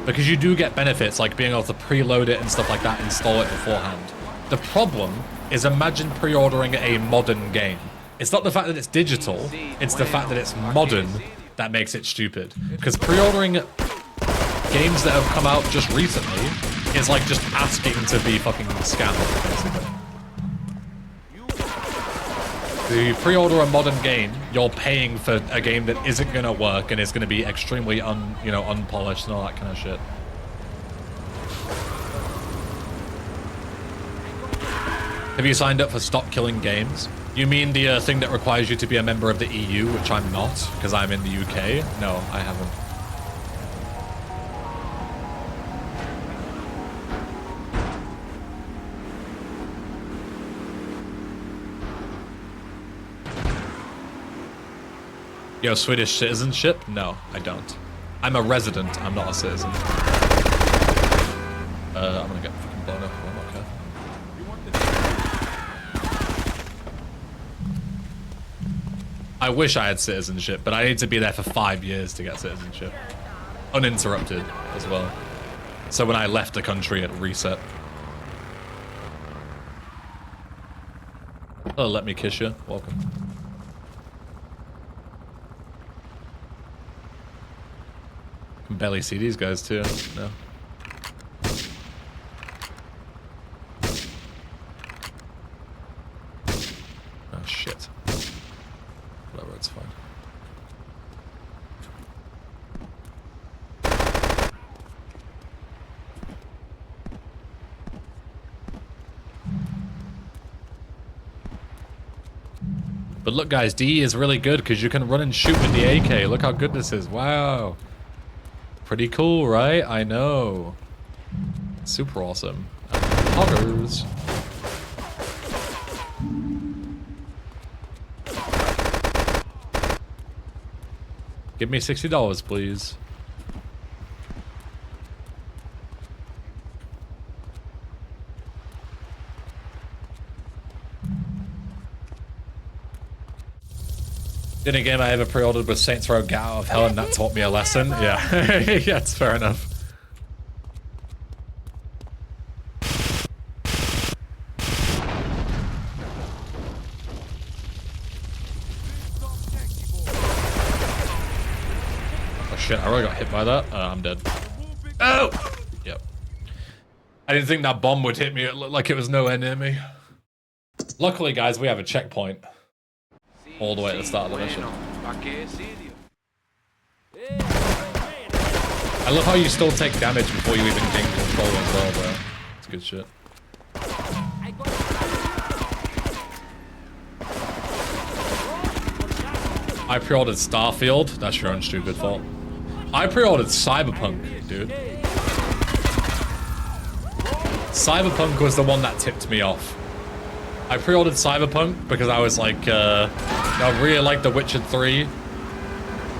because you do get benefits like being able to preload it and stuff like that, install it beforehand. The problem is, imagine pre-ordering a modern game. It's not the fact that it's digital, it's the fact that it's modern that makes it stupid. Because pre-ordering games that have come out just recently is like just asking to be fucking scammed, basically. If you pre-order a modern game, you're paying for a game that isn't going to work and is going to be extremely unpolished and all that kind of shit. Have you signed up for Stop Killing Games? You mean the thing that requires you to be a member of the EU, which I'm not, because I'm in the UK? No, I haven't. You have Swedish citizenship? No, I don't. I'm a resident, I'm not a citizen. I'm gonna get fucking blown up if I'm not careful. I wish I had citizenship, but I need to be there for 5 years to get citizenship. Uninterrupted as well. So when I left the country, it reset. Oh, let me kiss you. Welcome. Can barely see these guys too. No. Oh shit. Whatever, it's fine. But look guys, D is really good because you can run and shoot with the AK. Look how good this is. Wow. Pretty cool, right? I know. Super awesome. Hoggers. Give me $60, please. The only game I ever pre-ordered was Saints Row Get Out of Hell, and that taught me a lesson. Yeah, yeah, it's fair enough. Oh shit, I really got hit by that. I'm dead. Oh! Yep. I didn't think that bomb would hit me. It looked like it was nowhere near me. Luckily, guys, we have a checkpoint. All the way at the start of the mission. I love how you still take damage before you even gain control as well, bro. It's good shit. I pre-ordered Starfield. That's your own stupid fault. I pre-ordered Cyberpunk, dude. Cyberpunk was the one that tipped me off. I pre-ordered Cyberpunk because I was like, I really like The Witcher 3.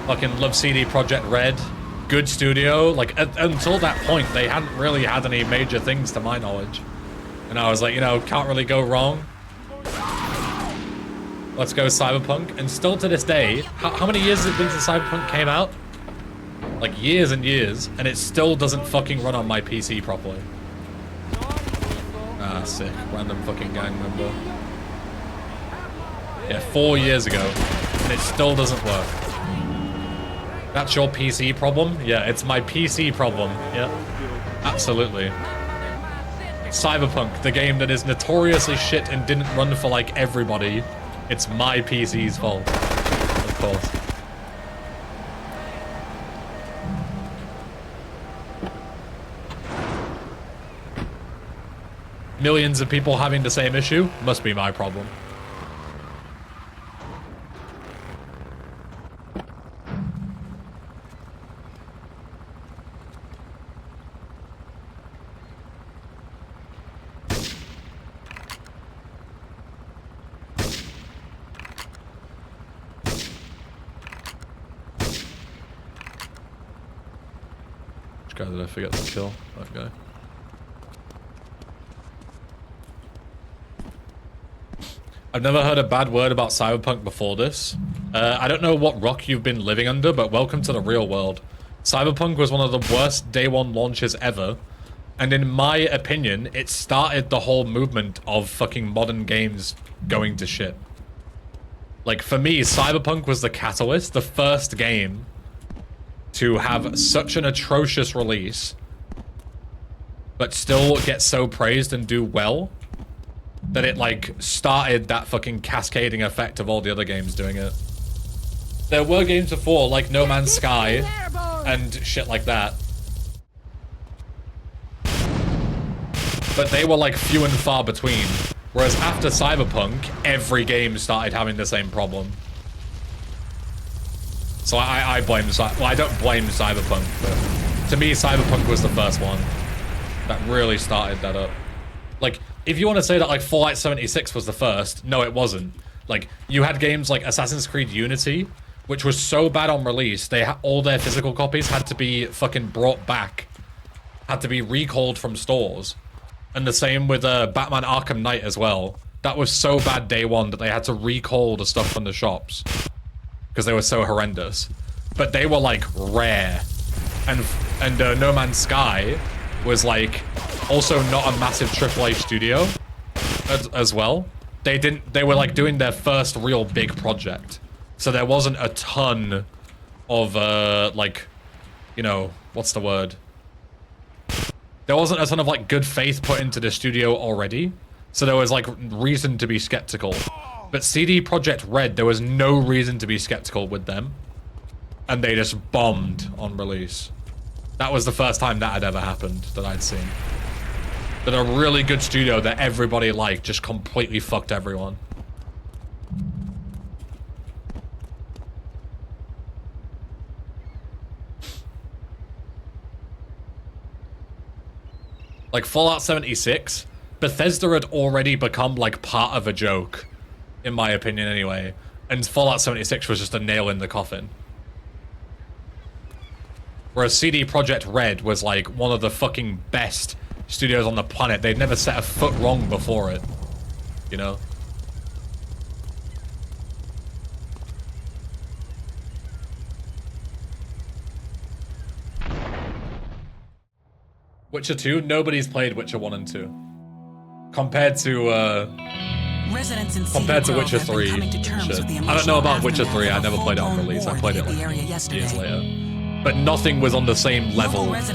Fucking love CD Projekt Red. Good studio. Like, until that point, they hadn't really had any major things to my knowledge. And I was like, you know, can't really go wrong. Let's go Cyberpunk. And still to this day, how many years has it been since Cyberpunk came out? Like, years and years. And it still doesn't fucking run on my PC properly. Ah, sick. Random fucking gang member. Yeah, 4 years ago. And it still doesn't work. That's your PC problem? Yeah, it's my PC problem. Yeah. Absolutely. Cyberpunk, the game that is notoriously shit and didn't run for, like, everybody. It's my PC's fault. Of course. Millions of people having the same issue must be my problem. Which guy did I forget to kill? That guy. I've never heard a bad word about Cyberpunk before this. I don't know what rock you've been living under, but welcome to the real world. Cyberpunk was one of the worst day one launches ever. And in my opinion, it started the whole movement of fucking modern games going to shit. Like, for me, Cyberpunk was the catalyst, the first game to have such an atrocious release, but still get so praised and do well, that it, like, started that fucking cascading effect of all the other games doing it. There were games before, like No Man's Sky and shit like that. But they were, like, few and far between. Whereas after Cyberpunk, every game started having the same problem. So I blame... Well, I don't blame Cyberpunk, but to me, Cyberpunk was the first one that really started that up. Like, if you want to say that, like, Fallout 76 was the first, no, it wasn't. Like, you had games like Assassin's Creed Unity, which was so bad on release, all their physical copies had to be fucking brought back. Had to be recalled from stores. And the same with Batman Arkham Knight as well. That was so bad day one that they had to recall the stuff from the shops. Because they were so horrendous. But they were, like, rare. And No Man's Sky was like also not a massive AAA studio as well. They were like doing their first real big project. So there wasn't a ton of like, you know, what's the word? There wasn't a ton of like good faith put into the studio already. So there was like reason to be skeptical. But CD Projekt Red, there was no reason to be skeptical with them. And they just bombed on release. That was the first time that had ever happened that I'd seen. That a really good studio that everybody liked just completely fucked everyone. Like Fallout 76, Bethesda had already become like part of a joke, in my opinion anyway. And Fallout 76 was just a nail in the coffin. Whereas CD Projekt Red was like one of the fucking best studios on the planet. They'd never set a foot wrong before it, you know? Witcher 2? Nobody's played Witcher 1 and 2. Compared to Witcher 3. I don't know about Witcher 3, I never played it on release. I played it like years later. But nothing was on the same level as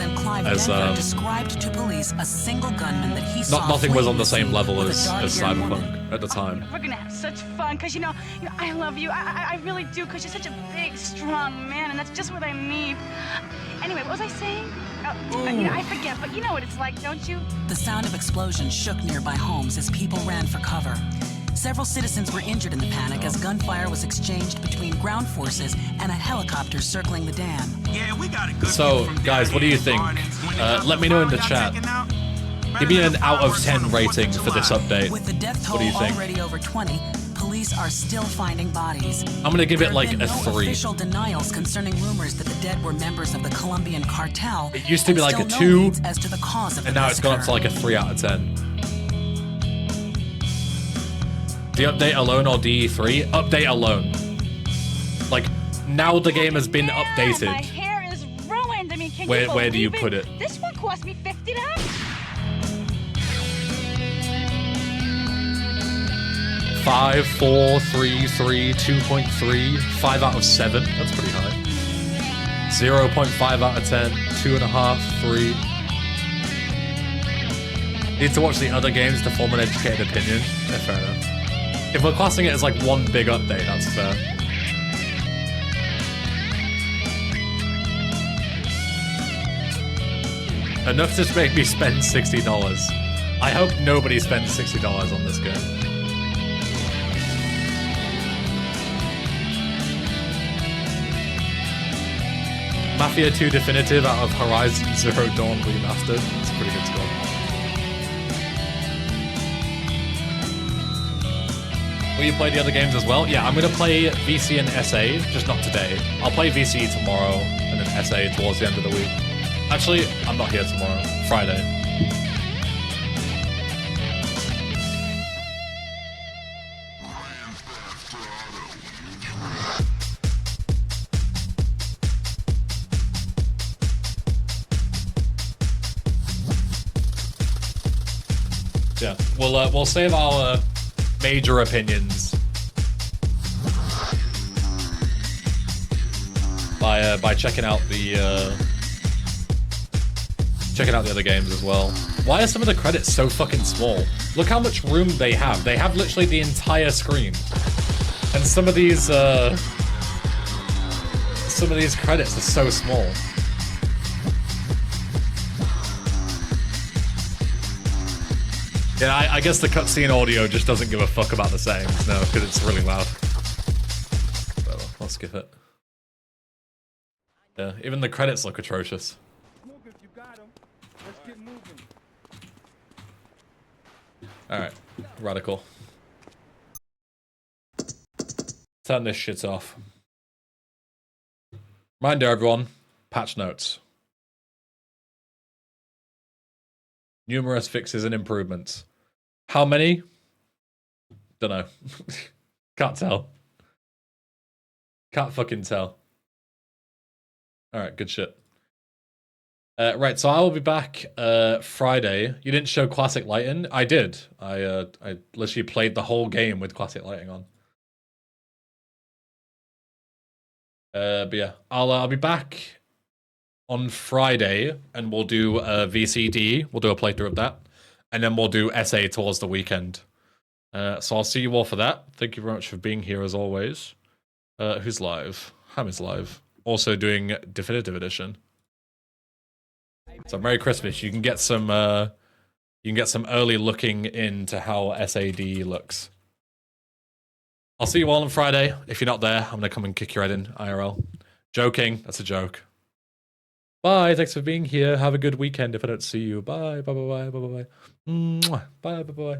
described to police a single gunman that he saw nothing was on the same level as Cyberpunk at the time. We're gonna have such fun, cause you know I love you. I really do, cause you're such a big, strong man, and that's just what I need. Anyway, what was I saying? I forget, but you know what it's like, don't you? The sound of explosions shook nearby homes as people ran for cover. Several citizens were injured in the panic as gunfire was exchanged between ground forces and a helicopter circling the dam. Yeah, we got a good so, guys, what do you think? Let me know in the chat. Give me an out of 10 rating for this update. With the death toll already over 20, police are still finding bodies. I'm gonna give it like a 3. Official denials concerning rumors that the dead were members of the Colombian cartel. It used to be like a 2, as to the cause of and now it's gone up to like a 3 out of 10. The update alone or DE3? Update alone. Like, now the game has been updated. My hair is ruined. I mean, can where do you put it? This one cost me $50. 5, 4, 3, 3, 2.3, 5 out of 7. That's pretty high. 0.5 out of 10, 2.5, 3. Need to watch the other games to form an educated opinion. Yeah, fair enough. If we're classing it as like one big update, that's fair. Enough to make me spend $60. I hope nobody spends $60 on this game. Mafia 2 Definitive out of Horizon Zero Dawn Remastered. It's a pretty good score. Will you play the other games as well? Yeah, I'm going to play VC and SA, just not today. I'll play VC tomorrow, and then SA towards the end of the week. Actually, I'm not here tomorrow. Friday. Yeah, we'll save our major opinions by checking out the other games as well. Why are some of the credits so fucking small? Look how much room they have. They have literally the entire screen, and some of these credits are so small. Yeah, I guess the cutscene audio just doesn't give a fuck about the settings, no, because it's really loud. Well, I'll skip it. Yeah, even the credits look atrocious. Alright, radical. Turn this shit off. Reminder everyone, patch notes. Numerous fixes and improvements. How many? Dunno. Can't tell. Can't fucking tell. Alright, good shit. Right, so I will be back Friday. You didn't show classic lighting? I did. I literally played the whole game with classic lighting on. But yeah, I'll be back on Friday, and we'll do VCD. We'll do a playthrough of that, and then we'll do SA towards the weekend. So I'll see you all for that. Thank you very much for being here as always. Who's live? Ham is live. Also doing Definitive Edition. So Merry Christmas. You can get some early looking into how SAD looks. I'll see you all on Friday. If you're not there, I'm gonna come and kick your head in IRL. Joking, that's a joke. Bye, thanks for being here. Have a good weekend if I don't see you. Bye, bye, bye, bye, bye, bye, bye. Bye, bye, bye.